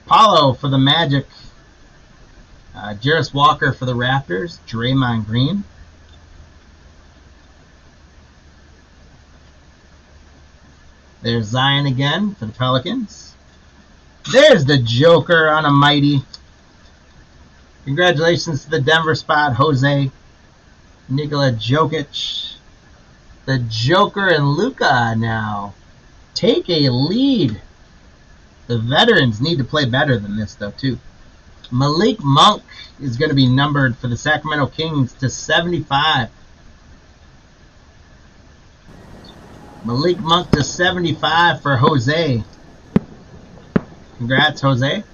Paulo for the Magic. Jarris Walker for the Raptors. Draymond Green. There's Zion again for the Pelicans. There's the Joker on a Mighty. Congratulations to the Denver spot, Jose. Nikola Jokic. The Joker and Luka now take a lead. The veterans need to play better than this, though, too. Malik Monk is going to be numbered for the Sacramento Kings to 75. Malik Monk to 75 for Jose. Congrats, Jose.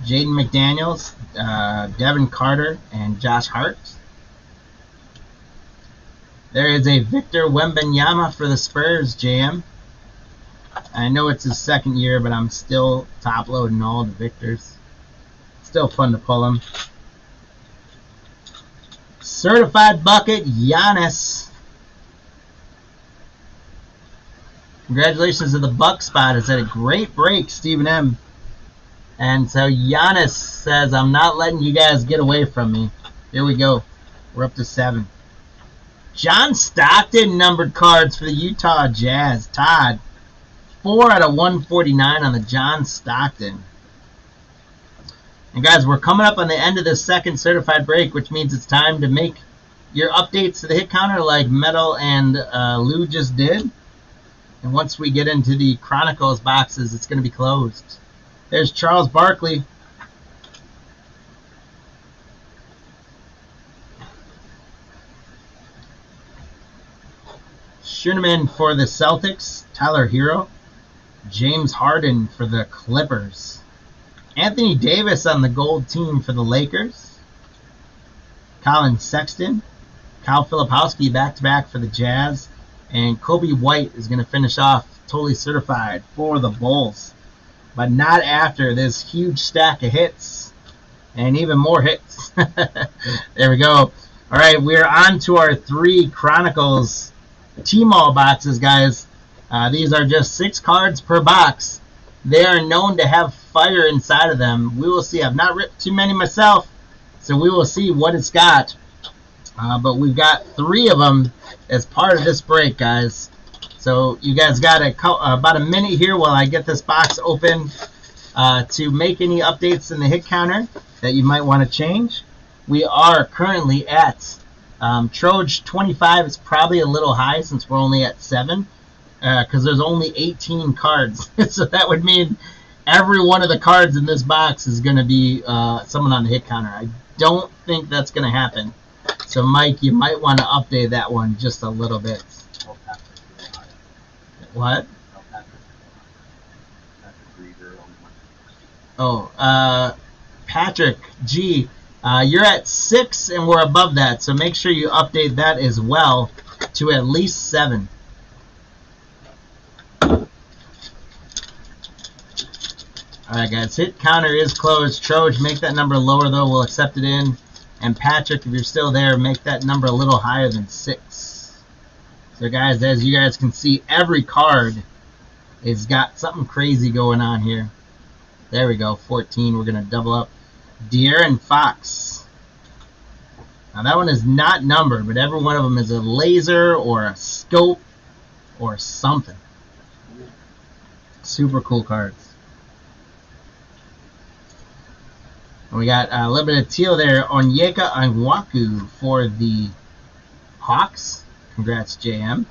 Jaden McDaniels, Devin Carter, and Josh Hart. There is a Victor Wembanyama for the Spurs, JM. I know it's his second year, but I'm still top-loading all the Victors. Still fun to pull them. Certified bucket, Giannis. Congratulations to the Buck spot. It's had a great break, Stephen M. And so Giannis says, I'm not letting you guys get away from me. Here we go. We're up to 7. John Stockton numbered cards for the Utah Jazz. Todd, 4 out of 149 on the John Stockton. And guys, we're coming up on the end of the second certified break, which means it's time to make your updates to the hit counter like Metal and Lou just did. And once we get into the Chronicles boxes, it's going to be closed. There's Charles Barkley. Schöneman for the Celtics. Tyler Hero. James Harden for the Clippers. Anthony Davis on the gold team for the Lakers. Colin Sexton. Kyle Filipowski back-to-back for the Jazz. And Kobe White is going to finish off totally certified for the Bulls. But not after this huge stack of hits. And even more hits. There we go. All right, we're on to our 3 Chronicles T-Mall boxes, guys. These are just 6 cards per box. They are known to have fire inside of them. We will see. I've not ripped too many myself, so we will see what it's got. But we've got 3 of them as part of this break, guys. So you guys got about a minute here while I get this box open to make any updates in the hit counter that you might want to change. We are currently at Troj 25 is probably a little high since we're only at 7 because there's only 18 cards. So that would mean every one of the cards in this box is going to be someone on the hit counter. I don't think that's going to happen. So Mike, you might want to update that one just a little bit. What? Oh, Patrick G, you're at 6 and we're above that, so make sure you update that as well to at least 7. Alright guys, hit counter is closed. Troj, make that number lower though, we'll accept it in. And Patrick, if you're still there, make that number a little higher than 6. So guys, as you guys can see, every card has got something crazy going on here. There we go, 14. We're going to double up. De'Aaron Fox. Now that one is not numbered, but every one of them is a laser or a scope or something. Super cool cards. And we got a little bit of teal there. Onyeka Onwuaku for the Hawks. Congrats, JM.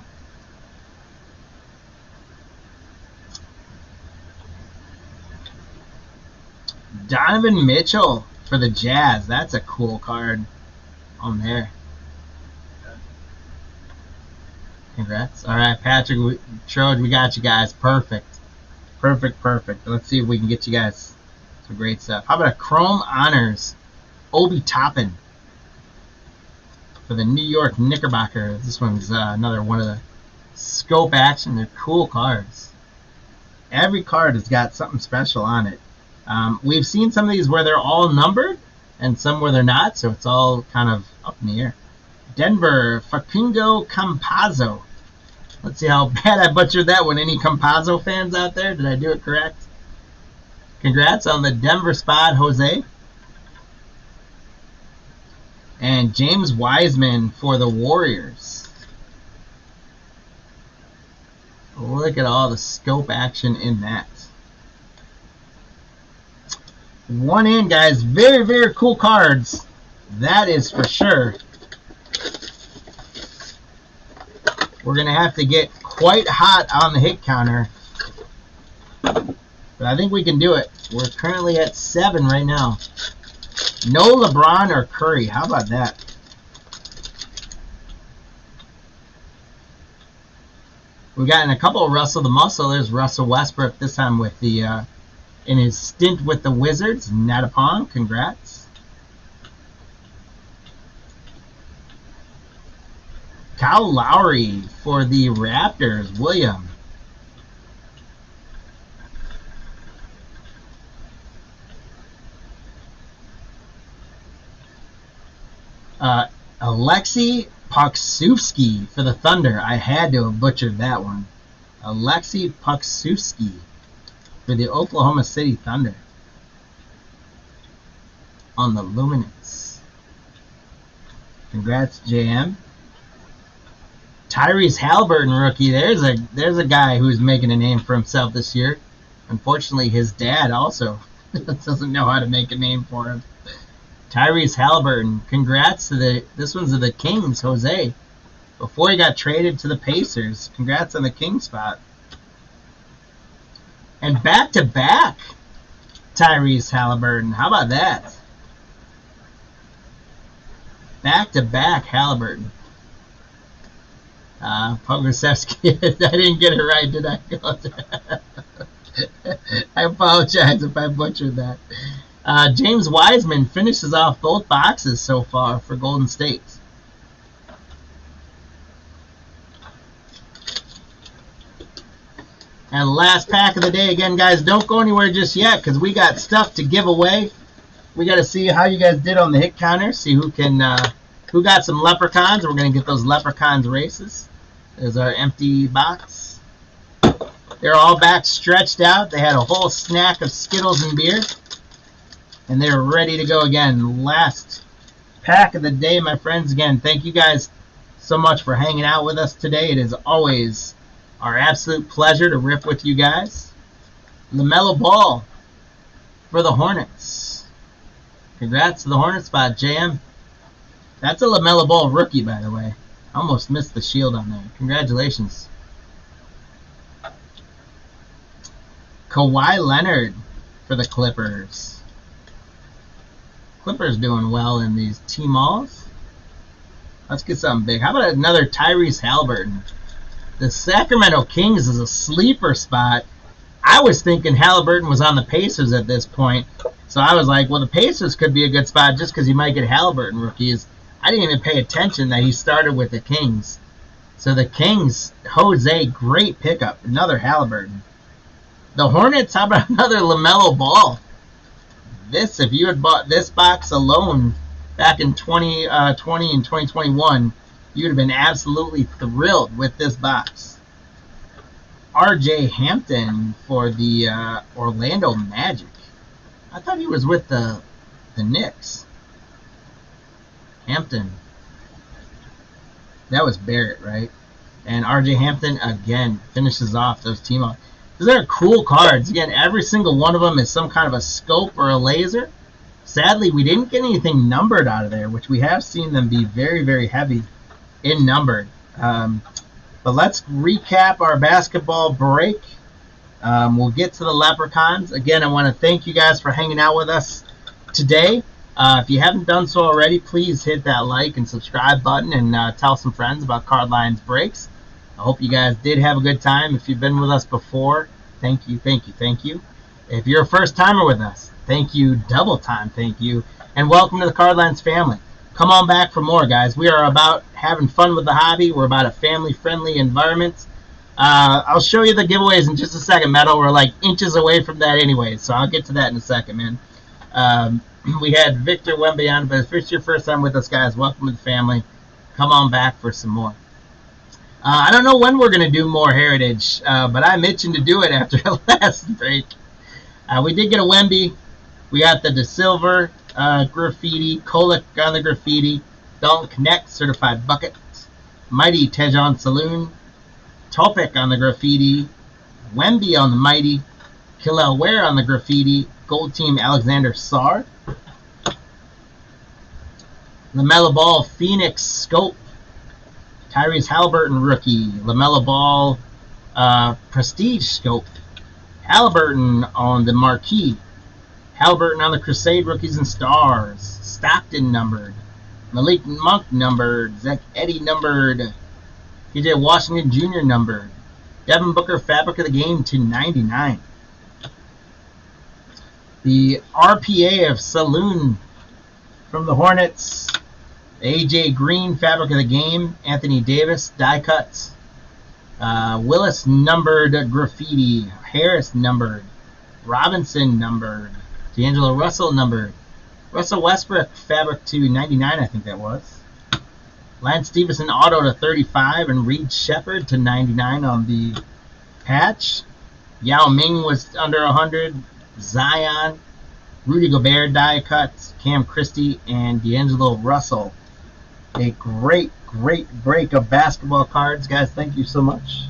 Donovan Mitchell for the Jazz. That's a cool card on there. Congrats. All right, Patrick, Troj, we got you guys. Perfect. Perfect. Let's see if we can get you guys some great stuff. How about a Chrome Honors? Obi Toppin for the New York Knickerbockers. This one's another one of the scope action. They're cool cards. Every card has got something special on it. We've seen some of these where they're all numbered and some where they're not, so it's all kind of up in the air. Denver, Facundo Campazzo. Let's see how bad I butchered that one. Any Campazzo fans out there? Did I do it correct? Congrats on the Denver spot, Jose. And James Wiseman for the Warriors. Look at all the scope action in that. One in, guys. Very, very cool cards. That is for sure. We're going to have to get quite hot on the hit counter. But I think we can do it. We're currently at 7 right now. No LeBron or Curry. How about that? We've gotten a couple of Russell the Muscle. There's Russell Westbrook, this time with the in his stint with the Wizards. Natapong, congrats. Kyle Lowry for the Raptors. William. Alexei Pokusevski for the Thunder. I had to have butchered that one. Alexei Pokusevski for the Oklahoma City Thunder. On the Luminance. Congrats, JM. Tyrese Halliburton rookie. There's a guy who's making a name for himself this year. Unfortunately, his dad also doesn't know how to make a name for him. Tyrese Halliburton. Congrats to this one's of the Kings, Jose. Before he got traded to the Pacers. Congrats on the Kings spot. And back-to-back Tyrese Halliburton. How about that? Back-to-back Halliburton. Pokusevski. I didn't get it right, did I? I apologize if I butchered that. James Wiseman finishes off both boxes so far for Golden State. And last pack of the day. Again, guys, don't go anywhere just yet because we got stuff to give away. We got to see how you guys did on the hit counter. See who got some leprechauns. We're going to get those leprechauns races. There's our empty box. They're all back stretched out. They had a whole snack of Skittles and beer. And they're ready to go again. Last pack of the day, my friends. Again, thank you guys so much for hanging out with us today. It is always our absolute pleasure to rip with you guys. LaMelo Ball for the Hornets. Congrats to the Hornets spot, JM. That's a LaMelo Ball rookie, by the way. I almost missed the shield on there. Congratulations. Kawhi Leonard for the Clippers. Clippers doing well in these T-Malls. Let's get something big. How about another Tyrese Halliburton? The Sacramento Kings is a sleeper spot. I was thinking Halliburton was on the Pacers at this point. So I was like, well, the Pacers could be a good spot just because you might get Halliburton rookies. I didn't even pay attention that he started with the Kings. So the Kings, Jose, great pickup. Another Halliburton. The Hornets, how about another LaMelo Ball? This, if you had bought this box alone back in 2020 and 2021, you would have been absolutely thrilled with this box. R.J. Hampton for the Orlando Magic. I thought he was with the Knicks. Hampton. That was Barrett, right? And R.J. Hampton, again, finishes off those Tmall. These are cool cards. Again, every single one of them is some kind of a scope or a laser. Sadly, we didn't get anything numbered out of there, which we have seen them be very, very heavy in numbered. But let's recap our basketball break. We'll get to the leprechauns. Again, I want to thank you guys for hanging out with us today. If you haven't done so already, please hit that like and subscribe button and tell some friends about Card Lines Breaks. I hope you guys did have a good time. If you've been with us before, thank you, thank you, thank you. If you're a first timer with us, thank you, double time, thank you. And welcome to the Card Lines family. Come on back for more, guys. We are about having fun with the hobby. We're about a family-friendly environment. I'll show you the giveaways in just a second, Metal. We're like inches away from that anyway, so I'll get to that in a second, man. We had Victor Wemby on, but if it's your first time with us, guys, welcome to the family. Come on back for some more. I don't know when we're going to do more Heritage, but I'm itching to do it after the last break. We did get a Wemby. We got the De Silver graffiti, Kolek on the graffiti, Dalton Connect certified bucket, Mighty Tejon Saloon, Topek on the graffiti, Wemby on the Mighty, Killel Ware on the graffiti, Gold Team Alexander Sarr, LaMelo Ball Phoenix Scope, Tyrese Halliburton rookie, LaMelo Ball Prestige Scope. Halliburton on the Marquee. Halliburton on the Crusade Rookies and Stars. Stockton numbered. Malik Monk numbered. Zach Edey numbered. PJ Washington Jr. numbered. Devin Booker Fabric of the Game /99. The RPA of Saloon from the Hornets. AJ Green Fabric of the Game. Anthony Davis die cuts. Willis numbered graffiti. Harris numbered. Robinson numbered. D'Angelo Russell numbered. Russell Westbrook Fabric /99, I think that was. Lance Stevenson auto /35 and Reed Shepard /99 on the patch. Yao Ming was under 100. Zion, Rudy Gobert die cuts, Cam Christie, and D'Angelo Russell. A great break of basketball cards, guys. Thank you so much.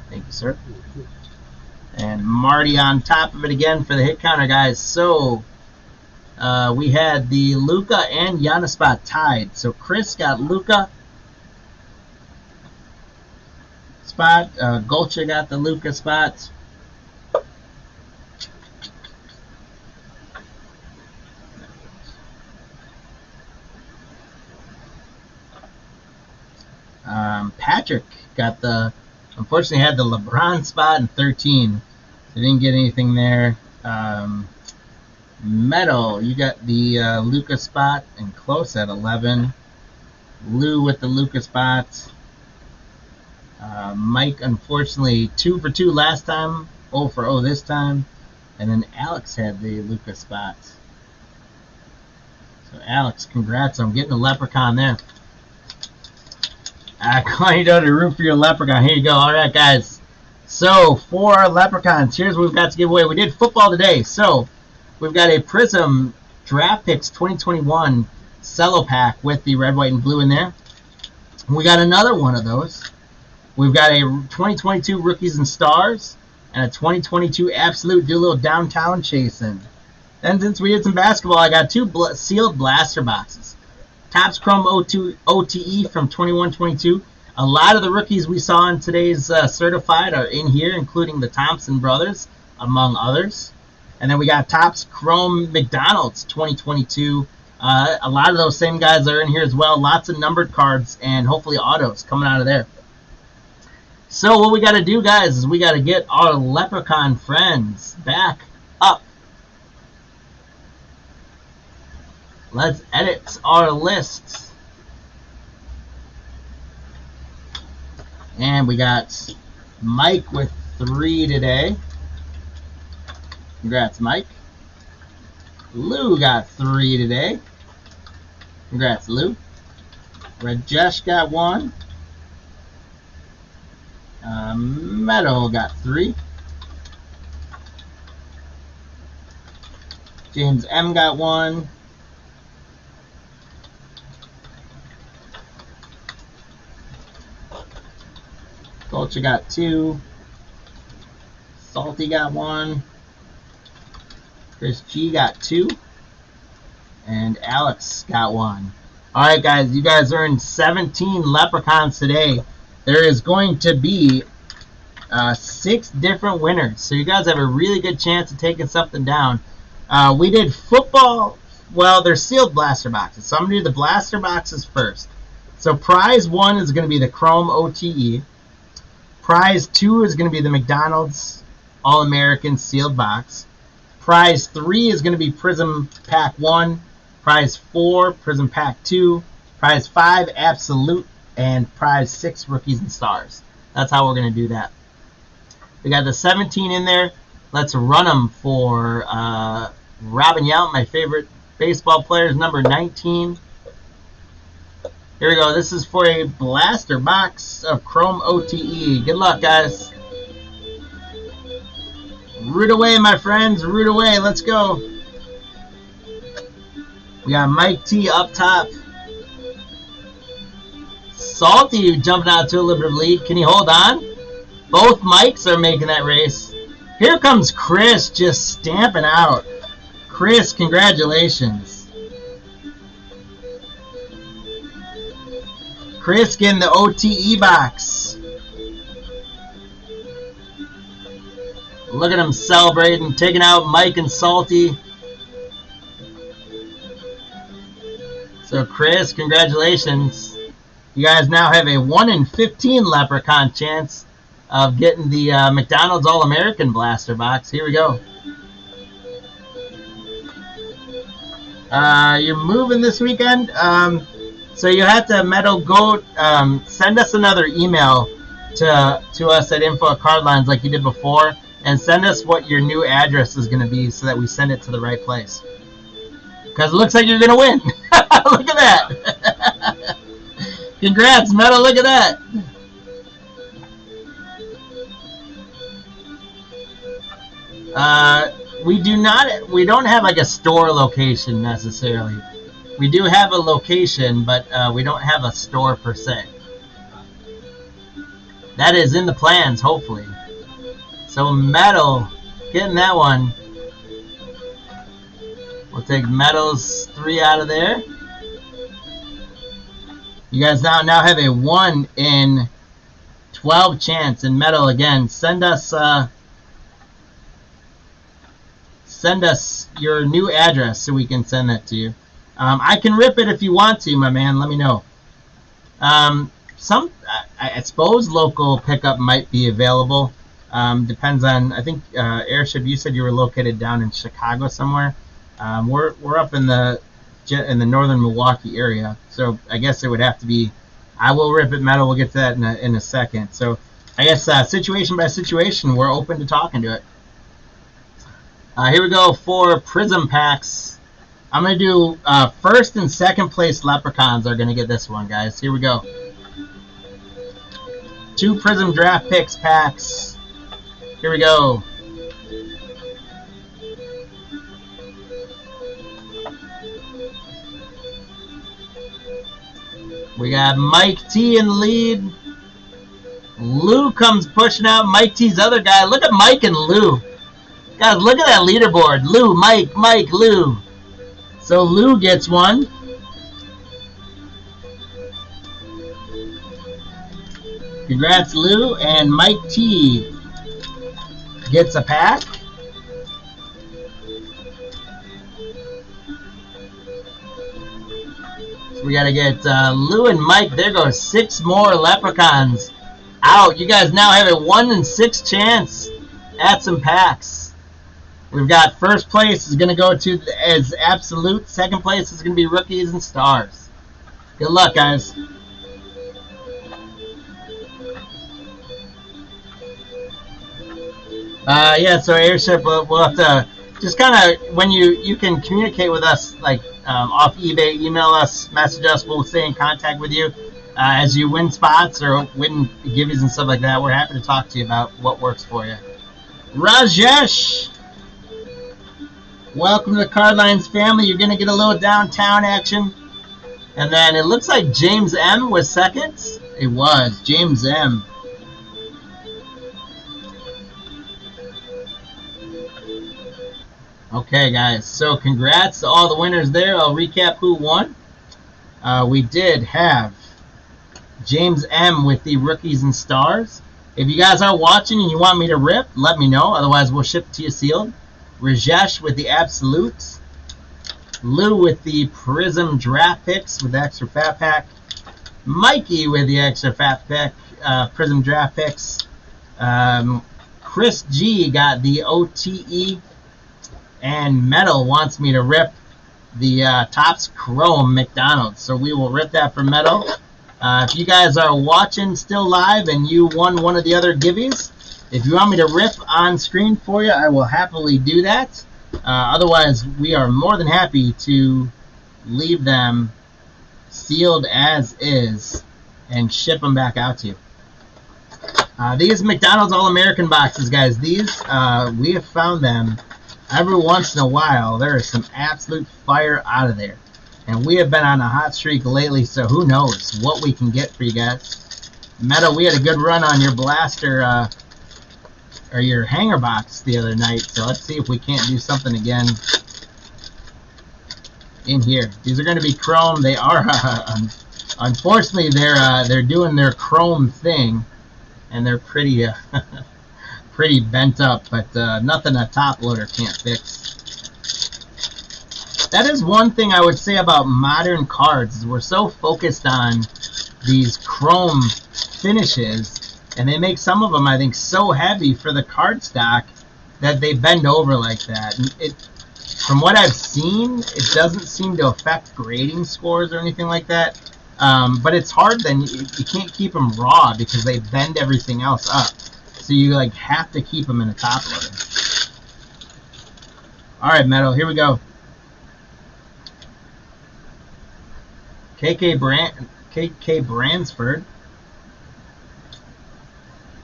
Thank you, sir. And Marty on top of it again for the hit counter, guys. So we had the Luka and Giannis spot tied. So Chris got Luka spot. Golcha got the Luka spot. Patrick got unfortunately had the LeBron spot in 13. So didn't get anything there. Metal, you got the Luka spot and close at 11. Lou with the Luka spot. Mike, unfortunately, 2 for 2 last time, 0 for 0 this time. And then Alex had the Luka spot. So Alex, congrats on getting the Leprechaun there. Calling you to root for your Leprechaun. Here you go. All right, guys. So, for Leprechauns, here's what we've got to give away. We did football today. So, we've got a Prism Draft Picks 2021 Cello Pack with the red, white, and blue in there. We got another one of those. We've got a 2022 Rookies and Stars and a 2022 Absolute. Do a little downtown chasing. Then, since we did some basketball, I got 2 sealed blaster boxes. Topps Chrome OTE from 21-22. A lot of the rookies we saw in today's certified are in here, including the Thompson brothers, among others. And then we got Topps Chrome McDonald's 2022. A lot of those same guys are in here as well. Lots of numbered cards and hopefully autos coming out of there. So what we got to do, guys, is we got to get our Leprechaun friends back up. Let's edit our list. And we got Mike with 3 today. Congrats, Mike. Lou got 3 today. Congrats, Lou. Rajesh got 1. Meadow got 3. James M got 1. Golcha got 2. Salty got 1. Chris G got 2. And Alex got 1. Alright, guys, you guys earned 17 Leprechauns today. There is going to be 6 different winners. So you guys have a really good chance of taking something down. We did football. Well, they're sealed blaster boxes. So I'm going to do the blaster boxes first. So prize 1 is going to be the Chrome OTE. Prize 2 is going to be the McDonald's All-American sealed box. Prize 3 is going to be Prism Pack 1. Prize 4, Prism Pack 2. Prize 5, Absolute. And prize 6, Rookies and Stars. That's how we're going to do that. We got the 17 in there. Let's run them for Robin Yount, my favorite baseball player, is number 19. Here we go. This is for a blaster box of Chrome OTE. Good luck, guys. Root away, my friends. Root away. Let's go. We got Mike T up top. Salty jumping out to a little bit of lead. Can he hold on? Both Mikes are making that race. Here comes Chris just stamping out. Chris, congratulations. Chris getting the OTE box. Look at him celebrating, taking out Mike and Salty. So Chris, congratulations. You guys now have a 1 in 15 Leprechaun chance of getting the McDonald's All-American Blaster Box. Here we go. You're moving this weekend? So you have to, Meadow, go send us another email to us at info@cardlines like you did before, and send us what your new address is going to be so that we send it to the right place. Because it looks like you're going to win. Look at that. Congrats, Meadow. Look at that. We don't have like a store location necessarily. We do have a location, but we don't have a store per se. That is in the plans, hopefully. So Metal, getting that one. We'll take Metal's 3 out of there. You guys now have a 1 in 12 chance. And Metal, again, send us your new address so we can send that to you. I can rip it if you want to, my man. Let me know. I suppose local pickup might be available. Depends on, I think, Airship, you said you were located down in Chicago somewhere. We're up in the northern Milwaukee area, so I guess it would have to be. I will rip it, Metal. We'll get to that in a second. So I guess situation by situation, we're open to talking to it. Here we go for Prism packs. I'm gonna do first and second place Leprechauns are gonna get this one, guys. Here we go. 2 Prism Draft Picks packs. Here we go. We got Mike T in the lead. Lou comes pushing out Mike T's other guy. Look at Mike and Lou. Guys, look at that leaderboard. Lou, Mike, Lou. So Lou gets one. Congrats, Lou. And Mike T gets a pack. So we got to get Lou and Mike. There goes 6 more Leprechauns out. You guys now have a 1 in 6 chance at some packs. We've got first place is going to go to as Absolute. Second place is going to be Rookies and Stars. Good luck, guys. Yeah, so Airship, we'll have to just kind of, when you can communicate with us, like off eBay, email us, message us, we'll stay in contact with you as you win spots or win giveaways and stuff like that. We're happy to talk to you about what works for you. Rajesh, welcome to the Cardlines family. You're going to get a little downtown action. And then it looks like James M was second. It was James M. Okay, guys, so congrats to all the winners there. I'll recap who won. We did have James M with the Rookies and Stars. If you guys are watching and you want me to rip, let me know. Otherwise, we'll ship it to you sealed. Rajesh with the Absolutes. Lou with the Prism Draft Picks with the extra fat pack. Mikey with the extra fat pack, Prism Draft Picks. Chris G got the OTE. And Metal wants me to rip the Topps Chrome McDonald's. So we will rip that for Metal. If you guys are watching still live and you won one of the other giveaways, if you want me to rip on screen for you, I will happily do that. Otherwise, we are more than happy to leave them sealed as is and ship them back out to you. These McDonald's All-American boxes, guys, these, we have found them every once in a while. There is some absolute fire out of there. And we have been on a hot streak lately, so who knows what we can get for you guys. Meta, we had a good run on your blaster, or your hanger box the other night, so let's see if we can't do something again in here. These are going to be chrome. They are, unfortunately, they're doing their chrome thing, and they're pretty pretty bent up, but nothing a top loader can't fix. That is one thing I would say about modern cards, is we're so focused on these chrome finishes, and they make some of them, I think, so heavy for the card stock that they bend over like that. And from what I've seen, it doesn't seem to affect grading scores or anything like that. But it's hard then. You can't keep them raw because they bend everything else up. So you like have to keep them in a top loader. All right, Metal, here we go. KK Bransford.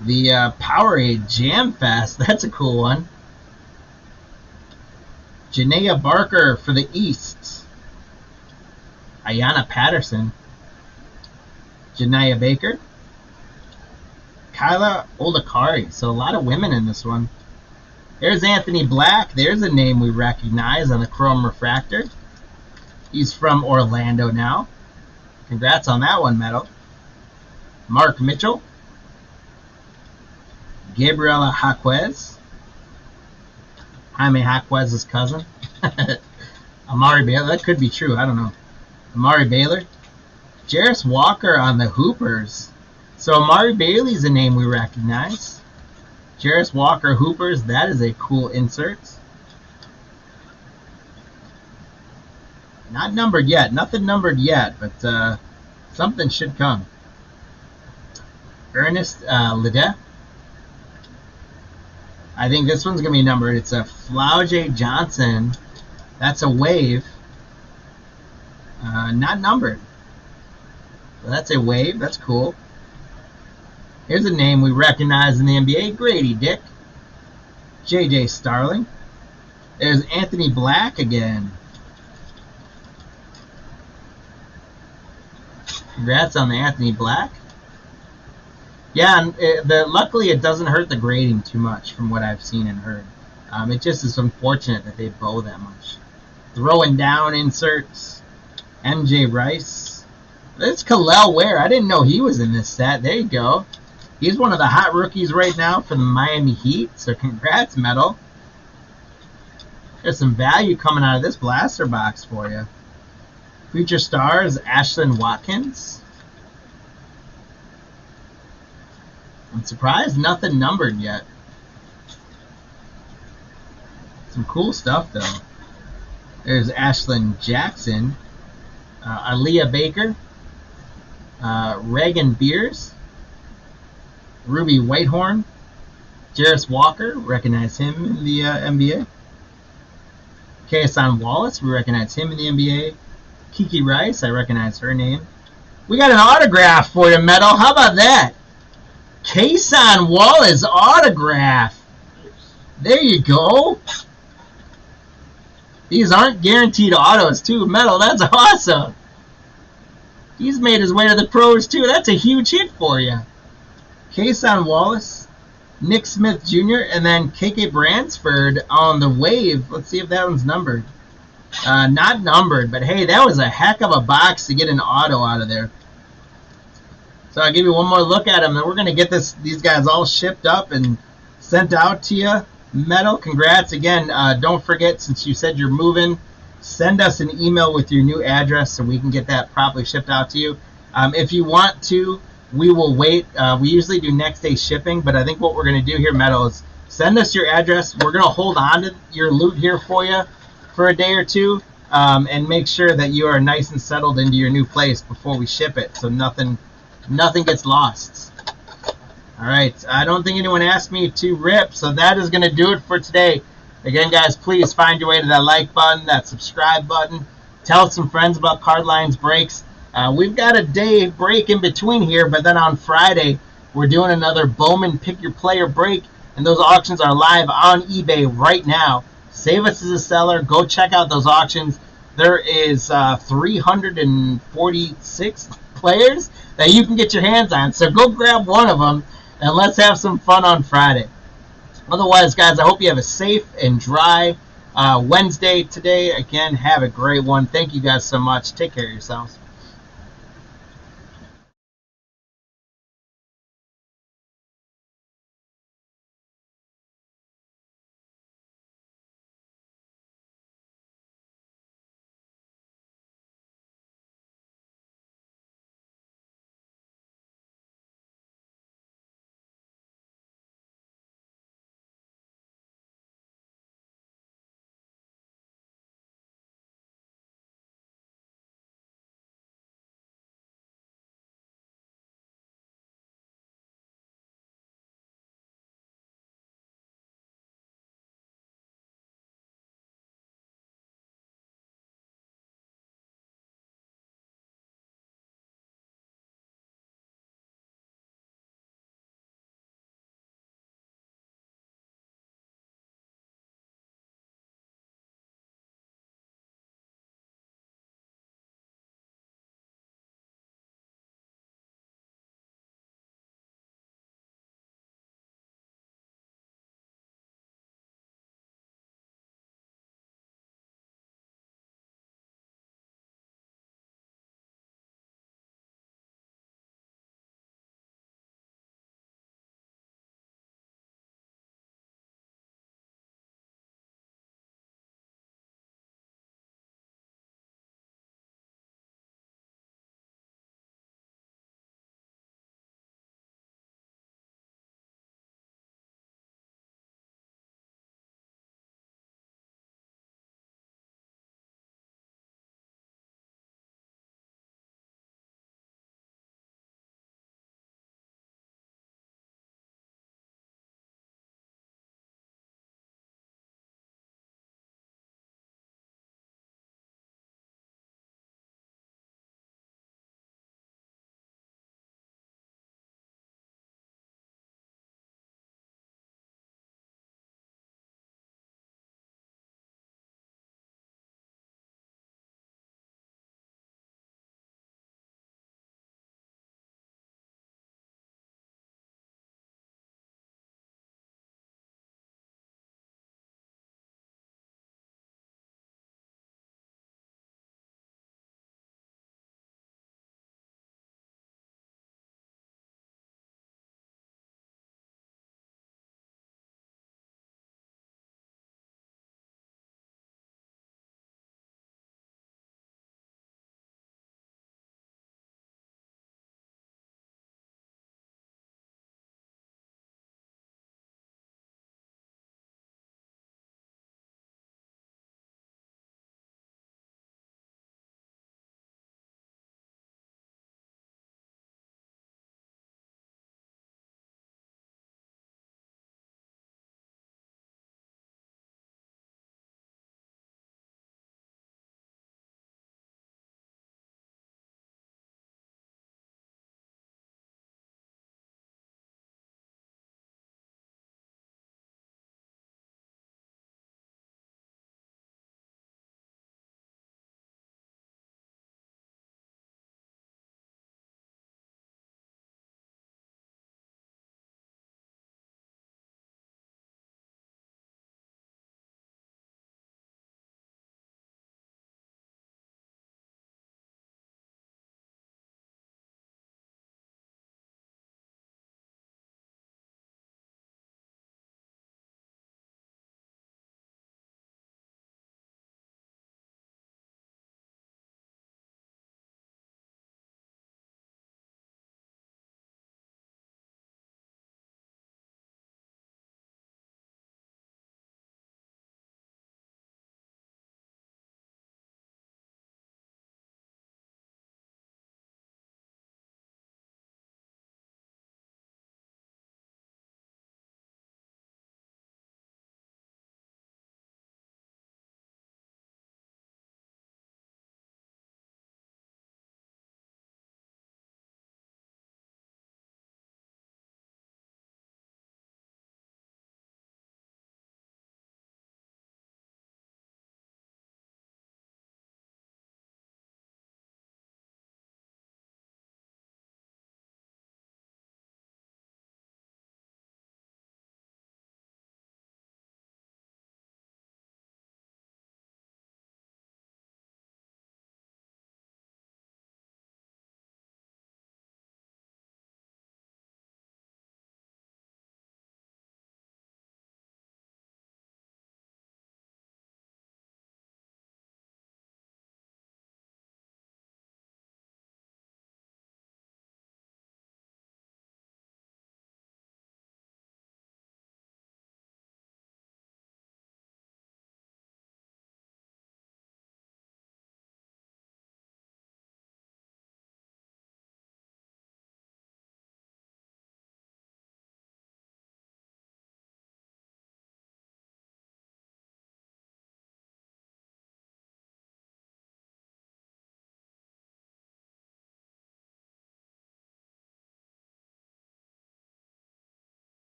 The Powerade Jam Fest. That's a cool one. Janaea Barker for the East. Ayanna Patterson. Janaea Baker. Kyla Oldakari. So a lot of women in this one. There's Anthony Black. There's a name we recognize on the Chrome Refractor. He's from Orlando now. Congrats on that one, Metal. Mark Mitchell. Gabriela Jaquez. Jaime Jaquez's cousin. Amari Baylor. That could be true. I don't know. Amari Baylor. Jarris Walker on the Hoopers. So Amari Bailey's a name we recognize. Jarris Walker Hoopers. That is a cool insert. Not numbered yet. Nothing numbered yet, but something should come. Ernest Ledet. I think this one's going to be numbered. It's a Flaujae Johnson. That's a wave. Not numbered. So that's a wave. That's cool. Here's a name we recognize in the NBA. Grady Dick. J.J. Starling. There's Anthony Black again. Congrats on the Anthony Black. Yeah, and luckily it doesn't hurt the grading too much from what I've seen and heard. It just is unfortunate that they bow that much. Throwing down inserts. MJ Rice. That's Khalil Ware. I didn't know he was in this set. There you go. He's one of the hot rookies right now for the Miami Heat. So congrats, Metal. There's some value coming out of this blaster box for you. Future stars, Ashlyn Watkins. I'm surprised nothing numbered yet. Some cool stuff, though. There's Ashlyn Jackson. Aaliyah Baker. Reagan Beers. Ruby Whitehorn. Jarris Walker. Recognize him in the NBA. Kason Wallace. We recognize him in the NBA. Kiki Rice. I recognize her name. We got an autograph for you, Metal. How about that? Kason Wallace autograph. There you go. These aren't guaranteed autos, too. Metal, that's awesome. He's made his way to the pros, too. That's a huge hit for you. Kason Wallace, Nick Smith Jr., and then KK Bransford on the wave. Let's see if that one's numbered. Not numbered, but hey, that was a heck of a box to get an auto out of there. So I'll give you one more look at them, and we're going to get these guys all shipped up and sent out to you. Metal, congrats. Again, don't forget, since you said you're moving, send us an email with your new address so we can get that properly shipped out to you. If you want to, we will wait. We usually do next day shipping, but I think what we're going to do here, Metal, is send us your address. We're going to hold on to your loot here for you for a day or two, and make sure that you are nice and settled into your new place before we ship it, so nothing gets lost. All right, I don't think anyone asked me to rip, so that is going to do it for today. Again, guys, please find your way to that like button, that subscribe button. Tell some friends about Card Lines Breaks. We've got a day break in between here, but then on Friday, we're doing another Bowman Pick Your Player break, and those auctions are live on eBay right now. Save us as a seller. Go check out those auctions. There is 346 players that you can get your hands on, so go grab one of them, and let's have some fun on Friday. Otherwise, guys, I hope you have a safe and dry Wednesday today. Again, have a great one. Thank you guys so much. Take care of yourselves.